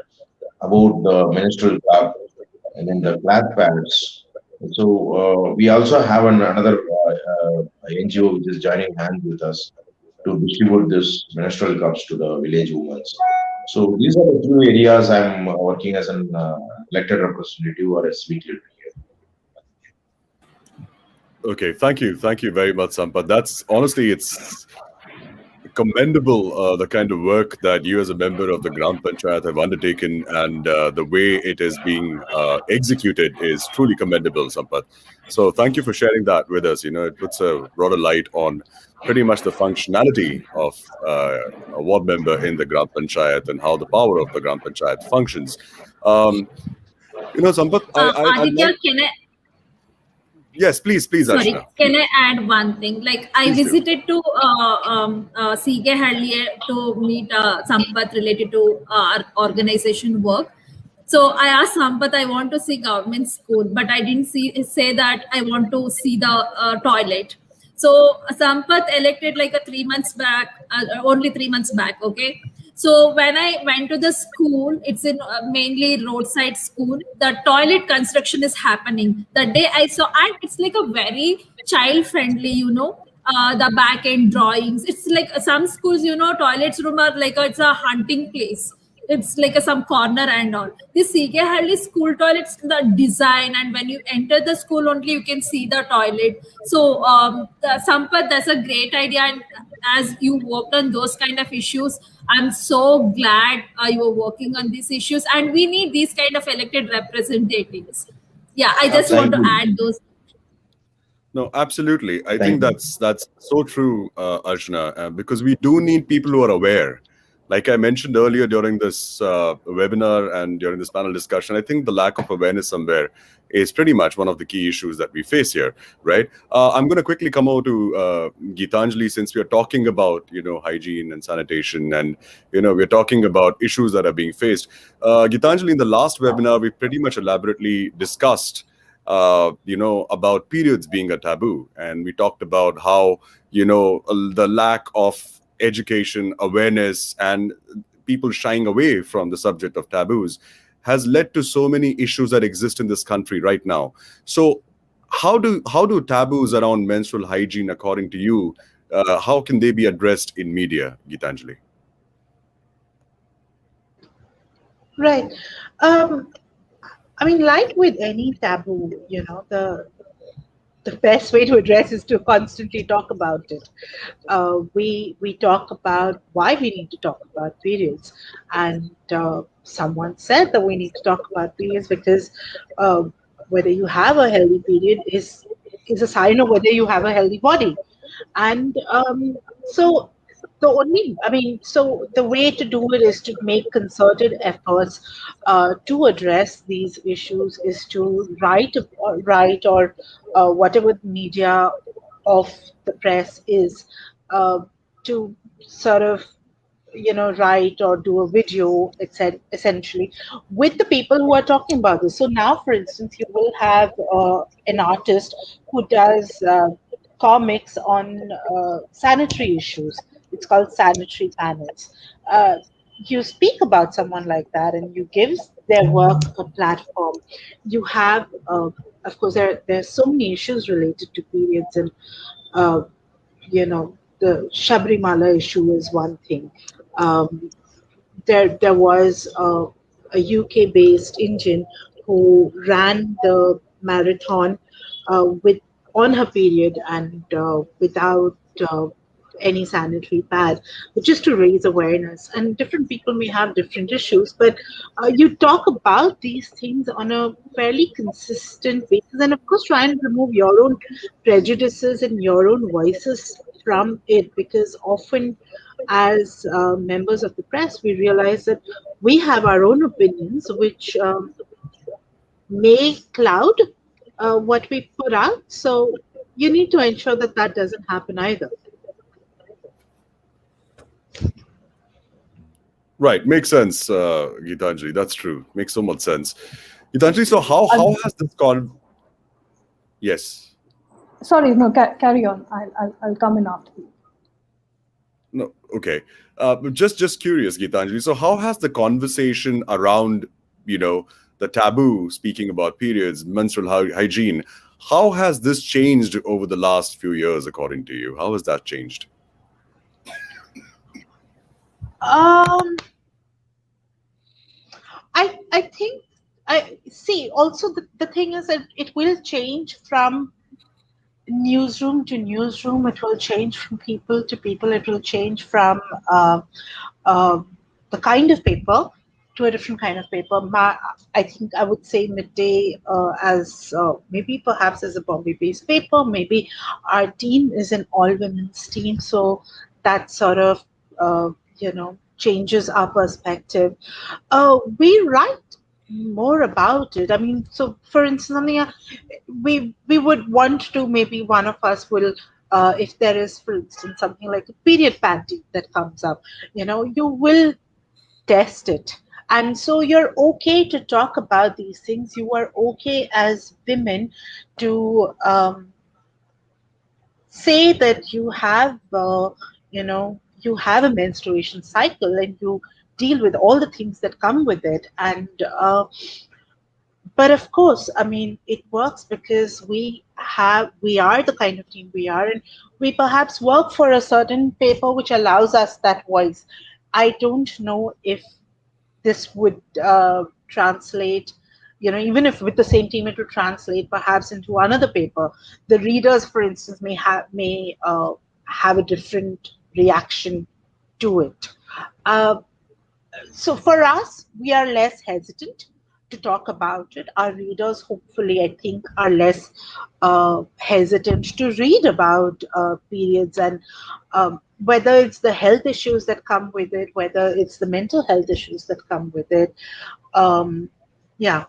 about the menstrual cup and then the cloth pads. So we also have another NGO which is joining hands with us to distribute this menstrual cups to the village women. So these are the two areas I'm working as an elected representative or a civic leader here. Okay, thank you very much, Sampath. That's honestly, it's commendable, the kind of work that you as a member of the Gram Panchayat have undertaken, and the way it is being executed is truly commendable, Sampath. So thank you for sharing that with us. You know, it puts a broader light on pretty much the functionality of a ward member in the Gram Panchayat and how the power of the Gram Panchayat functions. Um, Sampath, I Aditya, like. Yes, please, sorry, Archana. can I add one thing? Like I Please do. visited to C.H.A.N.G.E to meet Sampath related to our organization work. So I asked Sampath, I want to see government school, but I didn't say that I want to see the toilet. So Sampath elected like a 3 months back, only 3 months back. Okay. So when I went to the school, it's in mainly roadside school. The toilet construction is happening. The day I saw, and it's like a very child friendly, the back end drawings. It's like some schools, toilets room are like it's a hunting place. It's like some corner and all. This CK Hardly school toilets, the design, and when you enter the school only, you can see the toilet. So, Sampath, that's a great idea. And as you worked on those kind of issues, I'm so glad you were working on these issues. And we need these kind of elected representatives. Yeah, I just want Thank to you. add those. No, absolutely. I think Thank you. that's so true, Archana, because we do need people who are aware. Like I mentioned earlier during this webinar and during this panel discussion, I think the lack of awareness somewhere is pretty much one of the key issues that we face here, right? I'm going to quickly come over to Geetanjali, since we are talking about hygiene and sanitation, and we're talking about issues that are being faced. Geetanjali, in the last webinar, we pretty much elaborately discussed about periods being a taboo. And we talked about how, the lack of education, awareness, and people shying away from the subject of taboos has led to so many issues that exist in this country right now. So how do taboos around menstrual hygiene, according to you, how can they be addressed in media, Geetanjali? Right. I mean, like with any taboo, the best way to address is to constantly talk about it. We talk about why we need to talk about periods, and someone said that we need to talk about periods because uh, whether you have a healthy period is a sign of whether you have a healthy body, and so so the way to do it is to make concerted efforts to address these issues, is to write or whatever the media of the press is, uh, to sort of write or do a video, essentially, with the people who are talking about this. So now, for instance, you will have an artist who does comics on sanitary issues. It's called sanitary panels. uh, you speak about someone like that and you give their work a platform. You have of course there's so many issues related to periods, and uh, the Shabrimala issue is one thing. Um, there was a UK based Indian who ran the marathon with on her period and without any sanitary pad, just to raise awareness. And different people may have different issues, but you talk about these things on a fairly consistent basis, and of course, try and remove your own prejudices and your own voices from it, because often as members of the press, we realize that we have our own opinions, which may cloud what we put out. So you need to ensure that that doesn't happen either. Right, makes sense, Gitanjali. That's true. Makes so much sense. Gitanjali, so how has this con? Yes. Sorry, no, carry on. I'll come in after you. No. Okay. Just curious, Gitanjali. So how has the conversation around the taboo, speaking about periods, menstrual hygiene, how has this changed over the last few years, according to you? How has that changed? Um, I think I see. Also, the thing is that it will change from newsroom to newsroom. It will change from people to people. It will change from uh, uh, the kind of paper to a different kind of paper. I think I would say Midday as maybe perhaps as a Bombay-based paper. Maybe our team is an all-women's team, so that sort of uh, changes our perspective. We write more about it. I mean, so for instance, we would want to, maybe one of us will, if there is, for instance, something like a period panty that comes up, you will test it. And so you're okay to talk about these things. You are okay as women to say that you have a menstruation cycle and you deal with all the things that come with it. And but of course, I mean, it works because we are the kind of team we are, and we perhaps work for a certain paper which allows us that voice. I don't know if this would translate, even if with the same team it would translate perhaps into another paper. The readers, for instance, may have a different reaction to it. Uh, so for us, we are less hesitant to talk about it. Our readers, hopefully, I think, are less hesitant to read about periods, and whether it's the health issues that come with it, whether it's the mental health issues that come with it. Um, yeah.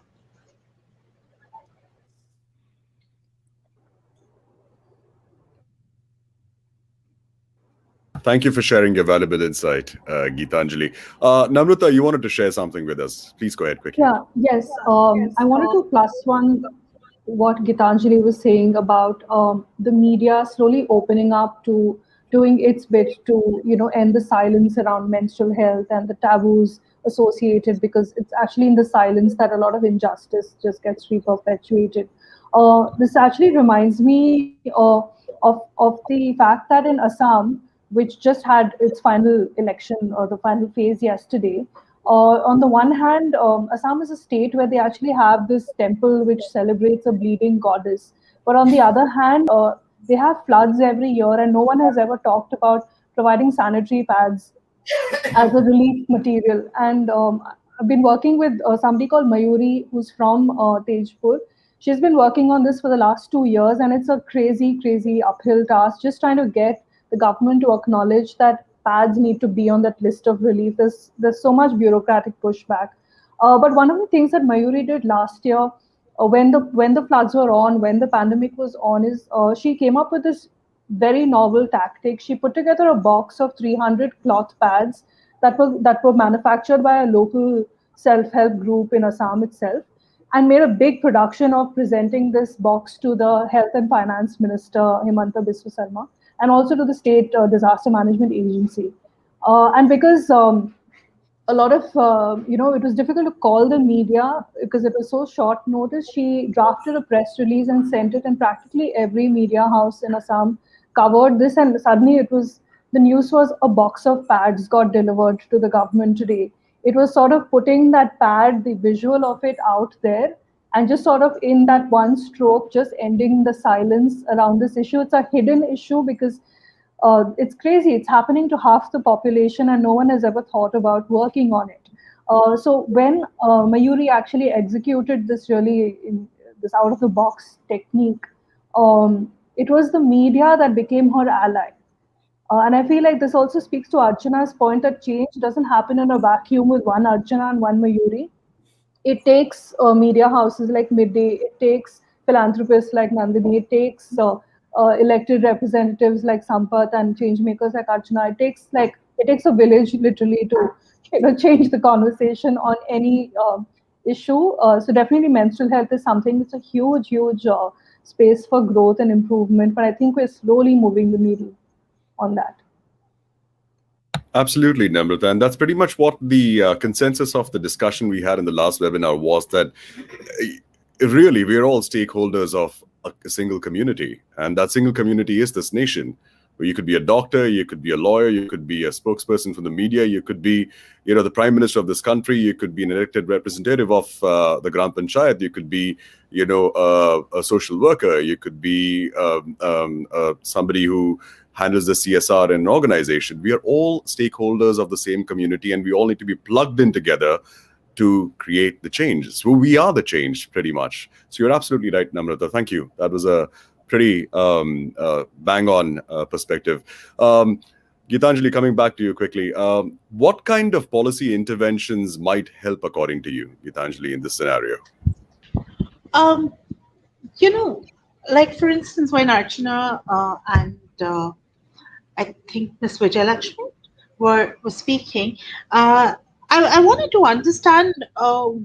Thank you for sharing your valuable insight, Gitanjali. Namrata, you wanted to share something with us. Please go ahead quickly. Yeah, yes. I wanted to plus one what Gitanjali was saying about the media slowly opening up to doing its bit to end the silence around menstrual health and the taboos associated, because it's actually in the silence that a lot of injustice just gets reperpetuated. This actually reminds me of the fact that in Assam, which just had its final election or the final phase yesterday. On the one hand, Assam is a state where they actually have this temple which celebrates a bleeding goddess. But on the other hand, they have floods every year, and no one has ever talked about providing sanitary pads as a relief material. And I've been working with somebody called Mayuri, who's from Tejpur. She's been working on this for the last 2 years, and it's a crazy, crazy uphill task just trying to get the government to acknowledge that pads need to be on that list of relief. There's so much bureaucratic pushback. But one of the things that Mayuri did last year, when the floods were on, when the pandemic was on, is she came up with this very novel tactic. She put together a box of 300 cloth pads that were manufactured by a local self-help group in Assam itself, and made a big production of presenting this box to the Health and Finance Minister Himanta Biswa Sarma, and also to the State Disaster Management Agency. And because a lot of it was difficult to call the media because it was so short notice, she drafted a press release and sent it, and practically every media house in Assam covered this, and suddenly the news was a box of pads got delivered to the government today. It was sort of putting that pad, the visual of it, out there, and just sort of in that one stroke, just ending the silence around this issue. It's a hidden issue because it's crazy. It's happening to half the population, and no one has ever thought about working on it. So when Mayuri actually executed this this out of the box technique, it was the media that became her ally. And I feel like this also speaks to Archana's point that change doesn't happen in a vacuum with one Archana and one Mayuri. It takes media houses like Midday, it takes philanthropists like Nandini, it takes elected representatives like Sampath and changemakers like Archana. It takes a village literally to change the conversation on any issue. So definitely menstrual health is something. It's a huge space for growth and improvement. But I think we're slowly moving the needle on that. Absolutely, Namrata. And that's pretty much what the consensus of the discussion we had in the last webinar was, that really we're all stakeholders of a single community. And that single community is this nation. Where you could be a doctor, you could be a lawyer, you could be a spokesperson for the media, you could be, the prime minister of this country, you could be an elected representative of the Gram Panchayat, you could be, a social worker, you could be somebody who handles the CSR in an organization. We are all stakeholders of the same community, and we all need to be plugged in together to create the change. So we are the change, pretty much. So you're absolutely right, Namrata. Thank you. That was a pretty bang-on perspective. Gitanjali, coming back to you quickly, what kind of policy interventions might help, according to you, Gitanjali, in this scenario? Like for instance, when Archana and I think Ms. Vijayalakshmi were speaking, I wanted to understand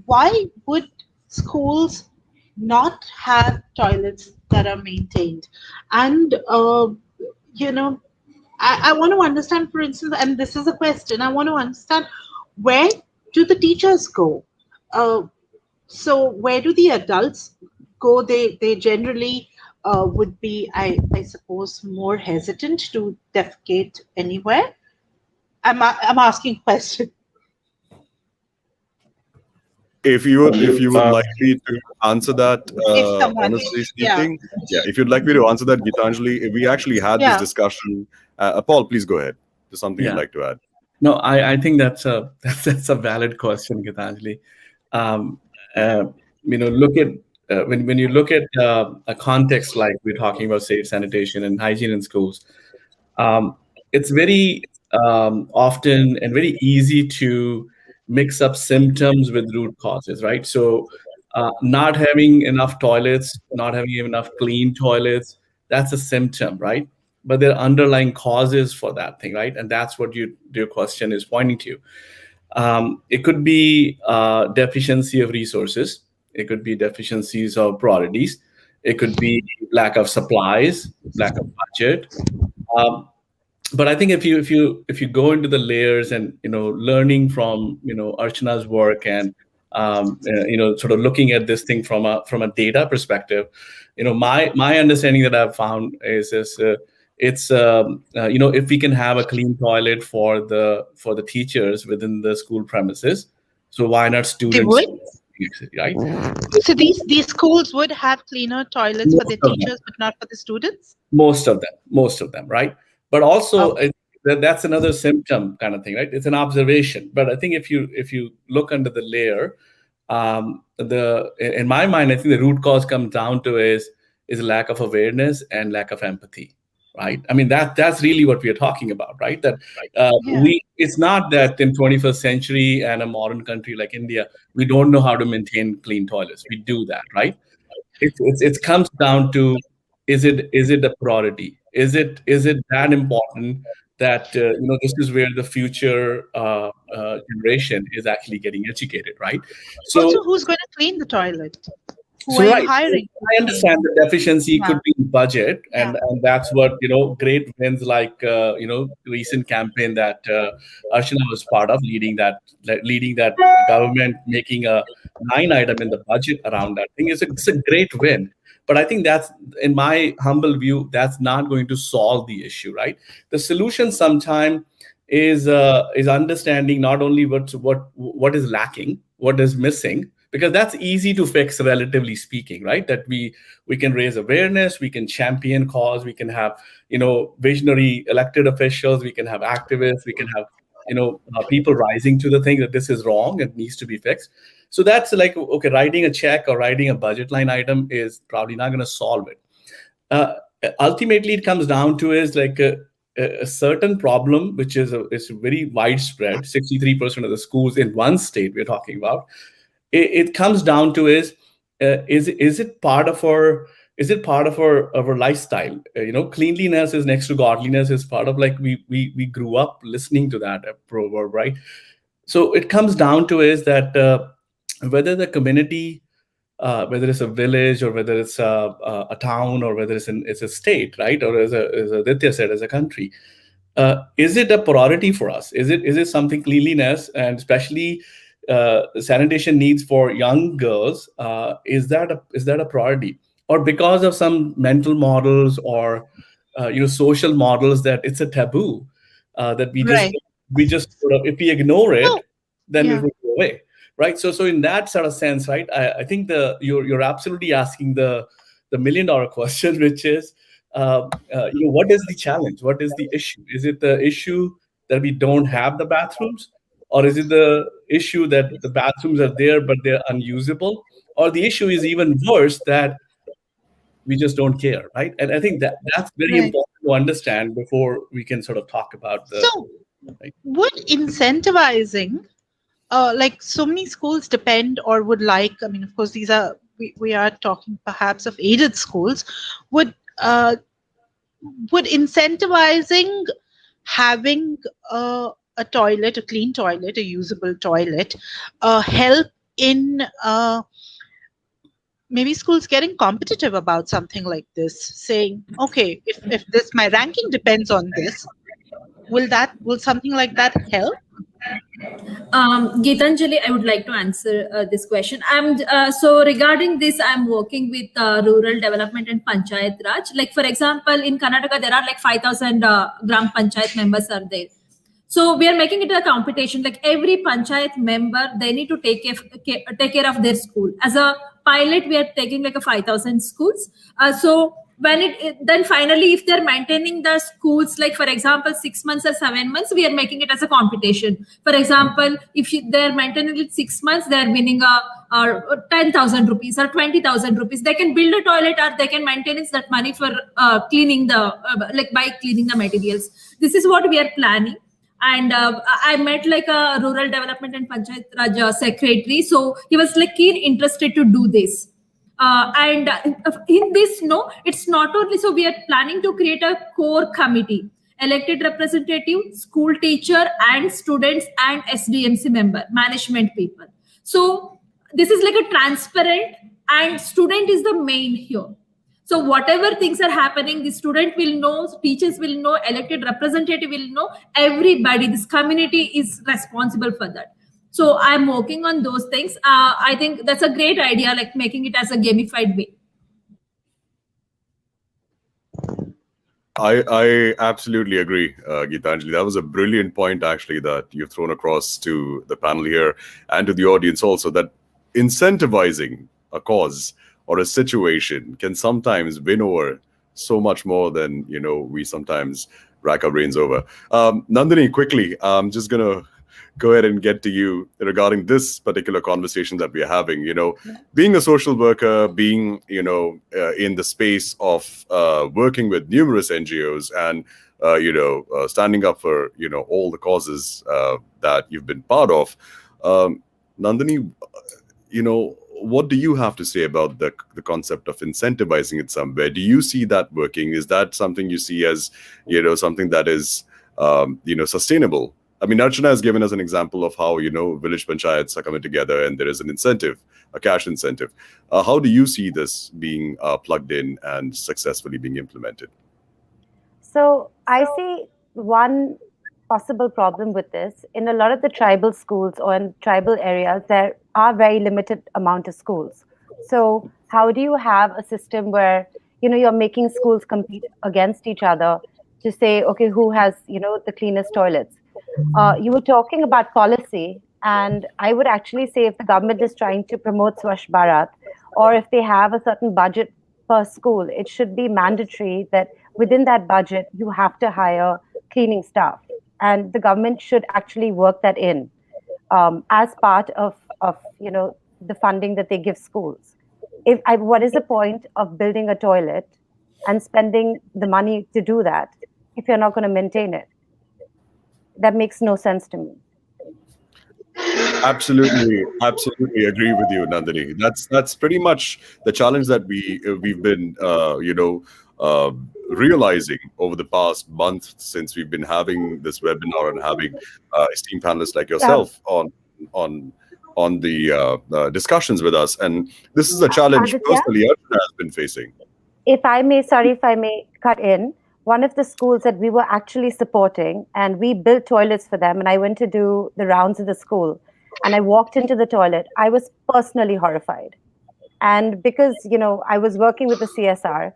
why would schools not have toilets that are maintained? And, I want to understand, for instance, and this is a question, I want to understand, where do the teachers go? So where do the adults go? They generally would be, I suppose, more hesitant to defecate anywhere. I'm asking question. If you would like me to answer that, honestly speaking, if you'd like me to answer that, Gitanjali, we actually had this discussion. Paul, please go ahead. There's something you'd like to add. No, I think that's a valid question, Gitanjali. Look at when you look at a context like we're talking about, say, sanitation and hygiene in schools, it's very often and very easy to mix up symptoms with root causes, right? So not having enough toilets, not having enough clean toilets, that's a symptom, right? But there are underlying causes for that thing, right? And that's what your question is pointing to. It could be deficiency of resources. It could be deficiencies of priorities. It could be lack of supplies, lack of budget. But I think if you go into the layers and learning from Archana's work and sort of looking at this thing from a data perspective, my understanding that I've found is it's if we can have a clean toilet for the teachers within the school premises, so why not students? Right? So these schools would have cleaner toilets for the teachers, but not for the students? Most of them, right? But also that's another symptom kind of thing, right? It's an observation. But I think if you look under the layer, in my mind, I think the root cause comes down to is lack of awareness and lack of empathy, right? I mean, that's really what we are talking about, right? That it's not that in 21st century and a modern country like India, we don't know how to maintain clean toilets. We do that, right? It comes down to, is it a priority? Is it that important that this is where the future generation is actually getting educated, right? So also, who's going to clean the toilet? Who so are right. you hiring? I understand the deficiency could be in budget, and that's what great wins like recent campaign that Archana was part of, leading that government making a line item in the budget around that thing. It's a great win. But I think that's, in my humble view, that's not going to solve the issue, right? The solution sometime is understanding not only what is lacking, what is missing, because that's easy to fix, relatively speaking, right? That we can raise awareness, we can champion cause, we can have visionary elected officials, we can have activists, we can have people rising to the thing that this is wrong and needs to be fixed. So that's like, okay, writing a check or writing a budget line item is probably not going to solve it. uh, Ultimately it comes down to is like a certain problem, which is very widespread. 63% of the schools in one state we're talking about, it comes down to is it part of our lifestyle? Cleanliness is next to godliness is part of, like, we grew up listening to that proverb, right? So it comes down to is that whether the community, whether it's a village or whether it's a town or whether it's a state, right? Or as Aditya said, as a country, is it a priority for us? Is it something, cleanliness and especially sanitation needs for young girls? Is that a priority, or because of some mental models or social models that it's a taboo, that Right. we just sort of, if we ignore So, it, then it yeah. will go away, right? So in that sort of sense, right, I think you're absolutely asking the $1 million question, which is, what is the challenge? What is the issue? Is it the issue that we don't have the bathrooms, or is it the issue that the bathrooms are there but they're unusable, or the issue is even worse, that we just don't care, right? And I think that's very Right. important to understand before we can sort of talk about the, So, right? would incentivizing, like so many schools depend or would like, I mean, of course, we are talking perhaps of aided schools, would uh, would incentivizing having a toilet, a clean toilet, a usable toilet, help in maybe schools getting competitive about something like this, saying, okay, if this, my ranking depends on this, will something like that help? Geetanjali, I would like to answer this question. So regarding this, I'm working with rural development and panchayat raj. Like for example, in Karnataka, there are like 5,000 gram panchayat members are there. So we are making it a competition. Like every panchayat member, they need to take care of their school. As a pilot, we are taking like a 5,000 schools. So when then finally, if they're maintaining the schools, like for example 6 months or 7 months, we are making it as a competition. For example, if they're maintaining it 6 months, they're winning a 10,000 rupees or 20,000 rupees. They can build a toilet or they can maintain that money for cleaning the like by cleaning the materials. This is what we are planning. And I met like a rural development and panchayat raj secretary, so he was like keen interested to do this. And in this, no, it's not only, so we are planning to create a core committee, elected representative, school teacher and students and SDMC member, management people. So this is like a transparent, and student is the main here. So whatever things are happening, the student will know, teachers will know, elected representative will know, everybody, this community is responsible for that. So I'm working on those things. I think that's a great idea, like making it as a gamified way. I absolutely agree, Geetanjali. That was a brilliant point, actually, that you've thrown across to the panel here and to the audience also, that incentivizing a cause or a situation can sometimes win over so much more than, we sometimes rack our brains over. Nandini, quickly, I'm just going to go ahead and get to you regarding this particular conversation that we are having. Being a social worker, being in the space of working with numerous NGOs and standing up for all the causes that you've been part of. Nandini, what do you have to say about the concept of incentivizing it somewhere? Do you see that working? Is that something you see as something that is sustainable? I mean, Archana has given us an example of how, village panchayats are coming together and there is an incentive, a cash incentive. How do you see this being plugged in and successfully being implemented? So I see one possible problem with this. In a lot of the tribal schools or in tribal areas, there are very limited amount of schools. So how do you have a system where, you're making schools compete against each other to say, okay, who has, the cleanest toilets? You were talking about policy. And I would actually say if the government is trying to promote Swachh Bharat, or if they have a certain budget per school, it should be mandatory that within that budget, you have to hire cleaning staff. And the government should actually work that in as part of the funding that they give schools. What is the point of building a toilet and spending the money to do that if you're not going to maintain it? That makes no sense to me. Absolutely agree with you, Nandini. That's pretty much the challenge that we've been realizing over the past month since we've been having this webinar and having esteemed panelists like Um, yourself on on the discussions with us. And this is a challenge Aditya, personally Archana has been facing. if I may, sorry if I may cut in, one of the schools that we were actually supporting, and we built toilets for them, and I went to do the rounds of the school, and I walked into the toilet, I was personally horrified. And because, I was working with the CSR,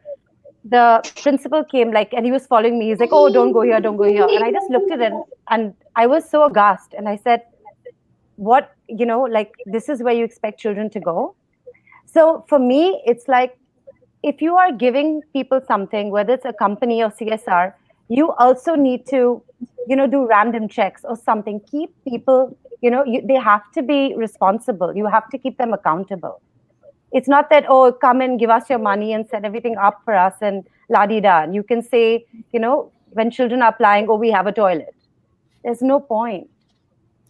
the principal came like, and he was following me. He's like, "Oh, don't go here, don't go here." And I just looked at him and I was so aghast. And I said, "What, like, this is where you expect children to go?" So for me, it's like, if you are giving people something, whether it's a company or CSR, you also need to, do random checks or something. Keep people, they have to be responsible. You have to keep them accountable. It's not that, oh, come and give us your money and set everything up for us and la di da. You can say, when children are applying, oh, we have a toilet. There's no point.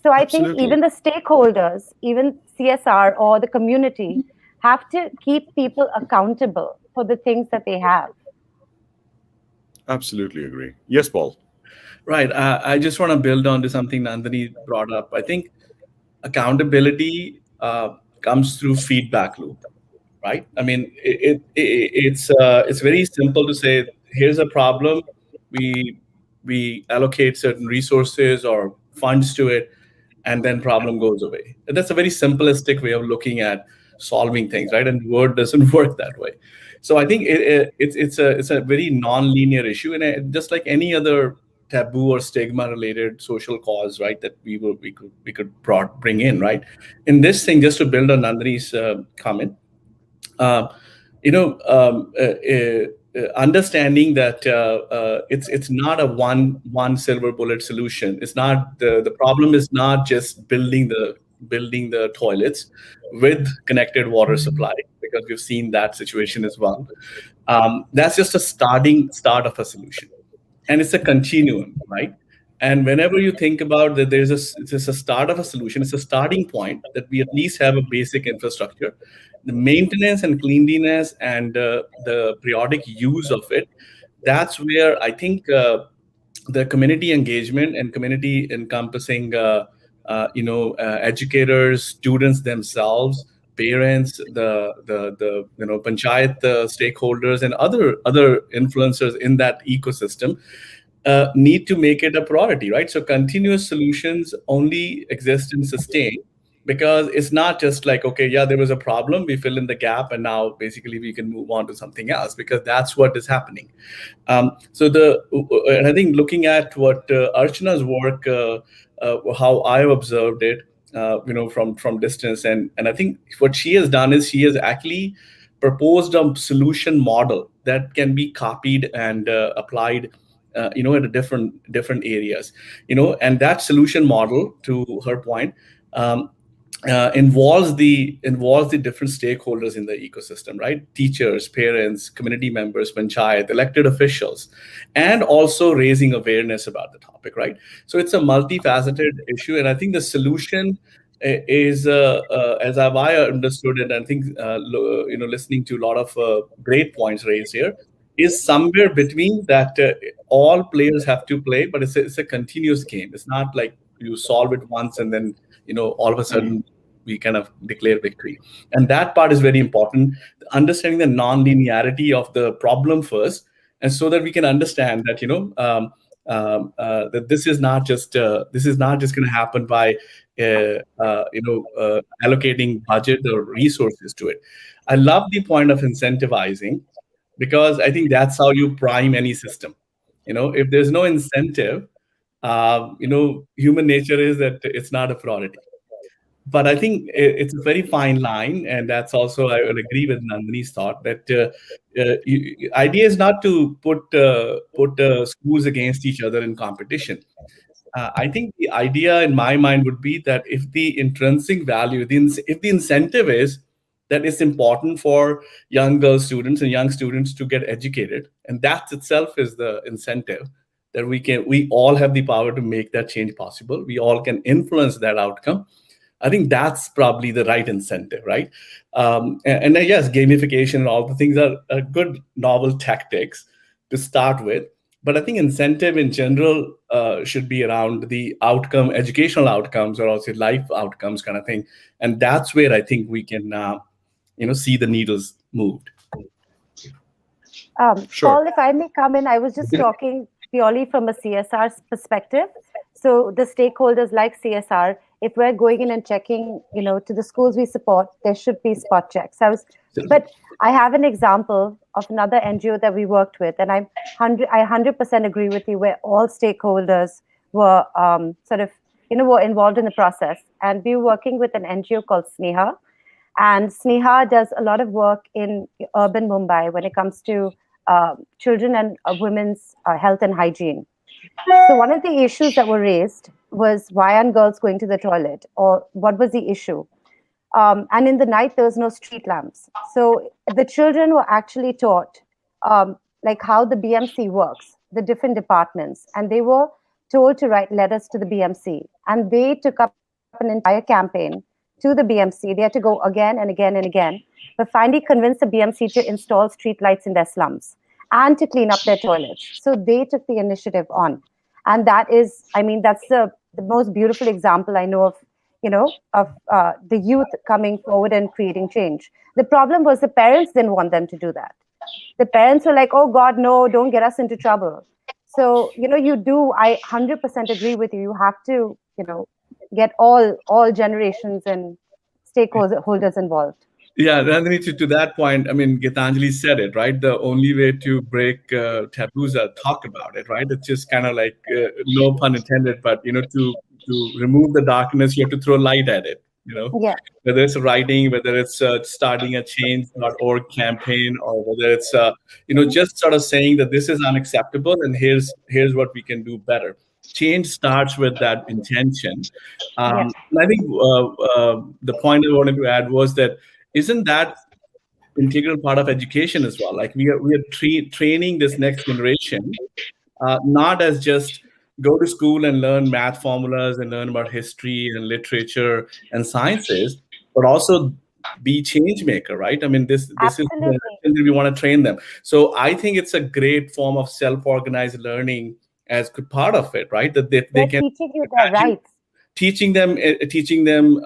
So I think Absolutely. even the stakeholders, even CSR or the community, have to keep people accountable for the things that they have. Absolutely agree. Yes, Paul. Right. I just want to build on to something Nandini brought up. I think accountability comes through feedback loop, right? I mean, it's very simple to say, here's a problem, we allocate certain resources or funds to it, and then problem goes away. And that's a very simplistic way of looking at solving things, right? And word doesn't work that way. So I think it's a very non-linear issue, and just like any other taboo or stigma related social cause, right, that we could bring in, right, in this thing, just to build on Nandini's comment, uh, understanding that it's not a one silver bullet solution. It's not the problem is not just building the toilets with connected water supply, because we've seen that situation as well. That's just a start of a solution, and it's a continuum, right? And whenever you think about that, it's a start of a solution. It's a starting point that we at least have a basic infrastructure, the maintenance and cleanliness and the periodic use of it. That's where I think the community engagement and community encompassing, educators, students themselves, parents, the panchayat stakeholders, and other influencers in that ecosystem need to make it a priority, right? So continuous solutions only exist and sustain because it's not just like, okay, yeah, there was a problem, we fill in the gap, and now basically we can move on to something else, because that's what is happening. And I think looking at what Archana's work, how I've observed it, from distance, and I think what she has done is she has actually proposed a solution model that can be copied and applied, at a different areas, and that solution model, to her point, um, involves the different stakeholders in the ecosystem, right? Teachers, parents, community members, panchayat, elected officials, and also raising awareness about the topic, right? So it's a multifaceted issue, and I think the solution is, as I understood it, and I think listening to a lot of great points raised here, is somewhere between that. All players have to play, but it's a continuous game. It's not like you solve it once and then all of a sudden we kind of declare victory. And that part is very important, understanding the non-linearity of the problem first, and so that we can understand that that this is not just going to happen by allocating budget or resources to it. I love the point of incentivizing, because I think that's how you prime any system. If there's no incentive, human nature is that it's not a priority. but I think it's a very fine line, and that's also I would agree with Nandini's thought that idea is not to put schools against each other in competition. I think the idea in my mind would be that if the intrinsic value, if the incentive is that it's important for young girl students and young students to get educated, and that itself is the incentive that we all have the power to make that change possible. We all can influence that outcome. I think that's probably the right incentive, right? And then, yes, gamification and all the things are good novel tactics to start with. But I think incentive in general should be around the outcome, educational outcomes, or also life outcomes kind of thing. And that's where I think we can, see the needles moved. Sure. Paul, if I may come in, I was just talking purely from a CSR perspective. So the stakeholders like CSR, if we're going in and checking, to the schools we support, there should be spot checks. But I have an example of another NGO that we worked with, and I 100% agree with you, where all stakeholders were were involved in the process. And we were working with an NGO called C.H.A.N.G.E. And C.H.A.N.G.E does a lot of work in urban Mumbai when it comes to children and women's health and hygiene. So one of the issues that were raised was, why aren't girls going to the toilet, or what was the issue? And in the night, there was no street lamps. So the children were actually taught like how the BMC works, the different departments, and they were told to write letters to the BMC. And they took up an entire campaign to the BMC. They had to go again and again and again, but finally convinced the BMC to install street lights in their slums and to clean up their toilets. So they took the initiative on. And that is, that's the most beautiful example I know of, the youth coming forward and creating change. The problem was the parents didn't want them to do that. The parents were like, oh God, no, don't get us into trouble. So, I 100% agree with you. You have to, get all generations and stakeholders involved. Yeah, Nandini, to that point, Gitanjali said it, right? The only way to break taboos are talk about it, right? It's just kind of like, no pun intended, but, to remove the darkness, you have to throw light at it, Yeah. Whether it's writing, whether it's starting a change.org campaign, or whether it's, just sort of saying that this is unacceptable and here's what we can do better. Change starts with that intention. And I think the point I wanted to add was that isn't that integral part of education as well? Like we are training this next generation, not as just go to school and learn math formulas and learn about history and literature and sciences, but also be change maker, right? This is the we want to train them. So I think it's a great form of self-organized learning as part of it, right? That they can teaching you their rights. Teaching them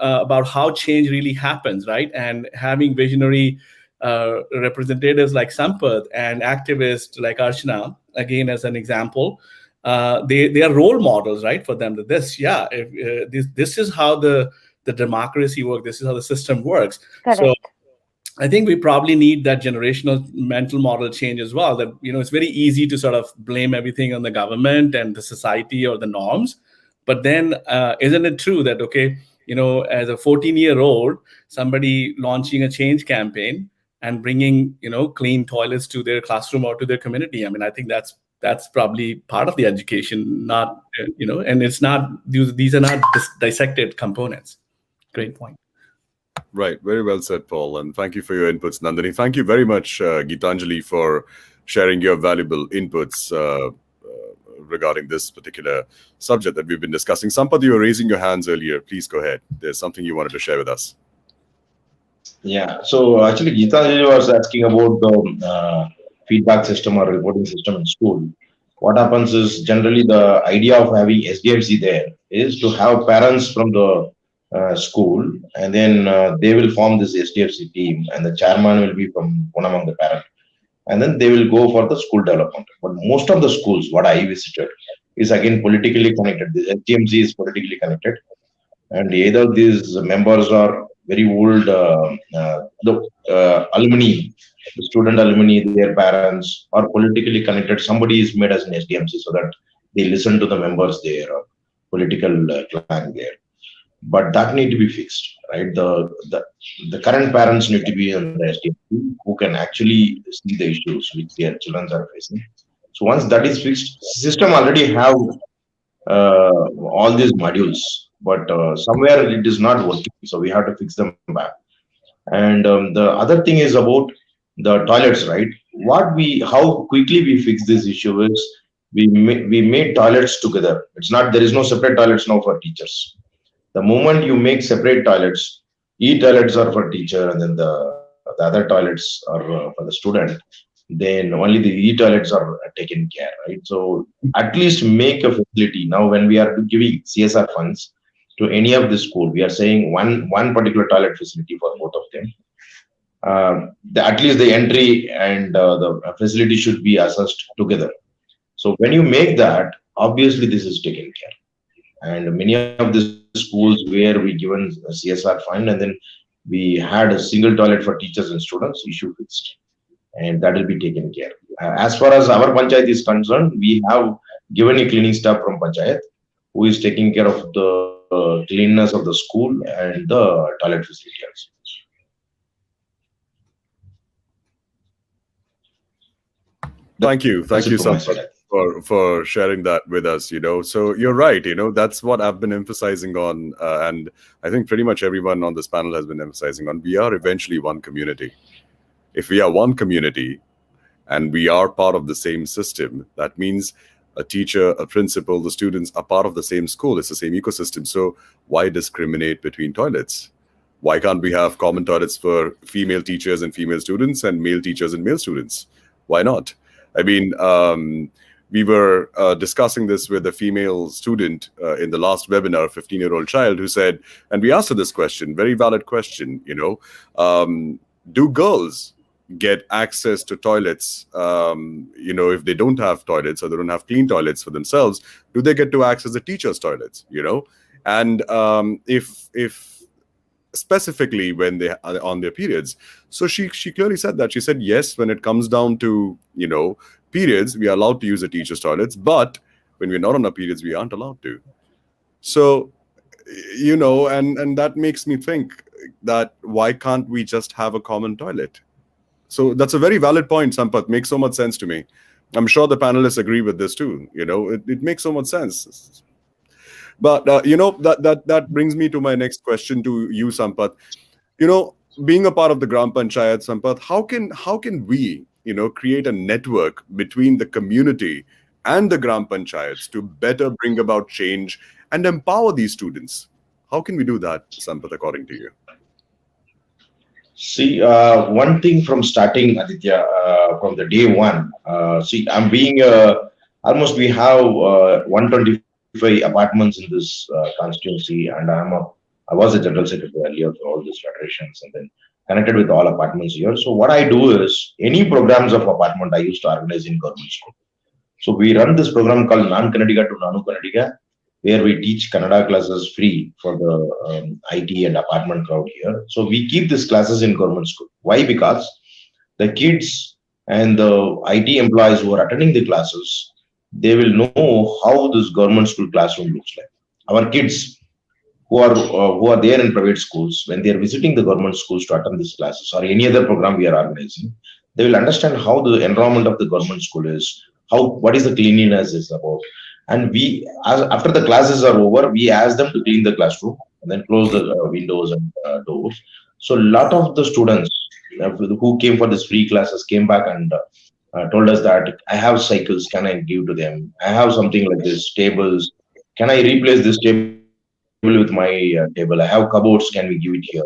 about how change really happens, right? And having visionary representatives like Sampath and activists like Archana, again as an example, they are role models, right, for them. That this is how the democracy works. This is how the system works. Correct. So I think we probably need that generational mental model change as well. That it's very easy to sort of blame everything on the government and the society or the norms. But then, isn't it true that, okay, as a 14-year-old, somebody launching a change campaign and bringing, clean toilets to their classroom or to their community? I think that's probably part of the education, not, and it's not, these are not dissected components. Great point. Right. Very well said, Paul. And thank you for your inputs, Nandini. Thank you very much, Gitanjali, for sharing your valuable inputs regarding this particular subject that we've been discussing. Sampath, you were raising your hands earlier. Please go ahead. There's something you wanted to share with us. Yeah. So actually, Gitanjali was asking about the feedback system or reporting system in school. What happens is generally the idea of having SDFC there is to have parents from the school, and then they will form this SDFC team, and the chairman will be from one among the parents. And then they will go for the school development. But most of the schools, what I visited, is again politically connected. The HGMC is politically connected. And either these members are very old, alumni, the student alumni, their parents, are politically connected. Somebody is made as an SDMC so that they listen to the members there, or political clan there. but that need to be fixed, right? The current parents need to be on the SDM who can actually see the issues which their children are facing. So once that is fixed, system already have all these modules, but somewhere it is not working, so we have to fix them back. And the other thing is about the toilets, right? How quickly we fix this issue is we made toilets together. It's not, there is no separate toilets now for teachers. The moment you make separate toilets, e-toilets are for teacher, and then the other toilets are for the student, then only the e-toilets are taken care, right? So at least make a facility. Now when we are giving CSR funds to any of the school, we are saying one particular toilet facility for both of them. At least the entry and the facility should be assessed together. So when you make that, obviously this is taken care. And many of the schools where we given a CSR fund, and then we had a single toilet for teachers and students, issue fixed, and that will be taken care. As far as our panchayat is concerned, we have given a cleaning staff from panchayat who is taking care of the cleanness of the school and the toilet facility also. Thank you. That's Thank it you, from my Sampath, side. for sharing that with us. So you're right. That's what I've been emphasizing on, and I think pretty much everyone on this panel has been emphasizing on. We are eventually one community. If we are one community and we are part of the same system, that means a teacher, a principal, the students are part of the same school. It's the same ecosystem. So why discriminate between toilets? Why can't we have common toilets for female teachers and female students and male teachers and male students? Why not? I mean, we were discussing this with a female student in the last webinar, a 15-year-old child who said, and we asked her this question, very valid question, do girls get access to toilets, if they don't have toilets or they don't have clean toilets for themselves, do they get to access the teachers' toilets, And if specifically when they are on their periods. So she clearly said that. She said, yes, when it comes down to, periods, we are allowed to use the teacher's toilets, but when we're not on our periods, we aren't allowed to. So, and that makes me think that why can't we just have a common toilet? So that's a very valid point, Sampath. Makes so much sense to me. I'm sure the panelists agree with this too. It makes so much sense. But that brings me to my next question to you, Sampath. Being a part of the Gram Panchayat, Sampath, how can we create a network between the community and the Gram Panchayats to better bring about change and empower these students? How can we do that, Sampath, according to you? See, one thing from starting, Aditya, from the day one. I'm being almost we have 125 apartments in this constituency, and I was a general secretary earlier for all these federations, and then connected with all apartments here. So what I do is any programs of apartment I used to organize in government school. So we run this program called Nan Kannadiga to Nanu Kannadiga, where we teach Kannada classes free for the IT and apartment crowd here. So we keep these classes in government school. Why? Because the kids and the IT employees who are attending the classes, they will know how this government school classroom looks like. Our kids who are there in private schools, when they are visiting the government schools to attend these classes or any other program we are organizing, they will understand how the environment of the government school is, what is the cleanliness is about. And after the classes are over, we ask them to clean the classroom and then close the windows and doors. So a lot of the students who came for these free classes came back and told us that I have cycles, can I give to them? I have something like this, tables. Can I replace this table with my table? I have cupboards, can we give it here?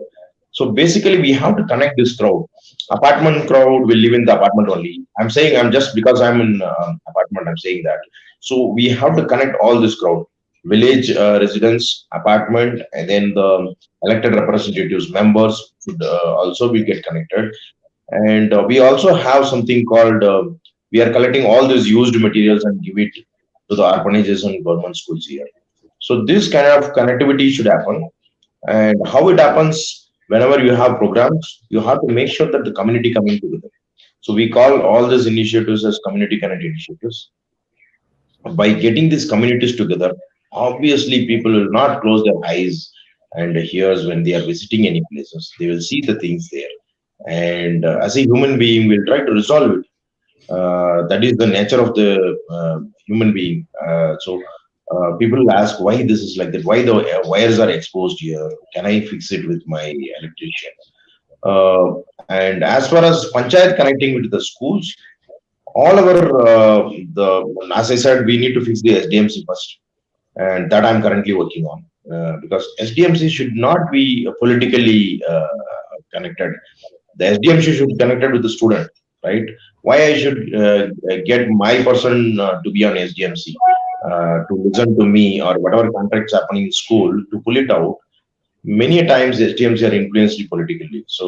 So basically, we have to connect this crowd. Apartment crowd will live in the apartment only. I'm just because I'm in apartment, I'm saying that. So we have to connect all this crowd, village residents, apartment, and then the elected representatives, members should also be get connected. And we also have something called, we are collecting all these used materials and give it to the orphanages and government schools here. So this kind of connectivity should happen. And how it happens, whenever you have programs, you have to make sure that the community coming together. So we call all these initiatives as community connect initiatives. By getting these communities together, obviously people will not close their eyes and hears when they are visiting any places. They will see the things there, and as a human being, we'll try to resolve it. That is the nature of the human being. So people ask why this is like that, why the wires are exposed here. Can I fix it with my electrician? And as far as panchayat connecting with the schools, all our the as I said, we need to fix the SDMC first, and that I'm currently working on, because SDMC should not be politically connected. The SDMC should be connected with the student, right? Why I should get my person to be on SDMC, to listen to me or whatever contracts happening in school to pull it out. Many times SDMC are influenced politically, so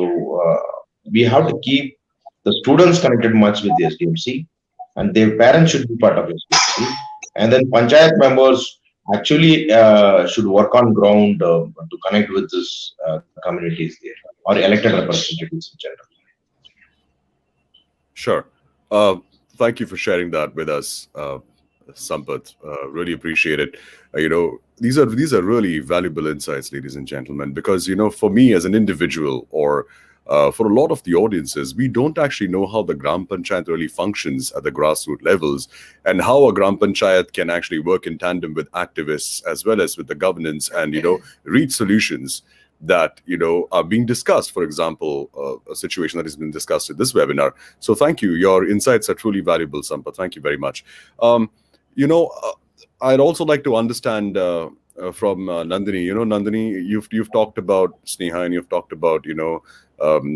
we have to keep the students connected much with the SDMC, and their parents should be part of SDMC, and then panchayat members actually should work on ground to connect with this communities there, or elected representatives in general. Sure. Thank you for sharing that with us, Sampath. Really appreciate it. These are really valuable insights, ladies and gentlemen, because for me as an individual, or for a lot of the audiences, we don't actually know how the Gram Panchayat really functions at the grassroots levels, and how a Gram Panchayat can actually work in tandem with activists as well as with the governance, and reach solutions that are being discussed. For example, a situation that has been discussed in this webinar. So thank you. Your insights are truly valuable, Sampath. Thank you very much. I'd also like to understand from Nandini. Nandini, you've talked about Sneha, and you've talked about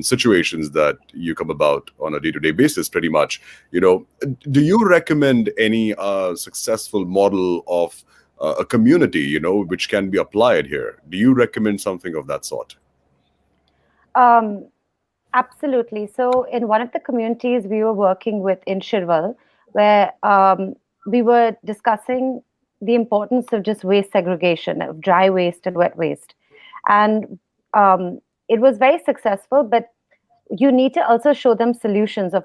situations that you come about on a day-to-day basis, pretty much. Do you recommend any successful model of a community, which can be applied here? Do you recommend something of that sort? Absolutely. So in one of the communities we were working with in Shirwal, where we were discussing the importance of just waste segregation, of dry waste and wet waste. And it was very successful, but you need to also show them solutions of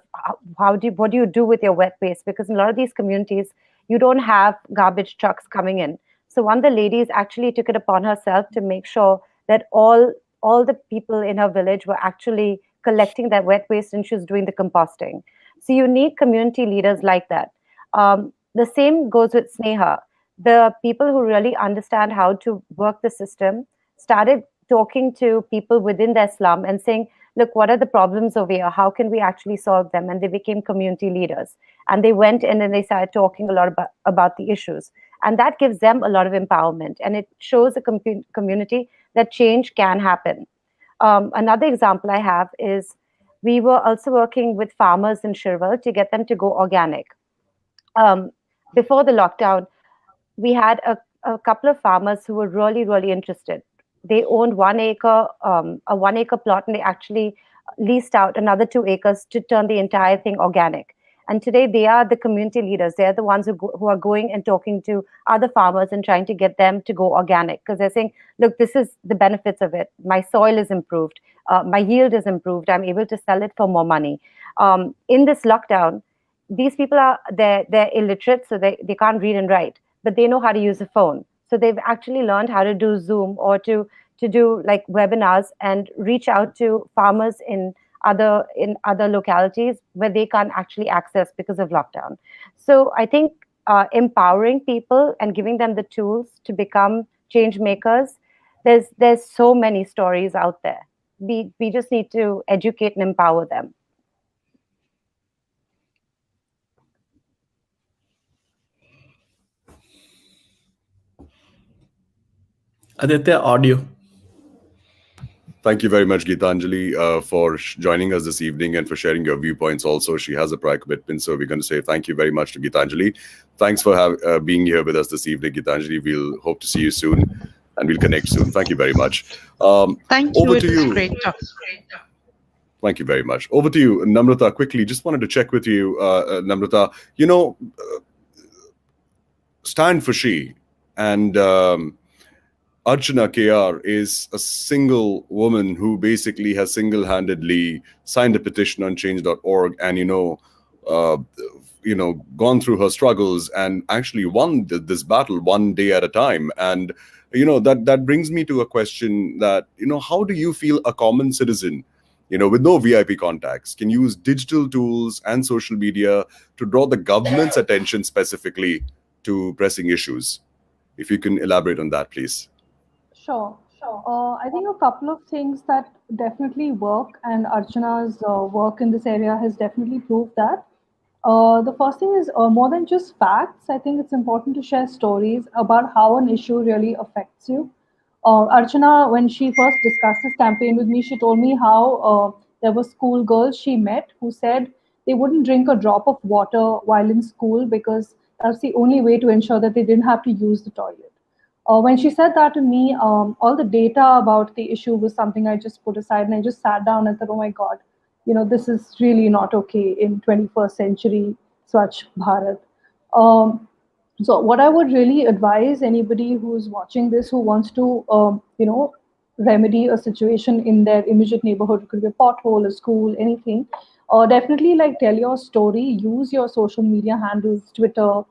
what do you do with your wet waste, because in a lot of these communities you don't have garbage trucks coming in. So one of the ladies actually took it upon herself to make sure that all the people in her village were actually collecting that wet waste, and she was doing the composting. So you need community leaders like that. The same goes with Sneha. The people who really understand how to work the system started talking to people within their slum and saying, look, what are the problems over here? How can we actually solve them? And they became community leaders. And they went in and they started talking a lot about the issues. And that gives them a lot of empowerment. And it shows a community that change can happen. Another example I have is we were also working with farmers in Shirwal to get them to go organic. Before the lockdown, we had a couple of farmers who were really, really interested. They owned 1 acre, a 1 acre plot, and they actually leased out another 2 acres to turn the entire thing organic. And today they are the community leaders. They're the ones who are going and talking to other farmers and trying to get them to go organic, because they're saying, look, this is the benefits of it. My soil is improved. My yield is improved. I'm able to sell it for more money. In this lockdown, these people they're illiterate, so they can't read and write, but they know how to use a phone. So they've actually learned how to do Zoom or to do like webinars and reach out to farmers in other localities where they can't actually access because of lockdown. So I think empowering people and giving them the tools to become change makers, there's so many stories out there. We just need to educate and empower them. Aditya, audio. Thank you very much, Gitanjali, for joining us this evening and for sharing your viewpoints also. She has a prior commitment, so we're going to say thank you very much to Gitanjali. Thanks for being here with us this evening, Gitanjali. We'll hope to see you soon, and we'll connect soon. Thank you very much. Thank you. Over to you. Great talk. Thank you very much. Over to you, Namrata. Quickly, just wanted to check with you, Namrata. Stand for She and Archana KR is a single woman who basically has single-handedly signed a petition on change.org and gone through her struggles and actually won this battle one day at a time. And That brings me to a question that, how do you feel a common citizen, with no VIP contacts, can use digital tools and social media to draw the government's attention specifically to pressing issues? If you can elaborate on that, please. Sure. I think a couple of things that definitely work, and Archana's work in this area has definitely proved that. The first thing is more than just facts. I think it's important to share stories about how an issue really affects you. Archana, when she first discussed this campaign with me, she told me how there were school girls she met who said they wouldn't drink a drop of water while in school because that's the only way to ensure that they didn't have to use the toilet. When she said that to me, all the data about the issue was something I just put aside and I just sat down and thought, oh my God, this is really not okay in 21st century Swachh Bharat. Um, so what I would really advise anybody who's watching this who wants to, remedy a situation in their immediate neighborhood, it could be a pothole, a school, anything, definitely like tell your story, use your social media handles, Twitter,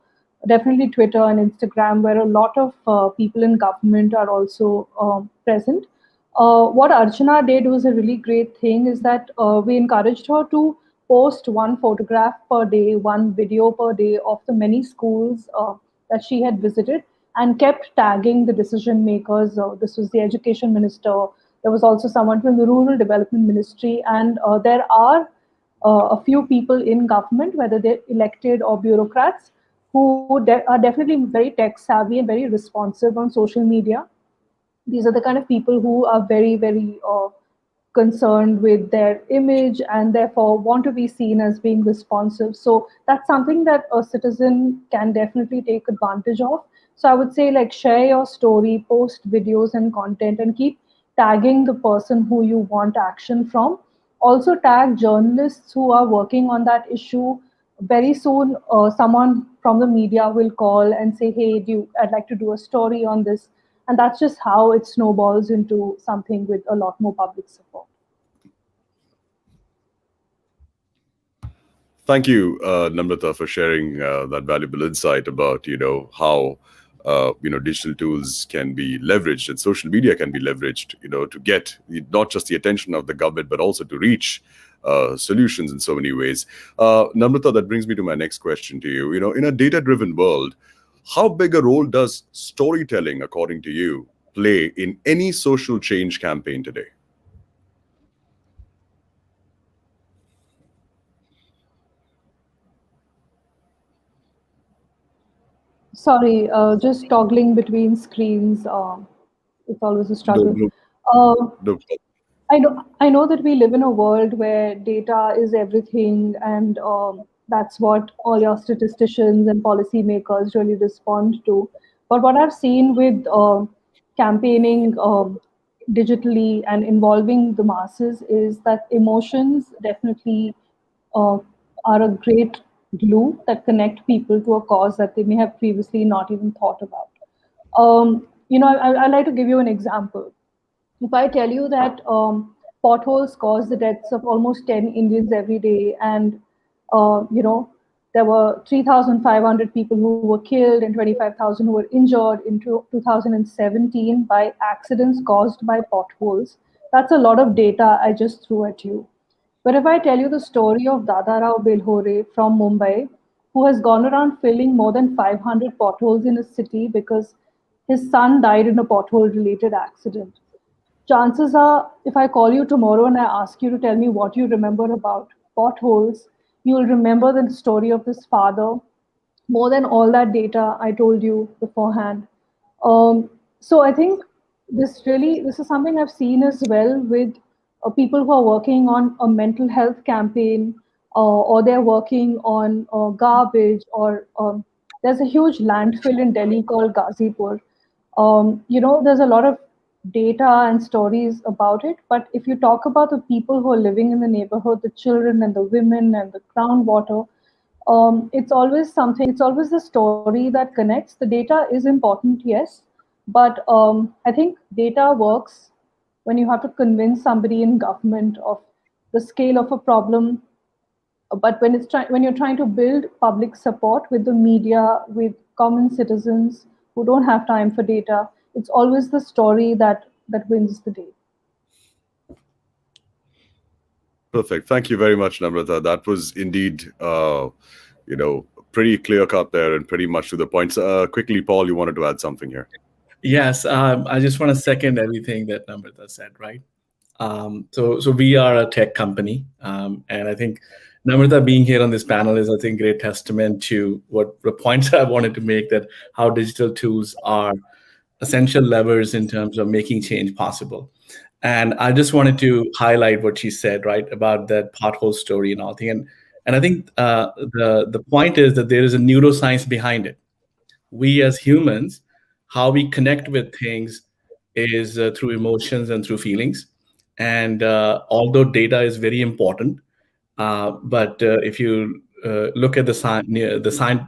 definitely Twitter and Instagram, where a lot of people in government are also present. What Archana did was a really great thing is that we encouraged her to post one photograph per day, one video per day of the many schools that she had visited and kept tagging the decision makers. This was the education minister. There was also someone from the rural development ministry. And there are a few people in government, whether they're elected or bureaucrats, who are definitely very tech savvy and very responsive on social media. These are the kind of people who are very, very concerned with their image and therefore want to be seen as being responsive. So that's something that a citizen can definitely take advantage of. So I would say, like, share your story, post videos and content, and keep tagging the person who you want action from. Also, tag journalists who are working on that issue. Very soon, someone from the media will call and say, "Hey, I'd like to do a story on this," and that's just how it snowballs into something with a lot more public support. Thank you, Namrata, for sharing that valuable insight about how digital tools can be leveraged and social media can be leveraged to get not just the attention of the government but also to reach solutions in so many ways. Namrata, that brings me to my next question to you. In a data-driven world, how big a role does storytelling, according to you, play in any social change campaign today? Sorry, just toggling between screens. It's always a No, struggle. no, Uh, no. I know that we live in a world where data is everything, and that's what all your statisticians and policymakers really respond to. But what I've seen with campaigning digitally and involving the masses is that emotions definitely uh, are a great glue that connect people to a cause that they may have previously not even thought about. I like to give you an example. If I tell you that potholes cause the deaths of almost 10 Indians every day, and there were 3,500 people who were killed and 25,000 who were injured in 2017 by accidents caused by potholes, that's a lot of data I just threw at you. But if I tell you the story of Dada Rao Belhore from Mumbai, who has gone around filling more than 500 potholes in his city because his son died in a pothole related accident, chances are, if I call you tomorrow and I ask you to tell me what you remember about potholes, you'll remember the story of this father more than all that data I told you beforehand. So I think this is something I've seen as well with people who are working on a mental health campaign, or they're working on garbage, or there's a huge landfill in Delhi called Ghazipur. There's a lot of data and stories about it, but if you talk about the people who are living in the neighborhood, the children and the women and the groundwater, it's always the story that connects. The data is important, yes, but I think data works when you have to convince somebody in government of the scale of a problem. But when you're trying to build public support with the media, with common citizens who don't have time for data, It's always the story that wins the day. Perfect. Thank you very much, Namrata. That was indeed, pretty clear cut there and pretty much to the point. Quickly, Paul, you wanted to add something here. Yes, I just want to second everything that Namrata said, right? So we are a tech company, and I think Namrata being here on this panel is, I think, great testament to what the points I wanted to make, that how digital tools are essential levers in terms of making change possible. And I just wanted to highlight what she said, right, about that pothole story and all thing. And I think the point is that there is a neuroscience behind it. We as humans, how we connect with things is through emotions and through feelings. And although data is very important, but if you look at the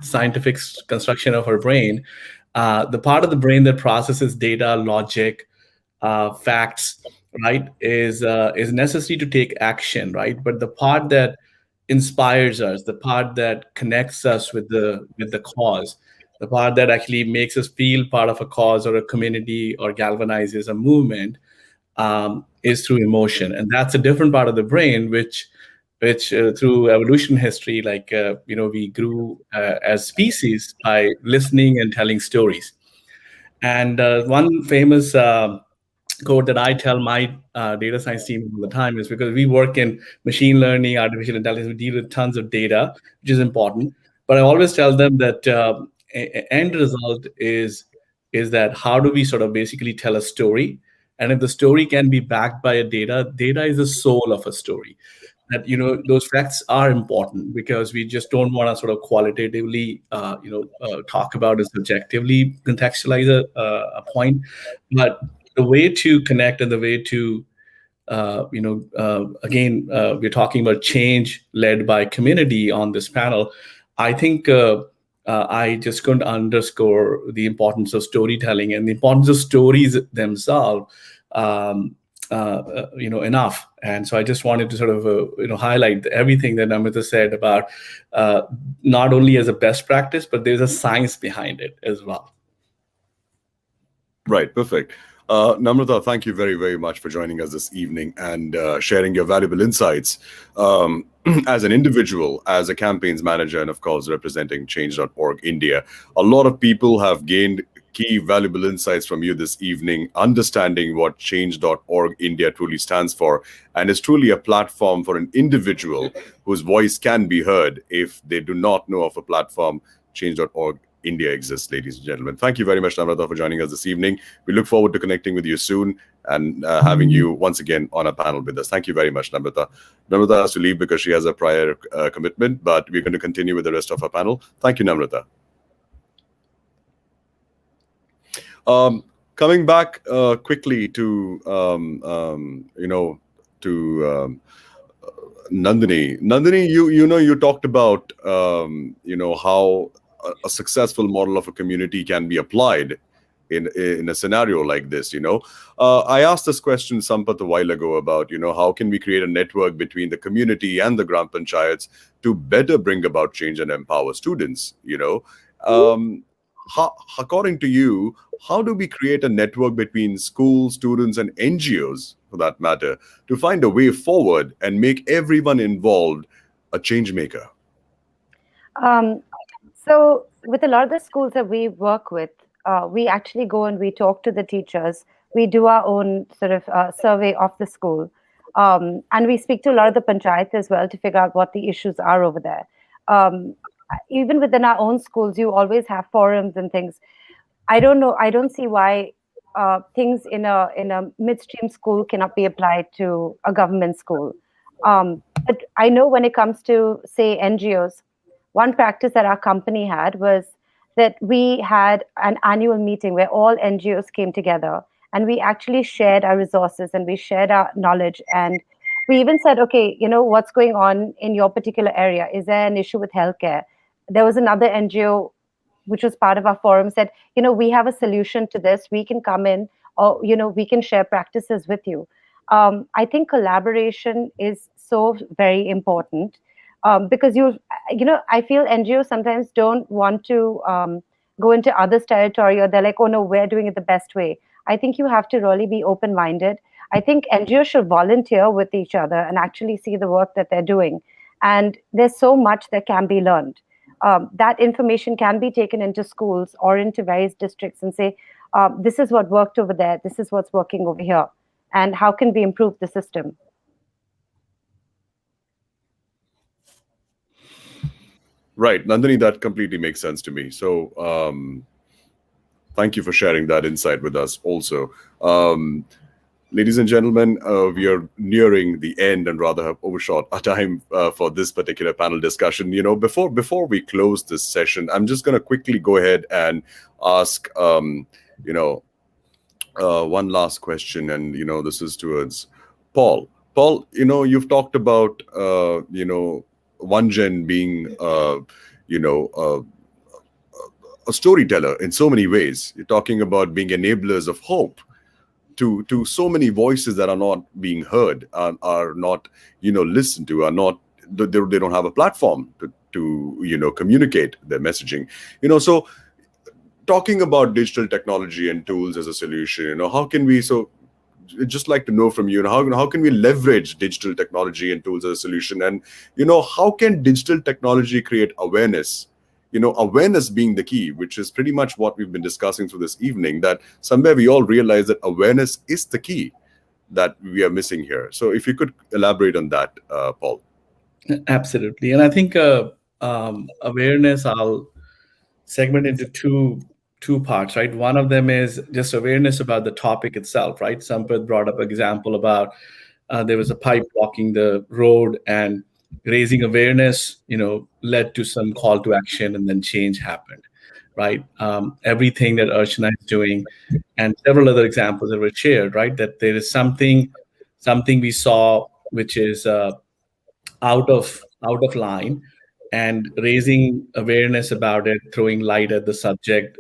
scientific construction of our brain, the part of the brain that processes data, logic, facts, right, is necessary to take action, right? But the part that inspires us, the part that connects us with the cause, the part that actually makes us feel part of a cause or a community or galvanizes a movement, is through emotion, and that's a different part of the brain, which through evolution history, like we grew as species by listening and telling stories. And one famous quote that I tell my data science team all the time is, because we work in machine learning, artificial intelligence, we deal with tons of data, which is important. But I always tell them that end result is that how do we sort of basically tell a story, and if the story can be backed by a data is the soul of a story. That those facts are important, because we just don't want to sort of qualitatively talk about it, subjectively contextualize a point. But the way to connect and the way to again, we're talking about change led by community on this panel. I think I just couldn't underscore the importance of storytelling and the importance of stories themselves enough. And so I just wanted to sort of highlight everything that Namrata said about not only as a best practice, but there's a science behind it as well. Right, perfect. Namrata, thank you very, very much for joining us this evening and sharing your valuable insights. As an individual, as a campaigns manager, and of course, representing Change.org India, a lot of people have gained key valuable insights from you this evening, understanding what Change.org India truly stands for, and is truly a platform for an individual whose voice can be heard. If they do not know of a platform, Change.org India exists, ladies and gentlemen. Thank you very much, Namrata, for joining us this evening. We look forward to connecting with you soon and having you once again on a panel with us. Thank you very much, Namrata. Namrata has to leave because she has a prior commitment, but we're going to continue with the rest of our panel. Thank you, Namrata. Coming back quickly to Nandini. Nandini, you talked about how a successful model of a community can be applied in a scenario like this. I asked this question, Sampath, a while ago about how can we create a network between the community and the Gram Panchayats to better bring about change and empower students. According to you, how do we create a network between schools, students, and NGOs, for that matter, to find a way forward and make everyone involved a change maker? So with a lot of the schools that we work with, we actually go and we talk to the teachers. We do our own sort of survey of the school. And we speak to a lot of the panchayats as well to figure out what the issues are over there. Even within our own schools, you always have forums and things. I don't know. I don't see why things in a midstream school cannot be applied to a government school. But I know when it comes to, say, NGOs, one practice that our company had was that we had an annual meeting where all NGOs came together and we actually shared our resources and we shared our knowledge. And we even said, okay, what's going on in your particular area? Is there an issue with healthcare? There was another NGO which was part of our forum, said, we have a solution to this. We can come in, or, we can share practices with you. I think collaboration is so very important because I feel NGOs sometimes don't want to go into others' territory, or they're like, oh no, we're doing it the best way. I think you have to really be open minded. I think NGOs should volunteer with each other and actually see the work that they're doing. And there's so much that can be learned. That information can be taken into schools or into various districts and say, this is what worked over there, this is what's working over here, and how can we improve the system? Right, Nandini, that completely makes sense to me. So, thank you for sharing that insight with us also. Ladies and gentlemen, we are nearing the end and rather have overshot our time for this particular panel discussion. Before we close this session, I'm just going to quickly go ahead and ask, one last question, and this is towards Paul. Paul, you've talked about one gen being you know a storyteller in so many ways. You're talking about being enablers of hope to so many voices that are not being heard, are not listened to, are not, they don't have a platform to communicate their messaging. So talking about digital technology and tools as a solution, how can we, so I'd just like to know from you, how can we leverage digital technology and tools as a solution? And how can digital technology create awareness? Awareness being the key, which is pretty much what we've been discussing through this evening, that somewhere we all realize that awareness is the key that we are missing here. So if you could elaborate on that, Paul. Absolutely. And I think awareness, I'll segment into two parts, right? One of them is just awareness about the topic itself, right? Sampath brought up an example about there was a pipe blocking the road, and raising awareness, led to some call to action, and then change happened, right? Everything that Archana is doing, and several other examples that were shared, right? That there is something we saw which is out of line, and raising awareness about it, throwing light at the subject,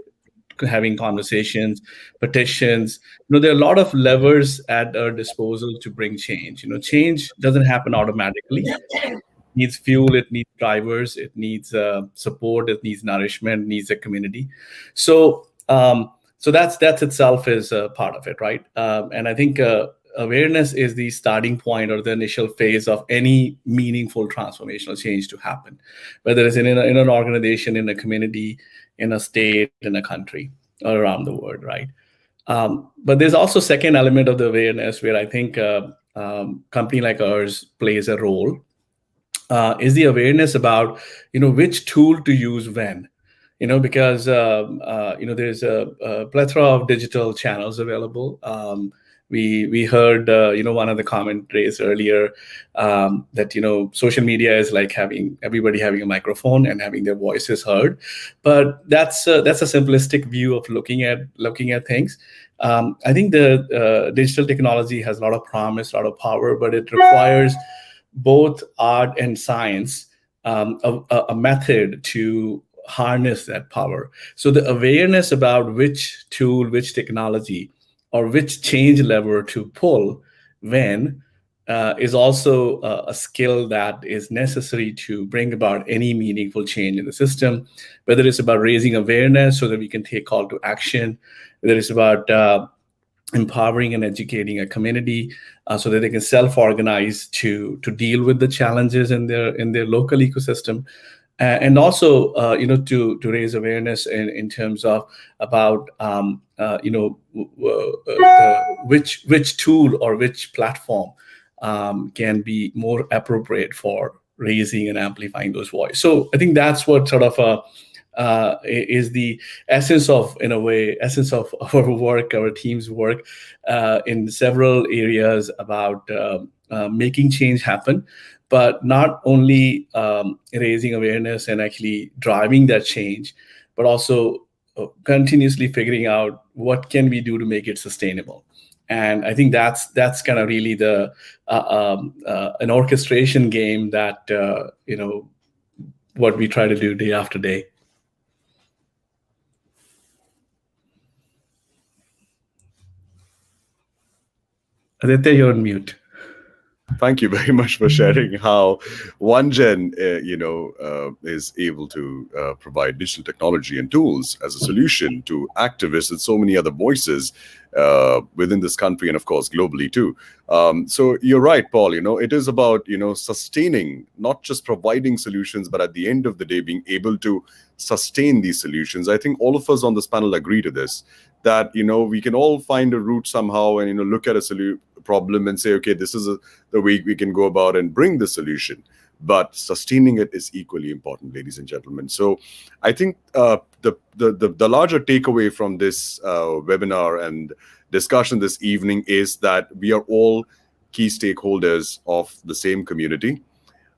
having conversations, petitions. There are a lot of levers at our disposal to bring change. Change doesn't happen automatically. It needs fuel, it needs drivers, it needs support, it needs nourishment, needs a community. So that's itself is a part of it, right? And I think awareness is the starting point or the initial phase of any meaningful transformational change to happen, whether it's in an organization, in a community, in a state, in a country, or around the world, right? But there's also second element of the awareness where I think company like ours plays a role, is the awareness about which tool to use when. Because there's a plethora of digital channels available. We heard one of the comment raised earlier, that social media is like having everybody having a microphone and having their voices heard, but that's a simplistic view of looking at things. I think the digital technology has a lot of promise, a lot of power, but it requires both art and science, a method to harness that power. So the awareness about which tool, which technology, or which change lever to pull when, is also a skill that is necessary to bring about any meaningful change in the system, whether it's about raising awareness so that we can take call to action, whether it's about empowering and educating a community, so that they can self-organize to deal with the challenges in their local ecosystem, and also to raise awareness in terms of about which tool or which platform can be more appropriate for raising and amplifying those voices. So I think that's what sort of is the essence of our work, our team's work, in several areas about making change happen, but not only raising awareness and actually driving that change, but also continuously figuring out what can we do to make it sustainable. And I think that's kind of really the an orchestration game that what we try to do day after day. Aditya, you're on mute. Thank you very much for sharing how One Gen, is able to provide digital technology and tools as a solution to activists and so many other voices within this country and, of course, globally too. So you're right, Paul. It is about sustaining, not just providing solutions, but at the end of the day, being able to sustain these solutions. I think all of us on this panel agree to this. That we can all find a route somehow and look at a problem and say, okay, this is the way we can go about and bring the solution. But sustaining it is equally important, ladies and gentlemen. So I think the larger takeaway from this webinar and discussion this evening is that we are all key stakeholders of the same community.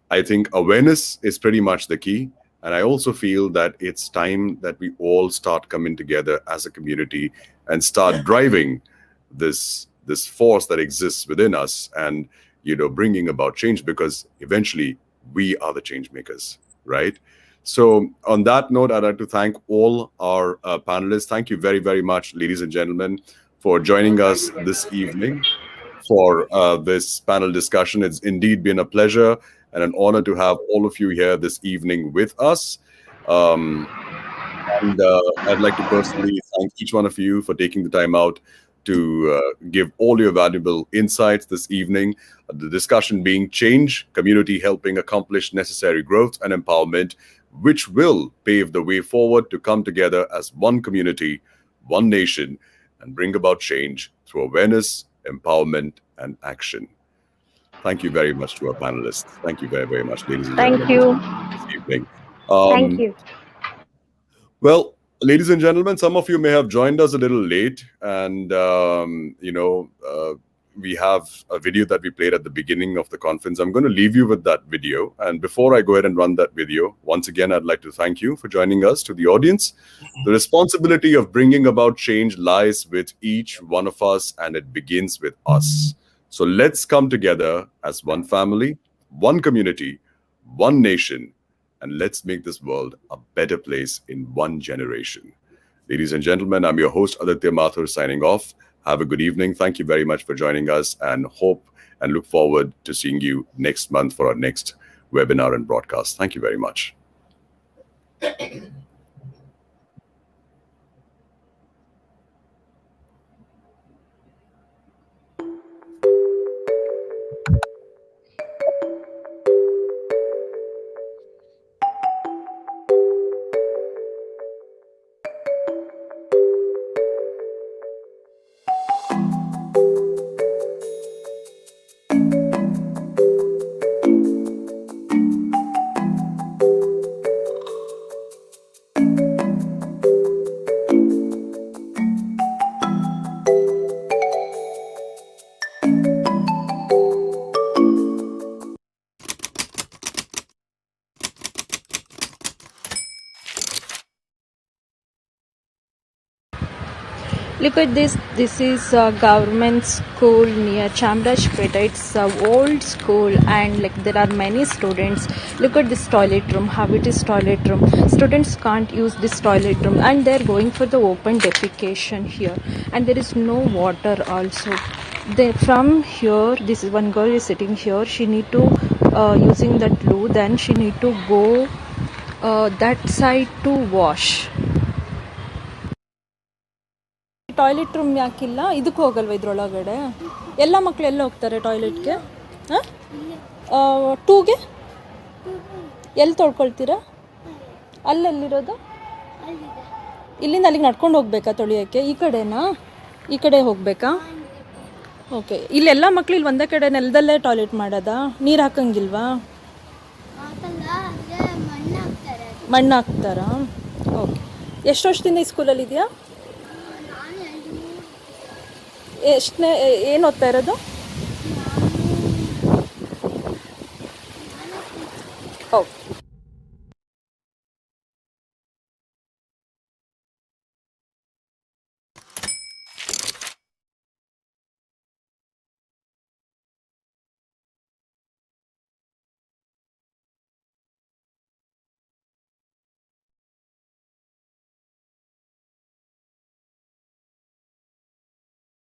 I think awareness is pretty much the key. And I also feel that it's time that we all start coming together as a community and start driving this force that exists within us and bringing about change, because eventually we are the change makers, right? So on that note, I'd like to thank all our panelists. Thank you very, very much, ladies and gentlemen, for joining us this evening for this panel discussion. It's indeed been a pleasure and an honor to have all of you here this evening with us. And I'd like to personally thank each one of you for taking the time out to give all your valuable insights this evening. The discussion being change, community helping accomplish necessary growth and empowerment, which will pave the way forward to come together as one community, one nation, and bring about change through awareness, empowerment, and action. Thank you very much to our panelists. Thank you very, very much, ladies and gentlemen. Thank you. This evening. Thank you. Well, ladies and gentlemen, some of you may have joined us a little late, and we have a video that we played at the beginning of the conference. I'm going to leave you with that video. And before I go ahead and run that video, once again, I'd like to thank you for joining us. To the audience, the responsibility of bringing about change lies with each one of us, and it begins with us. So let's come together as one family, one community, one nation, and let's make this world a better place in one generation. Ladies and gentlemen, I'm your host, Aditya Mathur, signing off. Have a good evening. Thank you very much for joining us, and hope and look forward to seeing you next month for our next webinar and broadcast. Thank you very much. Look at this. This is a government school near C.H.A.N.G.E. It's a old school, and there are many students. Look at this toilet room, how it is toilet room. Students can't use this toilet room, and they're going for the open defecation here. And there is no water also. From here, this is one girl is sitting here. She need to using that loo. Then she need to go that side to wash. Toilet room ಯಾಕಿಲ್ಲ? ಇದಕ್ಕೆ ಹೋಗಲ್ವ ಇದ್ರೊಳಗಡೆ? ಎಲ್ಲ ಮಕ್ಕಳು ಎಲ್ಲ ಹೋಗ್ತಾರೆ ಟಾಯ್ಲೆಟ್ಗೆ? ಹಾಂ, ಟೂಗೆ ಎಲ್ಲಿ ತೊಳ್ಕೊಳ್ತೀರಾ? ಅಲ್ಲೆಲ್ಲಿರೋದು? ಇಲ್ಲಿಂದ ಅಲ್ಲಿಗೆ ನಡ್ಕೊಂಡು ಹೋಗ್ಬೇಕಾ ತೊಳಿಯೋಕ್ಕೆ? ಈ ಕಡೆನಾ? ಈ ಕಡೆ ಹೋಗ್ಬೇಕಾ? ಓಕೆ. ಇಲ್ಲೆಲ್ಲ ಮಕ್ಕಳು ಇಲ್ಲಿ ಒಂದೇ ಕಡೆ ನೆಲದಲ್ಲೇ ಟಾಯ್ಲೆಟ್ ಮಾಡೋದಾ? ನೀರು ಹಾಕಂಗಿಲ್ವಾ? ಮಣ್ಣು ಹಾಕ್ತಾರಾ? ಓಕೆ. ಎಷ್ಟು ವರ್ಷದಿಂದ ಈ ಸ್ಕೂಲಲ್ಲಿ ಇದೆಯಾ? ಎಷ್ಟನೇ ಏನು ಓದ್ತಾ ಇರೋದು? ಓಕೆ.